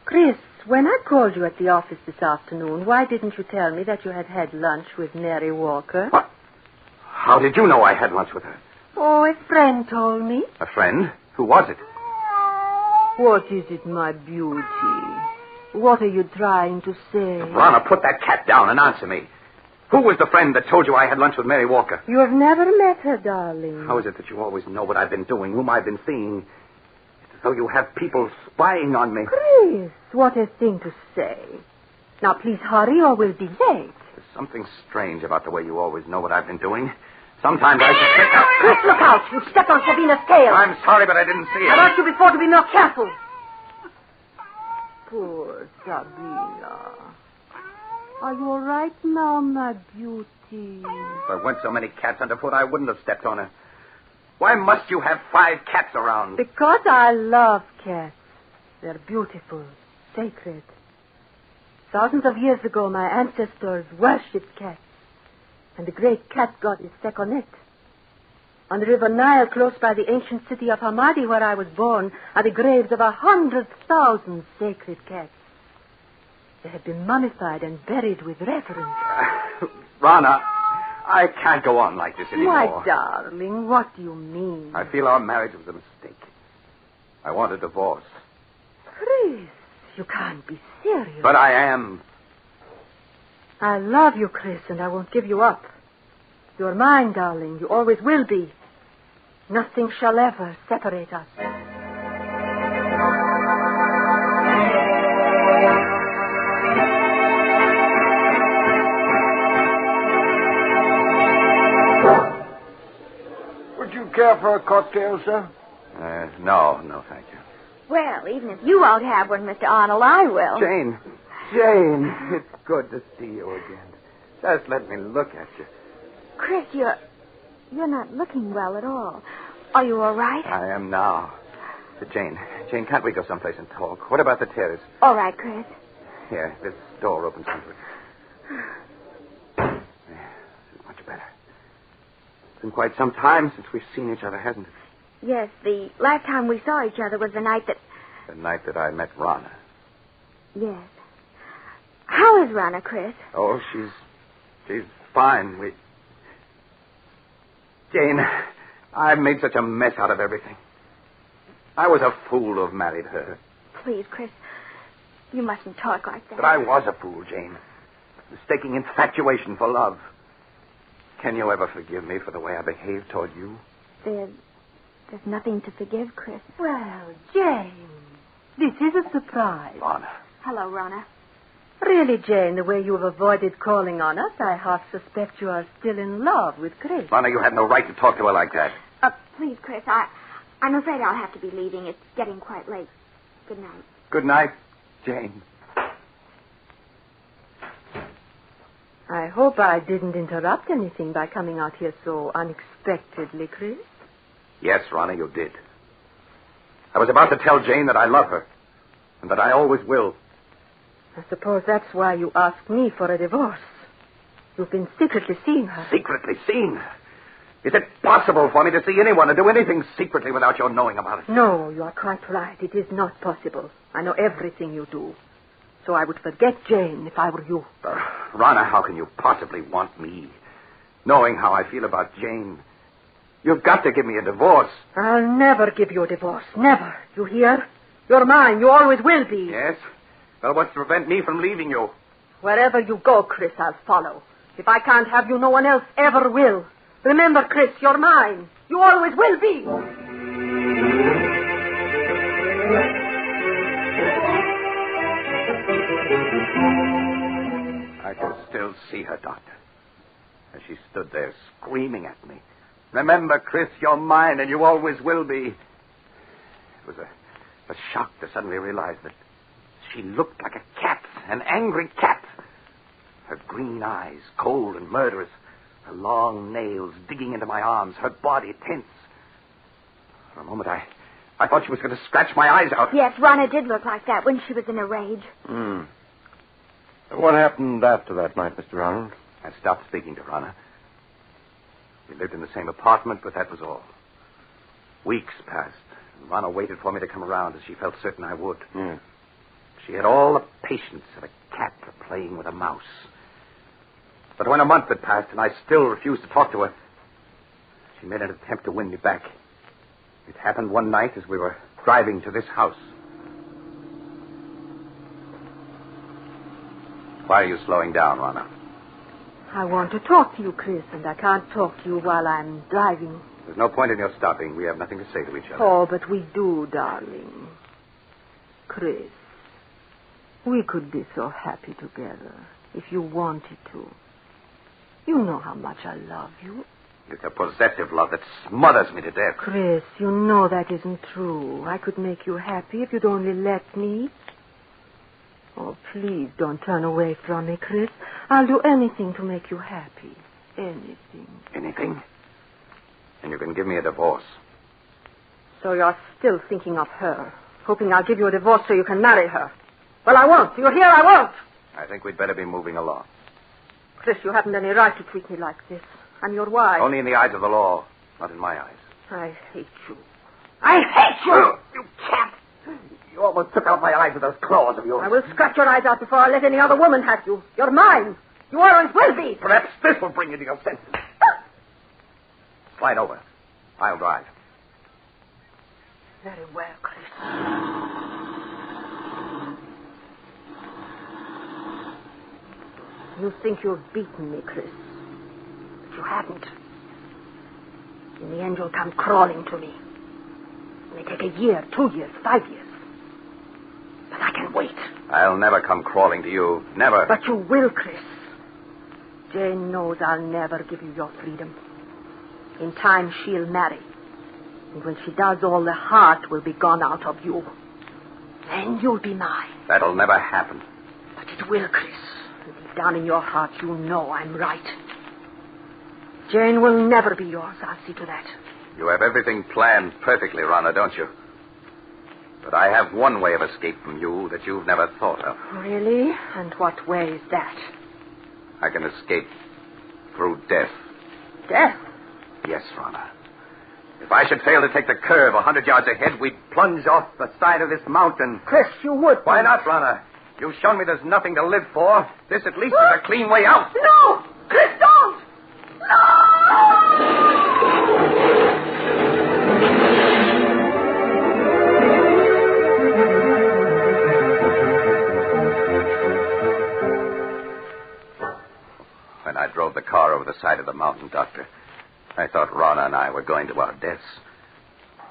Chris, when I called you at the office this afternoon, why didn't you tell me that you had had lunch with Mary Walker? What? How did you know I had lunch with her? Oh, a friend told me. A friend? Who was it? What is it, my beauty? What are you trying to say? Rana, put that cat down and answer me. Who was the friend that told you I had lunch with Mary Walker? You have never met her, darling. How is it that you always know what I've been doing, whom I've been seeing? It's as though you have people spying on me. Chris, what a thing to say. Now, please hurry or we'll be late. There's something strange about the way you always know what I've been doing. Sometimes I suspect... Chris, look out. You stepped on Sabina's tail. I'm sorry, but I didn't see it. I asked you before to be more careful. Poor Sabina. Are you all right now, my beauty? If there weren't so many cats underfoot, I wouldn't have stepped on her. Why must you have 5 cats around? Because I love cats. They're beautiful, sacred. Thousands of years ago, my ancestors worshipped cats. And the great cat god is Sekhmet. On the river Nile, close by the ancient city of Hamadi, where I was born, are the graves of 100,000 sacred cats. They have been mummified and buried with reverence. Rana, I can't go on like this anymore. My darling, what do you mean? I feel our marriage was a mistake. I want a divorce. Chris, you can't be serious. But I am. I love you, Chris, and I won't give you up. You're mine, darling. You always will be. Nothing shall ever separate us. Would you care for a cocktail, sir? No, thank you. Well, even if you won't have one, Mr. Arnold, I will. Jane, it's good to see you again. Just let me look at you. Chris, you're not looking well at all. Are you all right? I am now. But Jane, can't we go someplace and talk? What about the terrace? All right, Chris. Here, this door opens onto it. Yeah, this is much better. It's been quite some time since we've seen each other, hasn't it? Yes, the last time we saw each other was the night that... The night that I met Rana. Yes. How is Rana, Chris? Oh, she's fine. Jane, I've made such a mess out of everything. I was a fool to have married her. Please, Chris, you mustn't talk like that. But I was a fool, Jane. Mistaking infatuation for love. Can you ever forgive me for the way I behaved toward you? There's nothing to forgive, Chris. Well, Jane, this is a surprise. Rana. Hello, Rana. Really, Jane, the way you have avoided calling on us, I half suspect you are still in love with Chris. Rana, you had no right to talk to her like that. Please, Chris, I'm afraid I'll have to be leaving. It's getting quite late. Good night. Good night, Jane. I hope I didn't interrupt anything by coming out here so unexpectedly, Chris. Yes, Rana, you did. I was about to tell Jane that I love her, and that I always will. I suppose that's why you asked me for a divorce. You've been secretly seeing her. Secretly seen? Is it possible for me to see anyone or do anything secretly without your knowing about it? No, you are quite right. It is not possible. I know everything you do. So I would forget Jane if I were you. Rana, how can you possibly want me? Knowing how I feel about Jane. You've got to give me a divorce. I'll never give you a divorce. Never. You hear? You're mine. You always will be. Yes? Well, what's to prevent me from leaving you? Wherever you go, Chris, I'll follow. If I can't have you, no one else ever will. Remember, Chris, you're mine. You always will be. I can still see her, Doctor, as she stood there screaming at me. Remember, Chris, you're mine, and you always will be. It was a shock to suddenly realize that she looked like a cat, an angry cat. Her green eyes, cold and murderous, her long nails digging into my arms, her body tense. For a moment, I thought she was going to scratch my eyes out. Yes, Rana did look like that when she was in a rage. What happened after that night, Mr. Arnold? I stopped speaking to Rana. We lived in the same apartment, but that was all. Weeks passed, and Rana waited for me to come around as she felt certain I would. Yeah. She had all the patience of a cat for playing with a mouse. But when a month had passed and I still refused to talk to her, she made an attempt to win me back. It happened one night as we were driving to this house. Why are you slowing down, Rana? I want to talk to you, Chris, and I can't talk to you while I'm driving. There's no point in your stopping. We have nothing to say to each other. Oh, but we do, darling. Chris, we could be so happy together if you wanted to. You know how much I love you. It's a possessive love that smothers me to death. Chris, you know that isn't true. I could make you happy if you'd only let me. Oh, please don't turn away from me, Chris. I'll do anything to make you happy. Anything. Anything? And you can give me a divorce. So you're still thinking of her, hoping I'll give you a divorce so you can marry her. Well, I won't. You hear? I won't. I think we'd better be moving along. Chris, you haven't any right to treat me like this. I'm your wife. Only in the eyes of the law, not in my eyes. I hate you. I hate you! You cat! You almost took out my eyes with those claws of yours. I will scratch your eyes out before I let any other woman have you. You're mine. You always will be. Perhaps this will bring you to your senses. Slide over. I'll drive. Very well, Chris. You think you've beaten me, Chris. But you haven't. In the end, you'll come crawling to me. It may take a year, 2 years, 5 years. But I can wait. I'll never come crawling to you. Never. But you will, Chris. Jane knows I'll never give you your freedom. In time, she'll marry. And when she does, all the heart will be gone out of you. Then you'll be mine. That'll never happen. But it will, Chris. And deep down in your heart, you know I'm right. Jane will never be yours. I'll see to that. You have everything planned perfectly, Rana, don't you? But I have one way of escape from you that you've never thought of. Really? And what way is that? I can escape through death. Death? Yes, Rana. If I should fail to take the curve 100 yards ahead, we'd plunge off the side of this mountain. Chris, you would. Why not, Rana? You've shown me there's nothing to live for. This at least is a clean way out. No! Chris, don't! No! When I drove the car over the side of the mountain, Doctor, thought Rana and I were going to our deaths.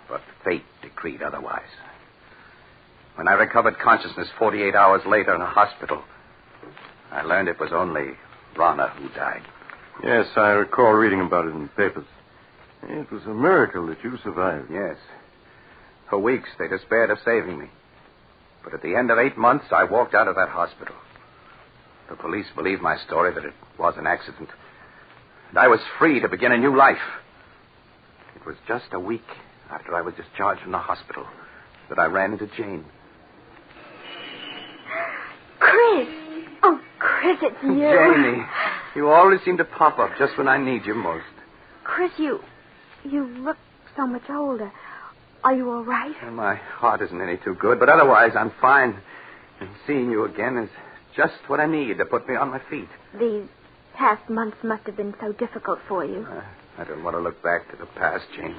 But fate decreed otherwise. When I recovered consciousness 48 hours later in a hospital, I learned it was only Rana who died. Yes, I recall reading about it in the papers. It was a miracle that you survived. Yes. For weeks, they despaired of saving me. But at the end of 8 months, I walked out of that hospital. The police believed my story that it was an accident. And I was free to begin a new life. It was just a week after I was discharged from the hospital that I ran into Jane. Chris! Oh, Chris, it's you. Jamie, you always seem to pop up just when I need you most. Chris, you look so much older. Are you all right? And my heart isn't any too good, but otherwise I'm fine. And seeing you again is just what I need to put me on my feet. These past months must have been so difficult for you. I don't want to look back to the past, Jane,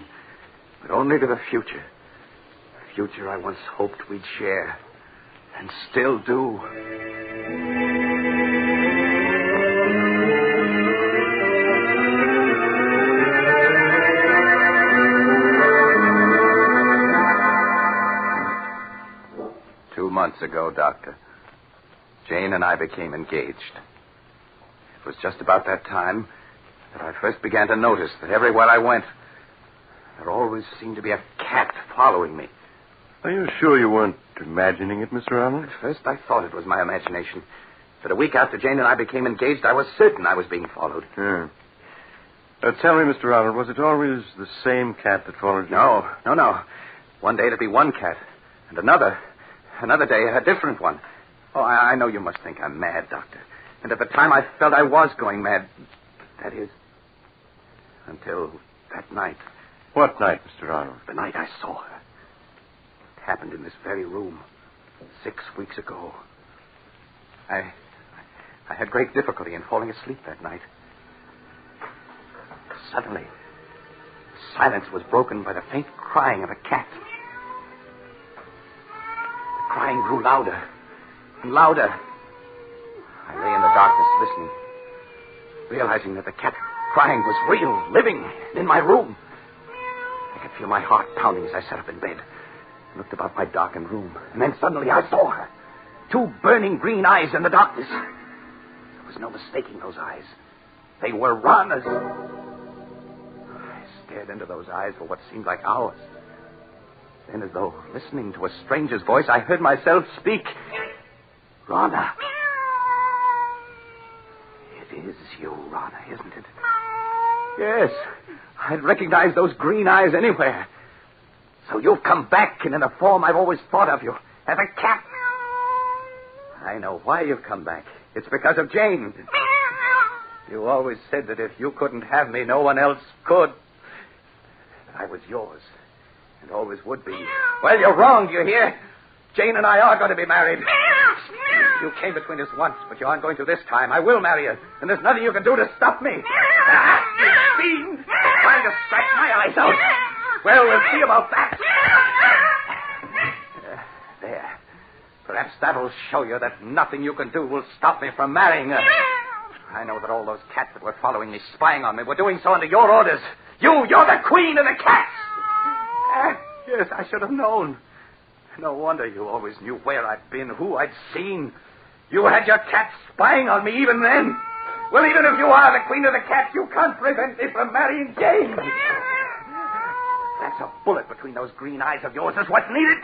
but only to the future. The future I once hoped we'd share, and still do. 2 months ago, Doctor, Jane and I became engaged. It was just about that time that I first began to notice that everywhere I went, there always seemed to be a cat following me. Are you sure you weren't imagining it, Mr. Arnold? At first I thought it was my imagination. But a week after Jane and I became engaged, I was certain I was being followed. Yeah. Tell me, Mr. Arnold, was it always the same cat that followed you? No. One day it'd be one cat, and another day a different one. Oh, I know you must think I'm mad, Doctor. And at the time I felt I was going mad. That is, until that night. What night, Mr. Arnold? The night I saw her. It happened in this very room 6 weeks ago. I had great difficulty in falling asleep that night. Suddenly, silence was broken by the faint crying of a cat. The crying grew louder and louder. I lay in the darkness listening, realizing that the cat crying was real, living, in my room. I could feel my heart pounding as I sat up in bed and looked about my darkened room. And then suddenly I saw her. 2 burning green eyes in the darkness. There was no mistaking those eyes. They were Rana's. I stared into those eyes for what seemed like hours. Then, as though listening to a stranger's voice, I heard myself speak. Rana. It is you, Rana, isn't it? Yes. I'd recognize those green eyes anywhere. So you've come back, and in a form I've always thought of you, as a cat. I know why you've come back. It's because of Jane. You always said that if you couldn't have me, no one else could. But I was yours, and always would be. Well, you're wrong, do you hear? Jane and I are going to be married. You came between us once, but you aren't going to this time. I will marry you, and there's nothing you can do to stop me. You fiend! Trying to scratch my eyes out. Well, we'll see about that. There. Perhaps that'll show you that nothing you can do will stop me from marrying her. I know that all those cats that were following me, spying on me, were doing so under your orders. You're the queen of the cats. Yes, I should have known. No wonder you always knew where I'd been, who I'd seen. You had your cats spying on me even then. Well, even if you are the queen of the cats, you can't prevent me from marrying Jane. That's a bullet between those green eyes of yours is what's needed.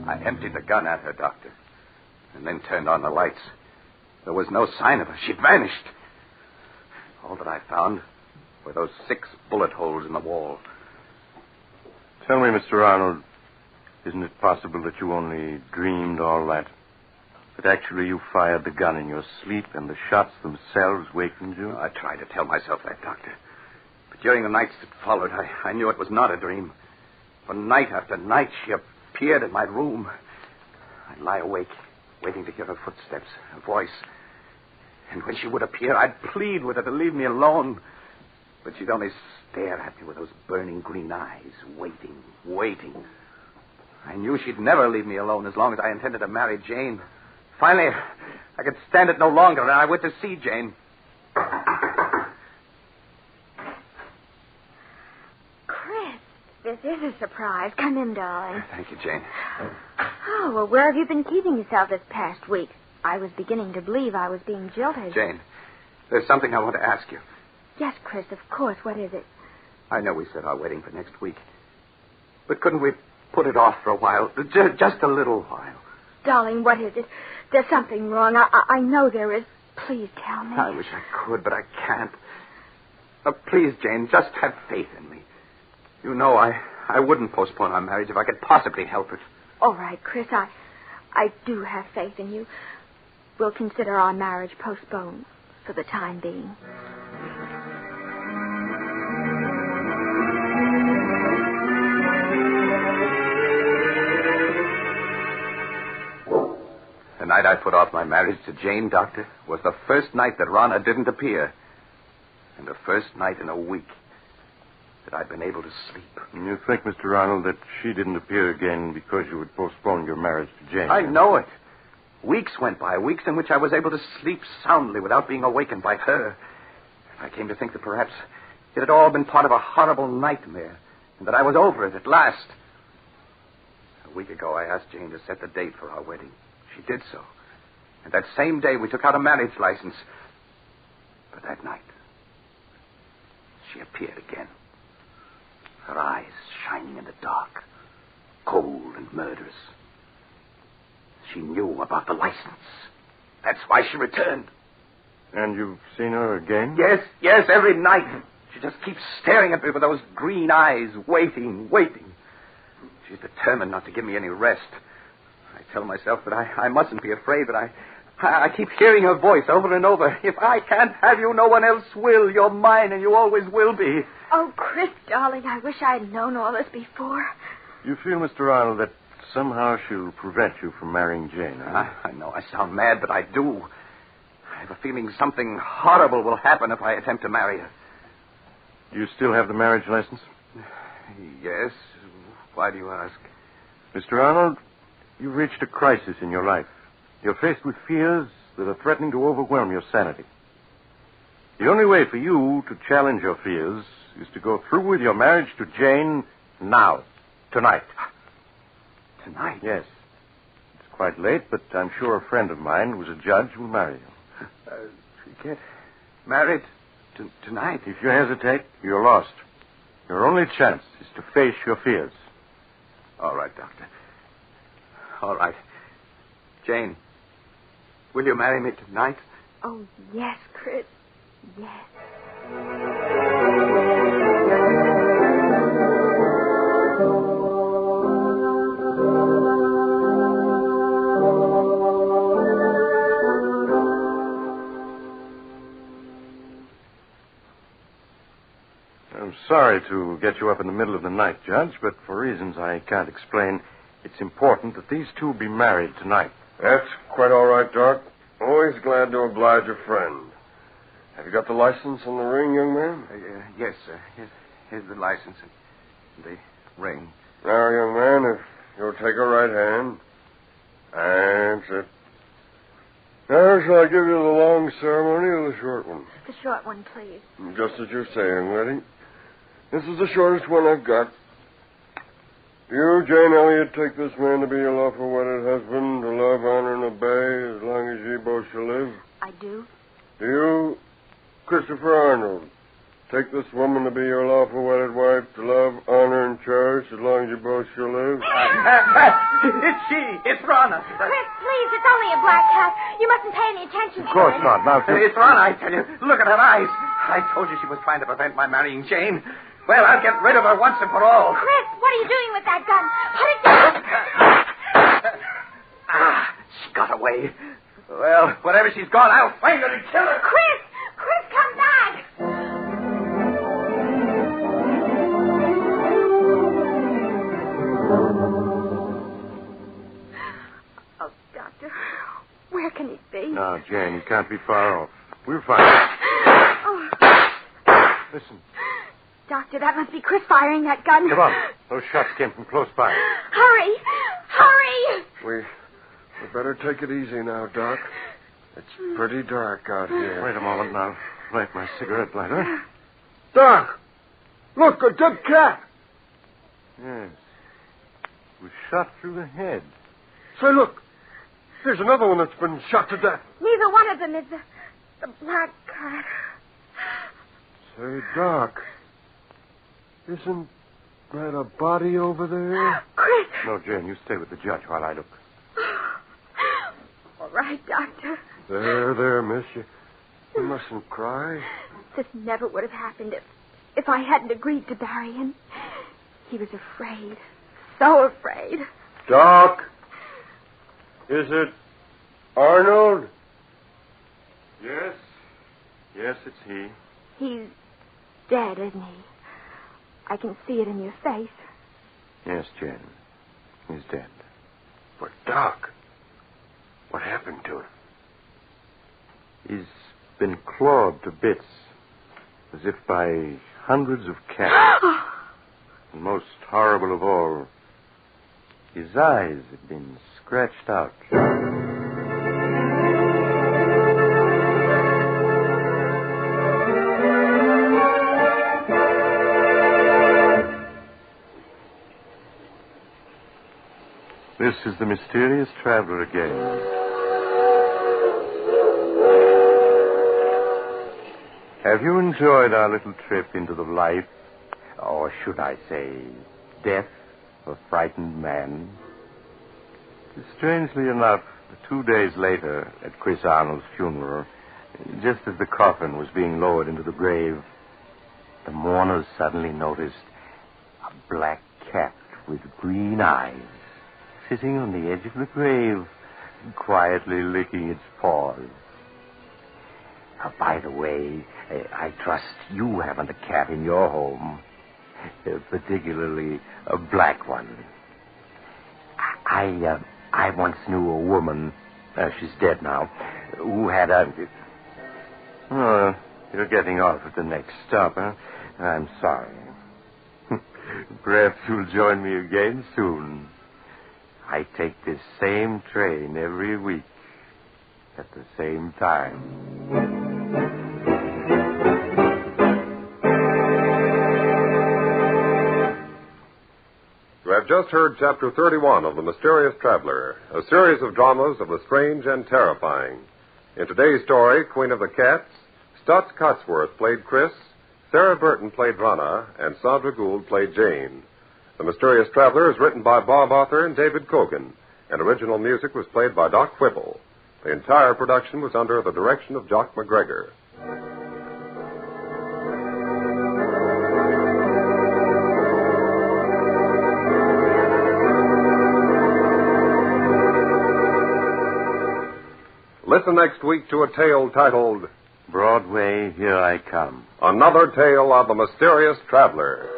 I emptied the gun at her, Doctor, and then turned on the lights. There was no sign of her. She'd vanished. All that I found were those 6 bullet holes in the wall. Tell me, Mr. Arnold, isn't it possible that you only dreamed all that? That actually you fired the gun in your sleep and the shots themselves wakened you? I tried to tell myself that, Doctor. But during the nights that followed, I knew it was not a dream. For night after night, she appeared in my room. I'd lie awake, waiting to hear her footsteps, her voice. And when she would appear, I'd plead with her to leave me alone. But she'd only stare at me with those burning green eyes, waiting. I knew she'd never leave me alone as long as I intended to marry Jane. Finally, I could stand it no longer, and I went to see Jane. Chris, this is a surprise. Come in, darling. Thank you, Jane. Oh, well, where have you been keeping yourself this past week? I was beginning to believe I was being jilted. Jane, there's something I want to ask you. Yes, Chris, of course. What is it? I know we set our wedding for next week. But couldn't we put it off for a while? Just a little while. Darling, what is it? There's something wrong. I know there is. Please tell me. I wish I could, but I can't. Please, Jane, just have faith in me. You know I wouldn't postpone our marriage if I could possibly help it. All right, Chris, I do have faith in you. We'll consider our marriage postponed for the time being. The night I put off my marriage to Jane, Doctor, was the first night that Rana didn't appear. And the first night in a week that I'd been able to sleep. And you think, Mr. Ronald, that she didn't appear again because you would postpone your marriage to Jane? I know it. Weeks went by, weeks in which I was able to sleep soundly without being awakened by her. I came to think that perhaps it had all been part of a horrible nightmare, and that I was over it at last. A week ago, I asked Jane to set the date for our wedding. She did so. And that same day, we took out a marriage license. But that night, she appeared again. Her eyes shining in the dark, cold and murderous. She knew about the license. That's why she returned. And you've seen her again? Yes, every night. She just keeps staring at me with those green eyes, waiting. She's determined not to give me any rest. I tell myself that I mustn't be afraid, but I keep hearing her voice over and over. If I can't have you, no one else will. You're mine, and you always will be. Oh, Chris, darling, I wish I'd known all this before. You feel, Mr. Arnold, that somehow she'll prevent you from marrying Jane, huh? I know I sound mad, but I do. I have a feeling something horrible will happen if I attempt to marry her. Do you still have the marriage license? Yes. Why do you ask? Mr. Arnold, you've reached a crisis in your life. You're faced with fears that are threatening to overwhelm your sanity. The only way for you to challenge your fears is to go through with your marriage to Jane now, tonight. Tonight? Yes. It's quite late, but I'm sure a friend of mine who's a judge will marry you. She can't married tonight? If you hesitate, you're lost. Your only chance is to face your fears. All right, Doctor. All right. Jane, will you marry me tonight? Oh, yes, Chris. Yes. I'm sorry to get you up in the middle of the night, Judge, but for reasons I can't explain, it's important that these two be married tonight. That's quite all right, Doc. Always glad to oblige a friend. Have you got the license and the ring, young man? Yes, sir. Here's the license and the ring. Now, young man, if you'll take her right hand. That's it. Now, shall I give you the long ceremony or the short one? The short one, please. Just as you're saying, Letty. This is the shortest one I've got. Do you, Jane Elliott, take this man to be your lawful wedded husband, to love, honor, and obey as long as ye both shall live? I do. Do you, Christopher Arnold, take this woman to be your lawful wedded wife, to love, honor, and cherish as long as you both shall live? It's she. It's Rana. Chris, please, it's only a black cat. You mustn't pay any attention to Of course not. Now, It's Rana, I tell you. Look at her eyes. I told you she was trying to prevent my marrying Jane. Well, I'll get rid of her once and for all. Chris, what are you doing with that gun? Put it down. She got away. Well, wherever she's gone, I'll find her and kill her. Chris, come back. Oh, Doctor, where can he be? Now, Jane, you can't be far off. We'll find him. Oh. Listen. Doctor, that must be Chris firing that gun. Come on. Those shots came from close by. Hurry. Hurry! We better take it easy now, Doc. It's pretty dark out here. Wait a moment, and I'll light my cigarette lighter. Doc! Look, a dead cat! Yes. It was shot through the head. Say, look. There's another one that's been shot to death. Neither one of them is the black cat. Say, Doc. Isn't that a body over there? Chris! No, Jane, you stay with the judge while I look. All right, Doctor. There, miss. You mustn't cry. This never would have happened if I hadn't agreed to bury him. He was afraid. So afraid. Doc! Is it Arnold? Yes. Yes, it's he. He's dead, isn't he? I can see it in your face. Yes, Jane. He's dead. But, Doc, what happened to him? He's been clawed to bits, as if by hundreds of cats. And most horrible of all, his eyes have been scratched out. This is the mysterious traveler again. Have you enjoyed our little trip into the life, or should I say, death of a frightened man? Strangely enough, 2 days later, at Chris Arnold's funeral, just as the coffin was being lowered into the grave, the mourners suddenly noticed a black cat with green eyes sitting on the edge of the grave, quietly licking its paws. By the way, I trust you haven't a cat in your home, particularly a black one. I once knew a woman, she's dead now, who had a... Oh, you're getting off at the next stop, huh? I'm sorry. Perhaps you'll join me again soon. I take this same train every week at the same time. You have just heard Chapter 31 of The Mysterious Traveler, a series of dramas of the strange and terrifying. In today's story, Queen of the Cats, Stutz Cotsworth played Chris, Sarah Burton played Rana, and Sandra Gould played Jane. The Mysterious Traveler is written by Bob Arthur and David Cogan, and original music was played by Doc Whipple. The entire production was under the direction of Jock McGregor. Listen next week to a tale titled Broadway, Here I Come. Another Tale of the Mysterious Traveler.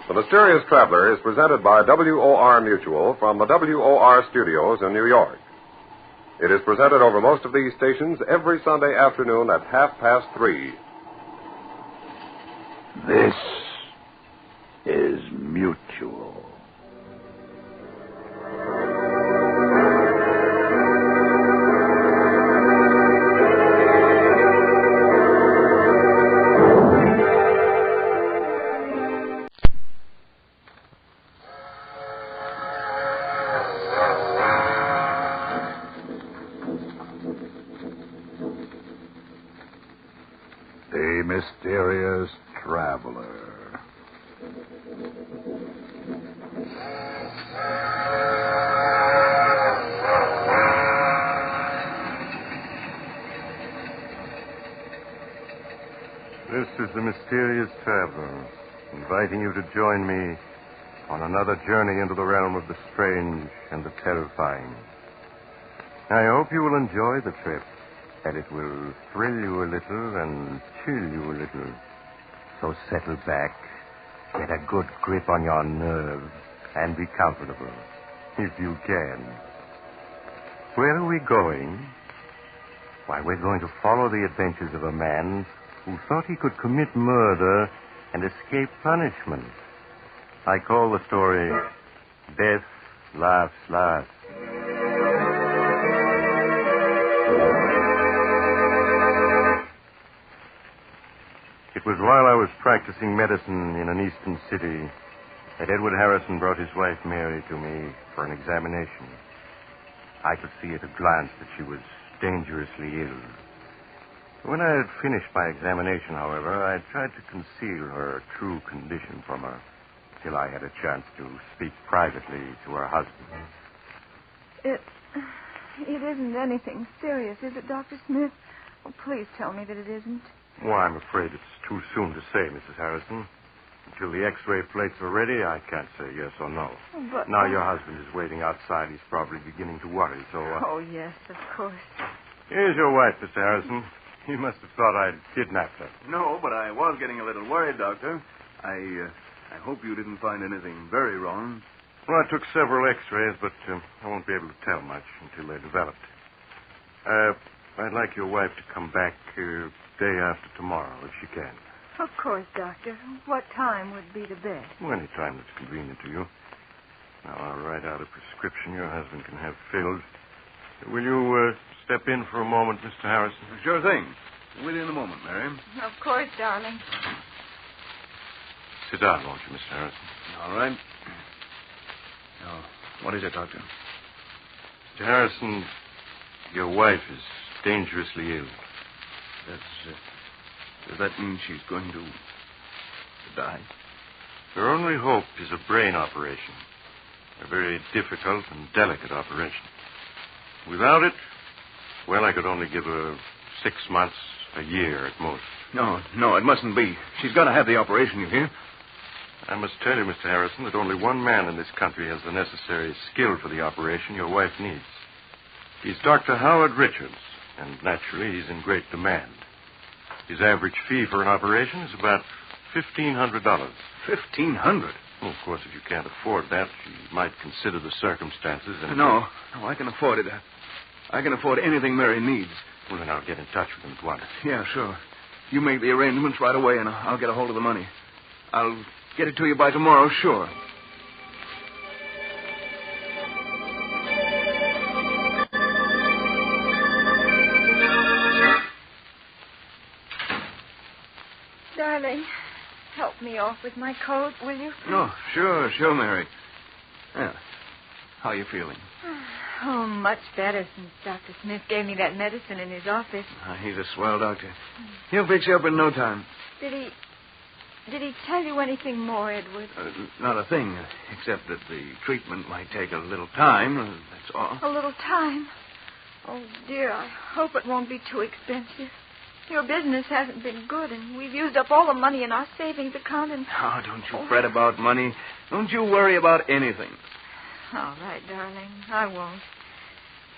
The Mysterious Traveler is presented by WOR Mutual from the WOR studios in New York. It is presented over most of these stations every Sunday afternoon at 3:30. This is Mutual. The Mysterious Traveler. This is the Mysterious Traveler, inviting you to join me on another journey into the realm of the strange and the terrifying. I hope you will enjoy the trip, that it will thrill you a little and chill you a little. So settle back, get a good grip on your nerves, and be comfortable, if you can. Where are we going? Why, we're going to follow the adventures of a man who thought he could commit murder and escape punishment. I call the story Death Laughs Last. It was while I was practicing medicine in an eastern city that Edward Harrison brought his wife Mary to me for an examination. I could see at a glance that she was dangerously ill. When I had finished my examination, however, I tried to conceal her true condition from her till I had a chance to speak privately to her husband. It isn't anything serious, is it, Dr. Smith? Oh, please tell me that it isn't. Well, I'm afraid it's too soon to say, Mrs. Harrison. Until the X-ray plates are ready, I can't say yes or no. But now your husband is waiting outside. He's probably beginning to worry, so... Oh, yes, of course. Here's your wife, Mr. Harrison. You must have thought I'd kidnapped her. No, but I was getting a little worried, Doctor. I hope you didn't find anything very wrong. Well, I took several X-rays, but I won't be able to tell much until they're developed. I'd like your wife to come back day after tomorrow, if she can. Of course, Doctor. What time would be the best? Well, any time that's convenient to you. Now, I'll write out a prescription your husband can have filled. Will you step in for a moment, Mr. Harrison? Sure thing. With you in a moment, Mary. Of course, darling. Sit down, won't you, Mr. Harrison? All right. Now, what is it, Doctor? Mr. Harrison, your wife is dangerously ill. Does that mean she's going to die? Her only hope is a brain operation. A very difficult and delicate operation. Without it, well, I could only give her 6 months, a year at most. No, it mustn't be. She's got to have the operation, you hear? I must tell you, Mr. Harrison, that only one man in this country has the necessary skill for the operation your wife needs. He's Dr. Howard Richards, and naturally he's in great demand. His average fee for an operation is about $1,500. $1,500? Well, of course, if you can't afford that, you might consider the circumstances and... No, I can afford it. I can afford anything Mary needs. Well, then I'll get in touch with him at once. Yeah, sure. You make the arrangements right away, and I'll get a hold of the money. I'll get it to you by tomorrow, sure. Darling, help me off with my coat, will you? Oh, sure, Mary. Yeah. How are you feeling? Oh, much better since Dr. Smith gave me that medicine in his office. He's a swell doctor. He'll fix you up in no time. Did he tell you anything more, Edward? Not a thing, except that the treatment might take a little time, that's all. A little time? Oh, dear, I hope it won't be too expensive. Your business hasn't been good, and we've used up all the money in our savings account, and... Oh, don't you fret about money. Don't you worry about anything. All right, darling. I won't.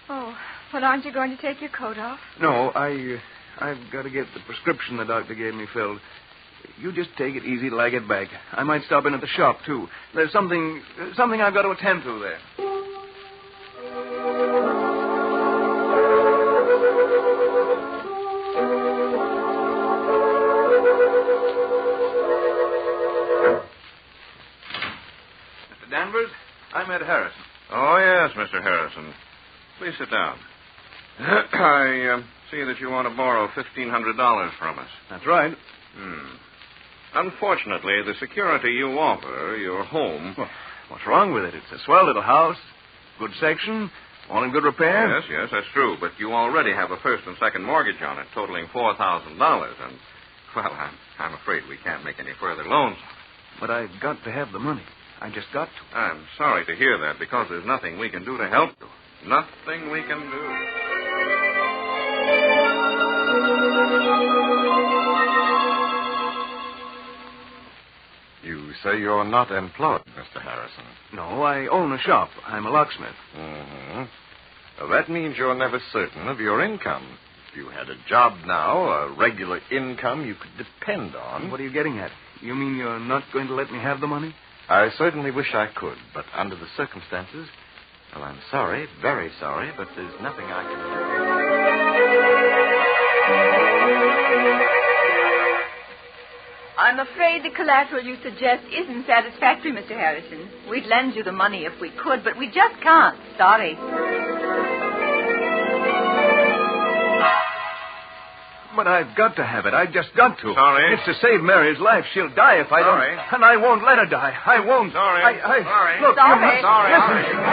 Oh, but aren't you going to take your coat off? No, I've got to get the prescription the doctor gave me filled. You just take it easy till I get back. I might stop in at the shop, too. There's something I've got to attend to there. Mr. Danvers, I'm Ed Harrison. Oh, yes, Mr. Harrison. Please sit down. I see that you want to borrow $1,500 from us. That's right. Unfortunately, the security you offer, your home... Well, what's wrong with it? It's a swell little house, good section, all in good repair. Yes, that's true. But you already have a first and second mortgage on it, totaling $4,000. And, well, I'm afraid we can't make any further loans. But I've got to have the money. I just got to. I'm sorry to hear that, because there's nothing we can do to help you. Nothing we can do. You say you're not employed, Mr. Harrison. No, I own a shop. I'm a locksmith. Mm-hmm. Well, that means you're never certain of your income. If you had a job now, a regular income you could depend on... What are you getting at? You mean you're not going to let me have the money? I certainly wish I could, but under the circumstances... Well, I'm sorry, very sorry, but there's nothing I can do. afraid the collateral you suggest isn't satisfactory, Mr. Harrison. We'd lend you the money if we could, but we just can't. Sorry. But I've got to have it. I've just got to. Sorry. It's to save Mary's life. She'll die if I Sorry. don't. And I won't let her die. I won't. Sorry. Sorry. Look, Sorry. you must. Sorry. Listen.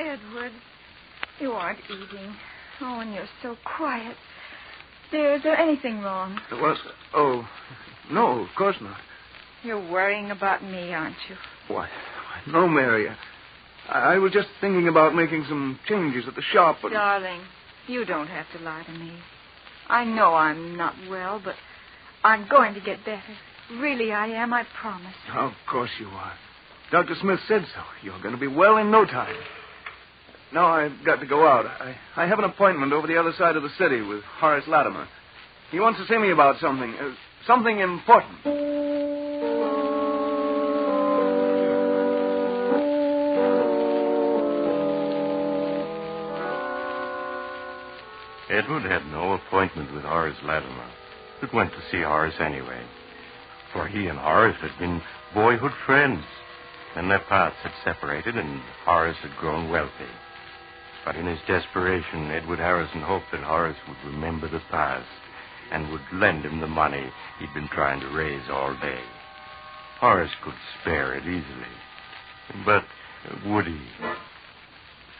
Edward, you aren't eating. Oh, and you're so quiet. Dear, is there anything wrong? Well, oh, no, of course not. You're worrying about me, aren't you? Why, no, Mary. I was just thinking about making some changes at the shop. But... Darling, you don't have to lie to me. I know I'm not well, but I'm going to get better. Really, I am, I promise. Of course you are. Dr. Smith said so. You're going to be well in no time. Now I've got to go out. I have an appointment over the other side of the city with Horace Latimer. He wants to see me about something. Something important. Edward had no appointment with Horace Latimer, but went to see Horace anyway. For he and Horace had been boyhood friends, and their paths had separated, and Horace had grown wealthy. But in his desperation, Edward Harrison hoped that Horace would remember the past and would lend him the money he'd been trying to raise all day. Horace could spare it easily. But would he?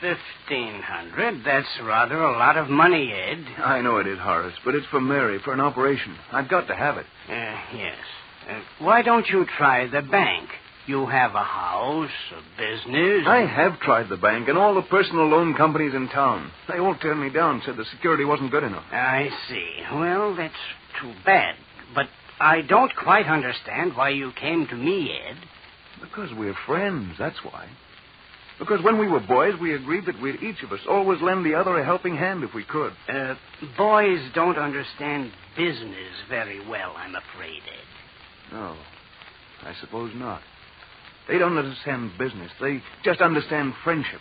1,500. That's rather a lot of money, Ed. I know it is, Horace, but it's for Mary, for an operation. I've got to have it. Yes. Why don't you try the bank? You have a house, a business. I have tried the bank and all the personal loan companies in town. They all turned me down, said the security wasn't good enough. I see. Well, that's too bad. But I don't quite understand why you came to me, Ed. Because we're friends, that's why. Because when we were boys, we agreed that we'd each of us always lend the other a helping hand if we could. Boys don't understand business very well, I'm afraid, Ed. No, I suppose not. They don't understand business. They just understand friendship.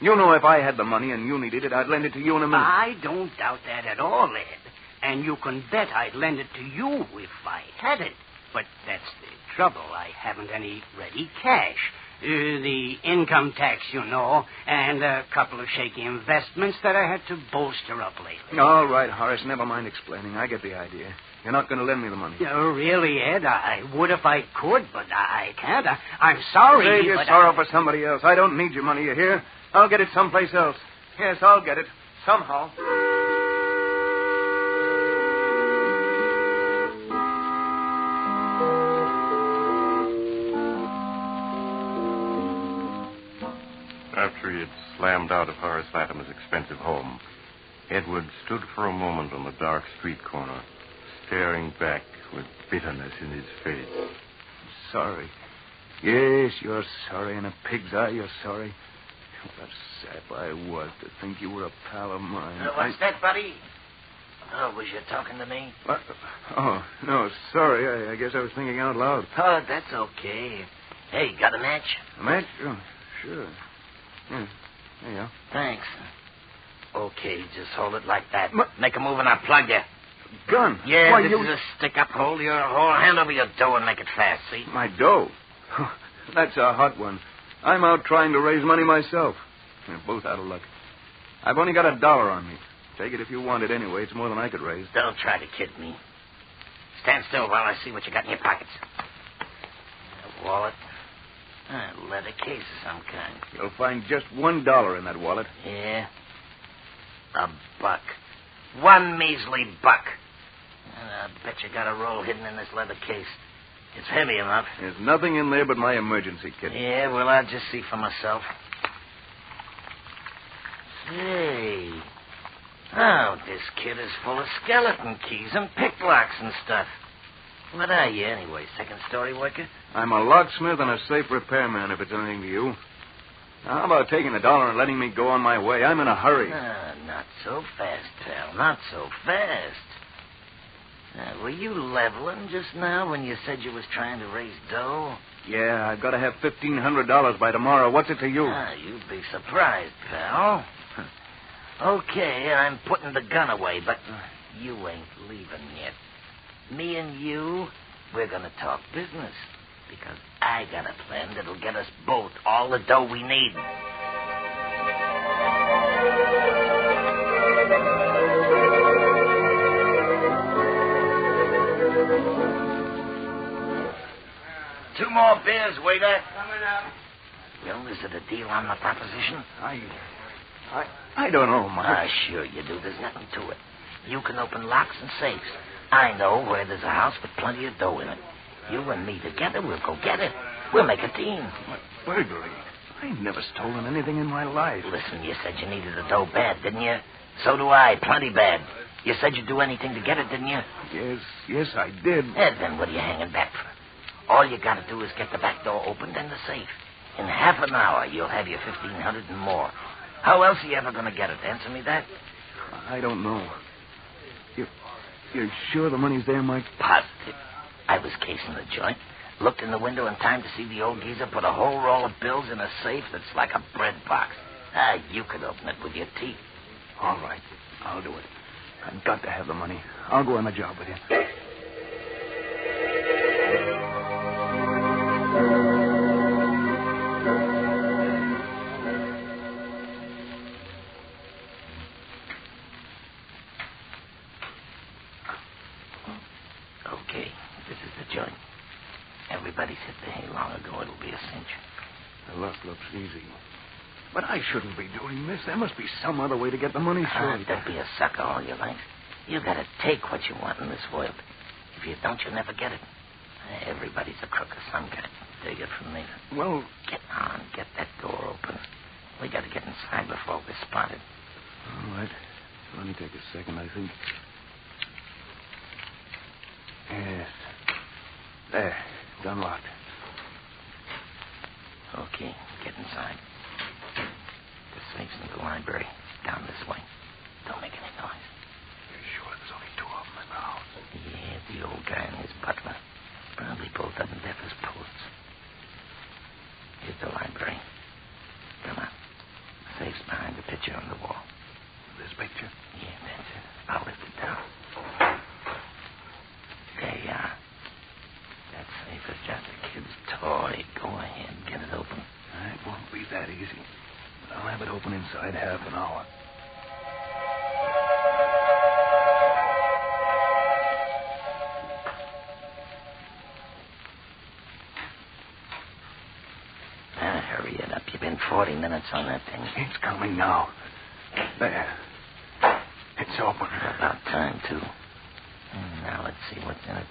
You know, if I had the money and you needed it, I'd lend it to you in a minute. I don't doubt that at all, Ed. And you can bet I'd lend it to you if I had it. But that's the trouble. I haven't any ready cash. The income tax, you know, and a couple of shaky investments that I had to bolster up lately. All right, Horace, never mind explaining. I get the idea. You're not going to lend me the money. Really, Ed? I would if I could, but I can't. I'm sorry. Save your sorrow for somebody else. I don't need your money, you hear? I'll get it someplace else. Yes, I'll get it. Somehow. After he had slammed out of Horace Latimer's expensive home, Edward stood for a moment on the dark street corner, staring back with bitterness in his face. Sorry. Yes, you're sorry. In a pig's eye, you're sorry. What a sap I was to think you were a pal of mine. What's that, buddy? Oh, was you talking to me? What? Oh, no, sorry. I guess I was thinking out loud. Oh, that's okay. Hey, got a match? A match? Oh, sure. Yeah, there you go. Thanks. Okay, just hold it like that. Make a move and I'll plug you. Gun? Yeah, Why, this is a stick-up. Hold your whole hand over your dough and make it fast, see? My dough? That's a hot one. I'm out trying to raise money myself. We're both out of luck. I've only got $1 on me. Take it if you want it anyway. It's more than I could raise. Don't try to kid me. Stand still while I see what you got in your pockets. A wallet. A leather case of some kind. You'll find just $1 in that wallet. Yeah? $1. One measly buck. I bet you got a roll hidden in this leather case. It's heavy enough. There's nothing in there but my emergency kit. Yeah, well, I'll just see for myself. Say. Oh, this kit is full of skeleton keys and picklocks and stuff. What are you, anyway? Second-story worker? I'm a locksmith and a safe repairman, if it's anything to you. Now, how about taking $1 and letting me go on my way? I'm in a hurry. Not so fast, pal. Not so fast. Were you leveling just now when you said you was trying to raise dough? Yeah, I've got to have $1,500 by tomorrow. What's it to you? You'd be surprised, pal. Okay, I'm putting the gun away, but you ain't leaving yet. Me and you, we're going to talk business. Because I got a plan that'll get us both all the dough we need. Two more beers, waiter. Coming up. Well, is it a deal on the proposition? I don't know, Mark. Sure you do. There's nothing to it. You can open locks and safes. I know where there's a house with plenty of dough in it. You and me together, we'll go get it. We'll make a team. What, burglary? I ain't never stolen anything in my life. Listen, you said you needed the dough bad, didn't you? So do I, plenty bad. You said you'd do anything to get it, didn't you? Yes, I did. Then what are you hanging back for? All you got to do is get the back door opened and the safe. In half an hour, you'll have your $1,500 and more. How else are you ever going to get it? Answer me that. I don't know. You're sure the money's there, Mike? Positive. I was casing the joint. Looked in the window in time to see the old geezer put a whole roll of bills in a safe that's like a bread box. You could open it with your teeth. All right. I'll do it. I've got to have the money. I'll go on the job with you. Okay, this is the joint. Everybody's hit the hay long ago. It'll be a cinch. The luck looks easy. But I shouldn't be doing this. There must be some other way to get the money straight. Don't be a sucker all your life. You gotta take what you want in this world. If you don't, you'll never get it. Everybody's a crook of some kind. Take it from me. Well, get on. Get that door open. We gotta get inside before we're spotted. All right. Let me take a second, I think. Yes. There. It's unlocked. Okay. Get inside. The safe's in the library. Down this way. Don't make any noise. You're sure there's only two of them in the house? Yeah, the old guy and his butler. Probably both of them deaf as posts. Here's the library. Come on. The safe's behind the picture on the wall. This picture? Yeah, that's it. I'll lift it down. There you are. That safe is just a kid's toy. Go ahead. Get it open. It won't be that easy. But I'll have it open inside half an hour. Hurry it up. You've been 40 minutes on that thing. It's coming now. There. It's open. About time, too. Now let's see what's in it.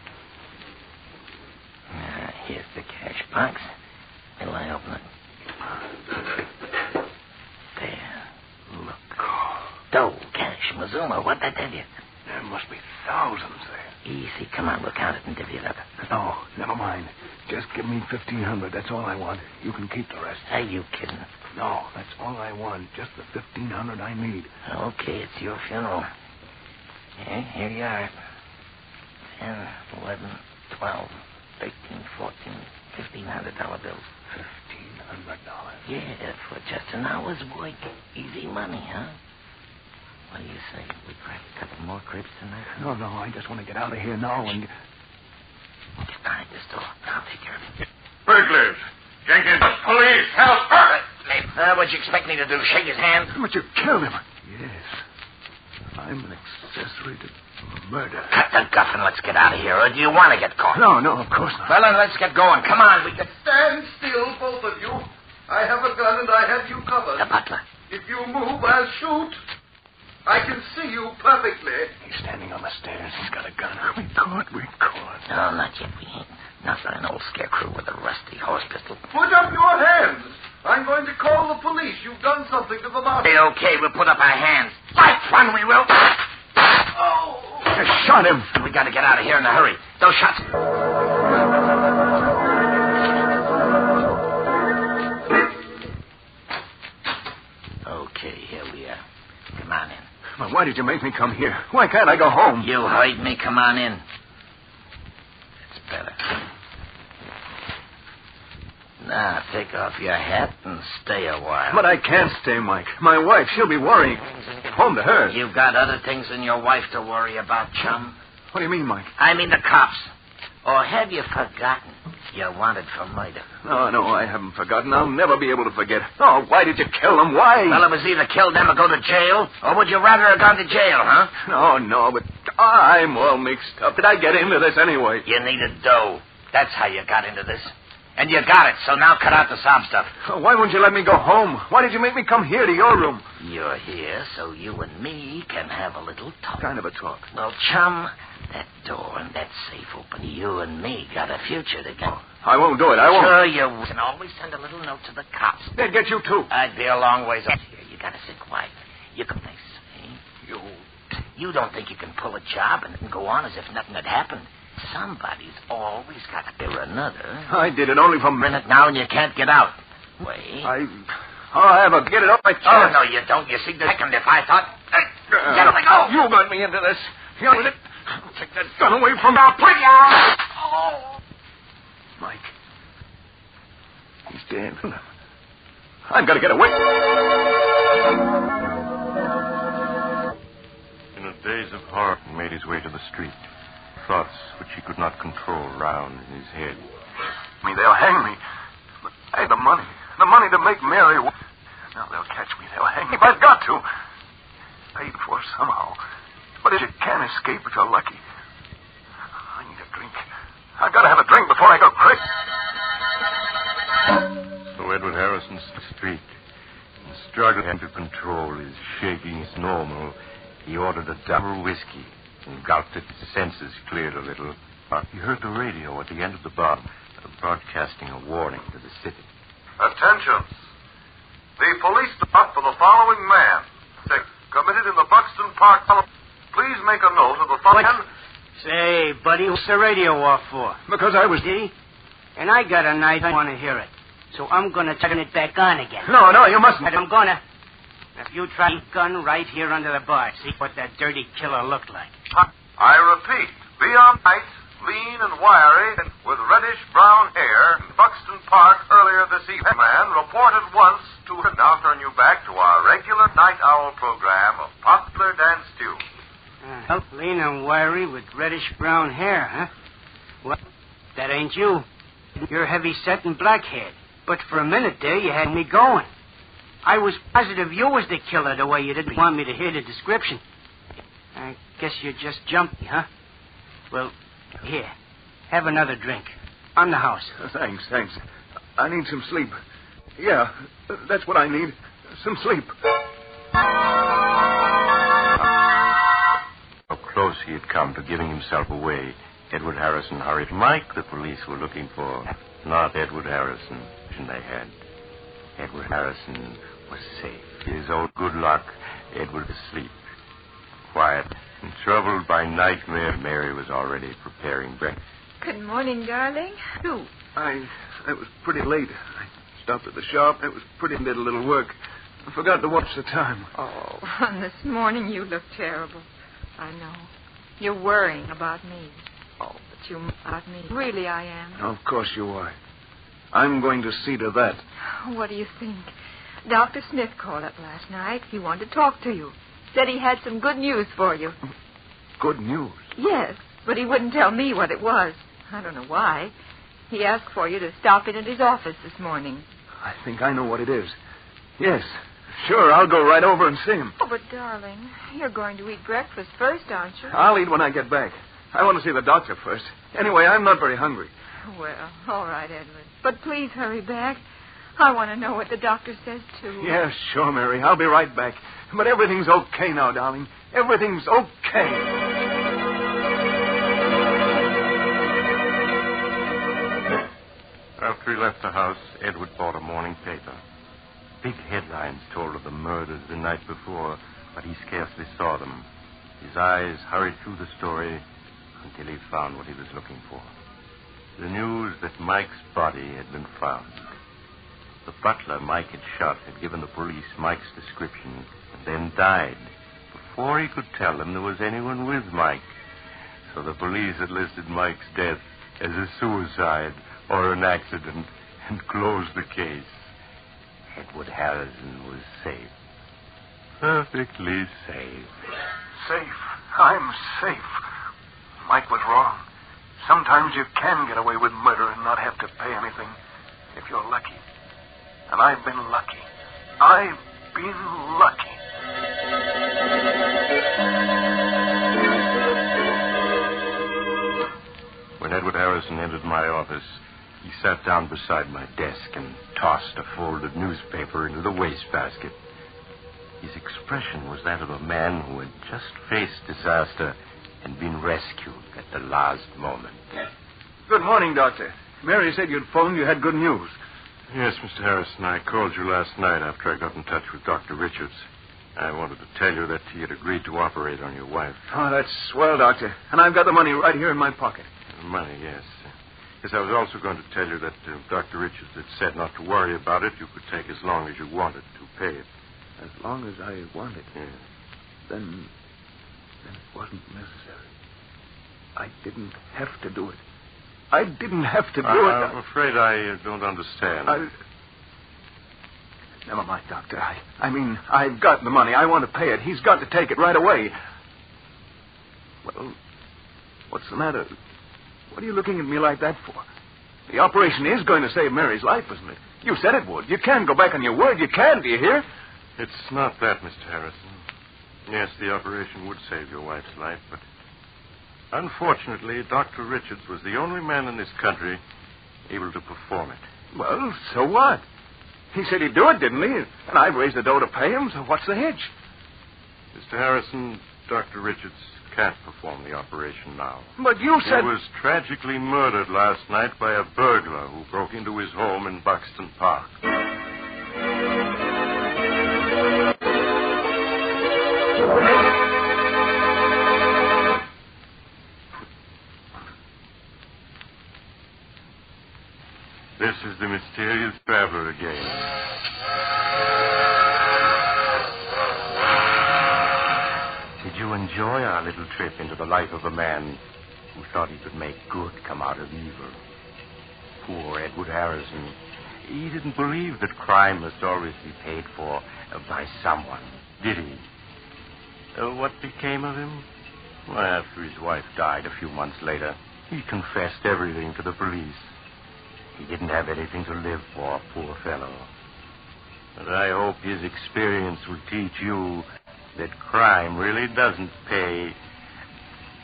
Here's the cash box. Will I open it? There. Look. Dough, cash, Mazuma. What'd I tell you? There must be thousands there. Easy. Come on, we'll count it and divvy it up. No, never mind. Just give me $1,500. That's all I want. You can keep the rest. Are you kidding? No, that's all I want. Just the $1,500 I need. Okay, it's your funeral. Yeah, here you are. 10, 11, 12, 13, 14, $1,500 bills. $1,500? Yeah, for just an hour's work. Easy money, huh? What do you say? We crack a couple more cribs tonight? No, I just want to get out of here now and... Get behind this door. I'll take care of it. Burglars! Jenkins! Police! Help! What'd you expect me to do? Shake his hand? But you killed him. Yes. I'm an accessory to murder. Cut the guff and let's get out of here. Or do you want to get caught? No, of course not. Well, then let's get going. Come on. We can... Stand still, both of you. I have a gun and I have you covered. The butler. If you move, I'll shoot. I can see you perfectly. He's standing on the stairs. He's got a gun. We're caught. No, not yet. We ain't. Not for an old scarecrow with a rusty horse pistol. Put up your hands. I'm going to call the police. You've done something to the master. Okay, we'll put up our hands. Fight fun, we will. Oh! I shot him. We got to get out of here in a hurry. Those shots... Okay, here we are. Come on in. Well, why did you make me come here? Why can't I go home? You heard me. Come on in. It's better. Now, take off your hat and stay a while. But I can't stay, Mike. My wife, she'll be worrying. Home to her. You've got other things than your wife to worry about, chum. What do you mean, Mike? I mean the cops. Or have you forgotten you're wanted for murder? No, I haven't forgotten. I'll never be able to forget. Oh, why did you kill them? Why? Well, it was either kill them or go to jail. Or would you rather have gone to jail, huh? No, but I'm all mixed up. Did I get into this anyway? You needed dough. That's how you got into this. And you got it, so now cut out the sob stuff. Why wouldn't you let me go home? Why did you make me come here to your room? You're here so you and me can have a little talk. What kind of a talk? Well, chum, that door and that safe open. You and me got a future together. I won't do it. I won't. Sure you can always send a little note to the cops. They'd get you, too. I'd be a long ways up here. You gotta sit quiet. You can say, You don't think you can pull a job and go on as if nothing had happened. Somebody's always got to do another. I did it only for a minute now, and you can't get out. Wait. I have a get it off my chest. Oh, no, you don't. You see, the second if I thought... Get let go. You got me into this. You know it. Take that gun away from me. I'll play you. Oh. Mike. He's dead. I've got to get away. In a daze of horror, he made his way to the street. Thoughts which he could not control round in his head. They'll hang me. But I had the money. The money to make Mary. Now they'll catch me. They'll hang me. I've got to. Paid for somehow. But if you can escape, if you're lucky. I need a drink. I've got to have a drink before I go crazy. So Edward Harrison street, and struggling to control his shaking as normal, he ordered a double whiskey and gulped it. His senses cleared a little. He heard the radio at the end of the bar, broadcasting a warning to the city. Attention. The police department for the following man. Committed in the Buxton Park. Please make a note of the following. Say, buddy, what's the radio off for? Because I was... See? And I got a knife. I want to hear it. So I'm going to turn it back on again. No, you mustn't. I'm going to. If you try a gun right here under the bar, see what that dirty killer looked like. I repeat, beyond height, lean and wiry, with reddish-brown hair, in Buxton Park earlier this evening. Man reported once to now turn you back to our regular night owl program of popular dance tunes. Lean and wiry with reddish-brown hair, huh? Well, that ain't you. You're heavy-set and black-haired. But for a minute there, you had me going. I was positive you was the killer the way you didn't want me to hear the description. I guess you just jumped me, huh? Well, here. Have another drink. On the house. Thanks. I need some sleep. Yeah, that's what I need. Some sleep. How close he had come to giving himself away, Edward Harrison hurried. Mike the police were looking for, not Edward Harrison. They had. Edward Harrison was safe. His old good luck, Edward asleep. Quiet and troubled by nightmare, Mary was already preparing breakfast. Good morning, darling. You? I was pretty late. I stopped at the shop. It was pretty did a little work. I forgot to watch the time. Oh, and this morning you look terrible. I know. You're worrying about me. Oh, but you about me. Really, I am. Of course you are. I'm going to see to that. What do you think? Dr. Smith called up last night. He wanted to talk to you. Said he had some good news for you. Good news? Yes, but he wouldn't tell me what it was. I don't know why. He asked for you to stop in at his office this morning. I think I know what it is. Yes, sure, I'll go right over and see him. Oh, but darling, you're going to eat breakfast first, aren't you? I'll eat when I get back. I want to see the doctor first. Anyway, I'm not very hungry. Well, all right, Edward. But please hurry back. I want to know what the doctor says, too. Yeah, sure, Mary. I'll be right back. But everything's okay now, darling. Everything's okay. After he left the house, Edward bought a morning paper. Big headlines told of the murders the night before, but he scarcely saw them. His eyes hurried through the story until he found what he was looking for. The news that Mike's body had been found. The butler Mike had shot had given the police Mike's description and then died before he could tell them there was anyone with Mike. So the police had listed Mike's death as a suicide or an accident. and close the case. Edward Harrison was safe. Perfectly safe. Safe. I'm safe. Mike was wrong. Sometimes you can get away with murder and not have to pay anything if you're lucky. And I've been lucky. I've been lucky. When Edward Harrison entered my office, he sat down beside my desk and tossed a folded newspaper into the wastebasket. His expression was that of a man who had just faced disaster and been rescued at the last moment. Good morning, Doctor. Mary said you'd phoned. You had good news. Yes, Mr. Harrison, I called you last night after I got in touch with Dr. Richards. I wanted to tell you that he had agreed to operate on your wife. Oh, that's swell, Doctor. And I've got the money right here in my pocket. Money, yes. Yes, I was also going to tell you that Dr. Richards had said not to worry about it. You could take as long as you wanted to pay it. As long as I wanted? Yes. Then it wasn't necessary. I didn't have to do it. I didn't have to do it. I'm afraid I don't understand. Never mind, Doctor. I mean, I've got the money. I want to pay it. He's got to take it right away. Well, what's the matter? What are you looking at me like that for? The operation is going to save Mary's life, isn't it? You said it would. You can go back on your word. You can, do you hear? It's not that, Mr. Harrison. Yes, the operation would save your wife's life, but unfortunately, Dr. Richards was the only man in this country able to perform it. Well, so what? He said he'd do it, didn't he? And I've raised the dough to pay him, so what's the hitch? Mr. Harrison, Dr. Richards can't perform the operation now. But you said... He was tragically murdered last night by a burglar who broke into his home in Buxton Park. This is the mysterious traveler again. Did you enjoy our little trip into the life of a man who thought he could make good come out of evil? Poor Edward Harrison. He didn't believe that crime must always be paid for by someone, did he? What became of him? Well, after his wife died a few months later, he confessed everything to the police. He didn't have anything to live for, poor fellow. But I hope his experience will teach you that crime really doesn't pay.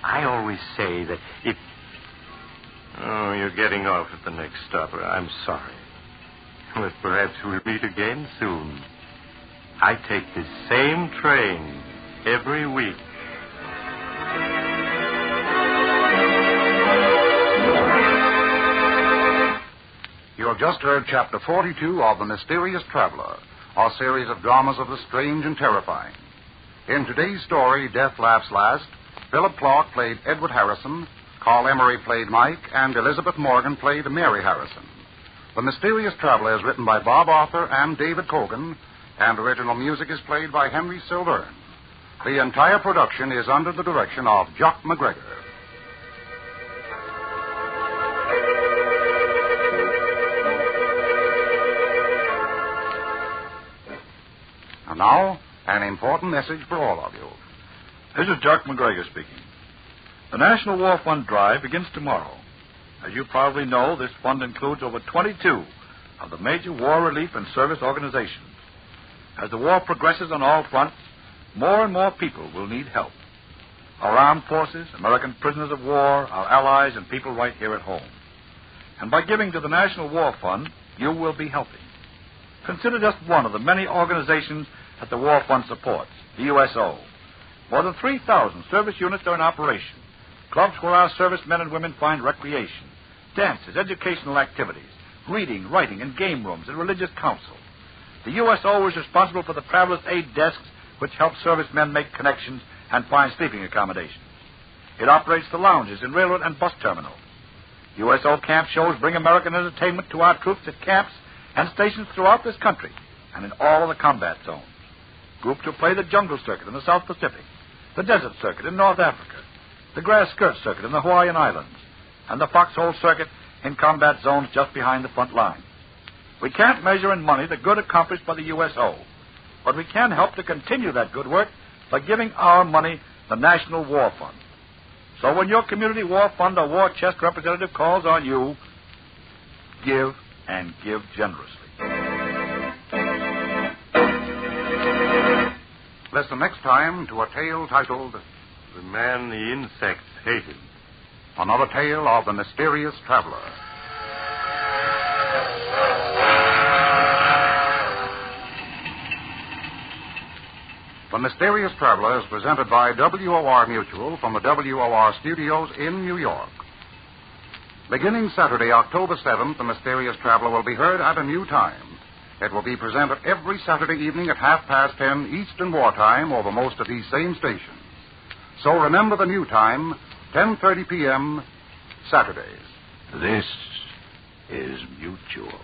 I always say that if... Oh, you're getting off at the next stop. I'm sorry. But perhaps we'll meet again soon. I take this same train every week. You have just heard Chapter 42 of The Mysterious Traveler, a series of dramas of the strange and terrifying. In today's story, Death Laughs Last, Philip Clark played Edward Harrison, Carl Emery played Mike, and Elizabeth Morgan played Mary Harrison. The Mysterious Traveler is written by Bob Arthur and David Cogan, and original music is played by Henry Silverne. The entire production is under the direction of Jock McGregor. And now, an important message for all of you. This is Jock McGregor speaking. The National War Fund drive begins tomorrow. As you probably know, this fund includes over 22 of the major war relief and service organizations. As the war progresses on all fronts, more and more people will need help. Our armed forces, American prisoners of war, our allies, and people right here at home. And by giving to the National War Fund, you will be helping. Consider just one of the many organizations that the War Fund supports, the USO. More than 3,000 service units are in operation, clubs where our servicemen and women find recreation, dances, educational activities, reading, writing, and game rooms, and religious counsel. The USO is responsible for the traveler's aid desks, which help servicemen make connections and find sleeping accommodations. It operates the lounges in railroad and bus terminals. USO camp shows bring American entertainment to our troops at camps and stations throughout this country and in all of the combat zones. Groups who play the jungle circuit in the South Pacific, the desert circuit in North Africa, the grass skirt circuit in the Hawaiian Islands, and the foxhole circuit in combat zones just behind the front line. We can't measure in money the good accomplished by the USO, but we can help to continue that good work by giving our money the National War Fund. So when your community war fund or war chest representative calls on you, give and give generously. Listen next time to a tale titled The Man the Insects Hated. Another tale of the mysterious traveler. The Mysterious Traveler is presented by WOR Mutual from the WOR studios in New York. Beginning Saturday, October 7th, The Mysterious Traveler will be heard at a new time. It will be presented every Saturday evening at 10:30 Eastern Wartime over most of these same stations. So remember the new time, 10:30 p.m., Saturdays. This is Mutual.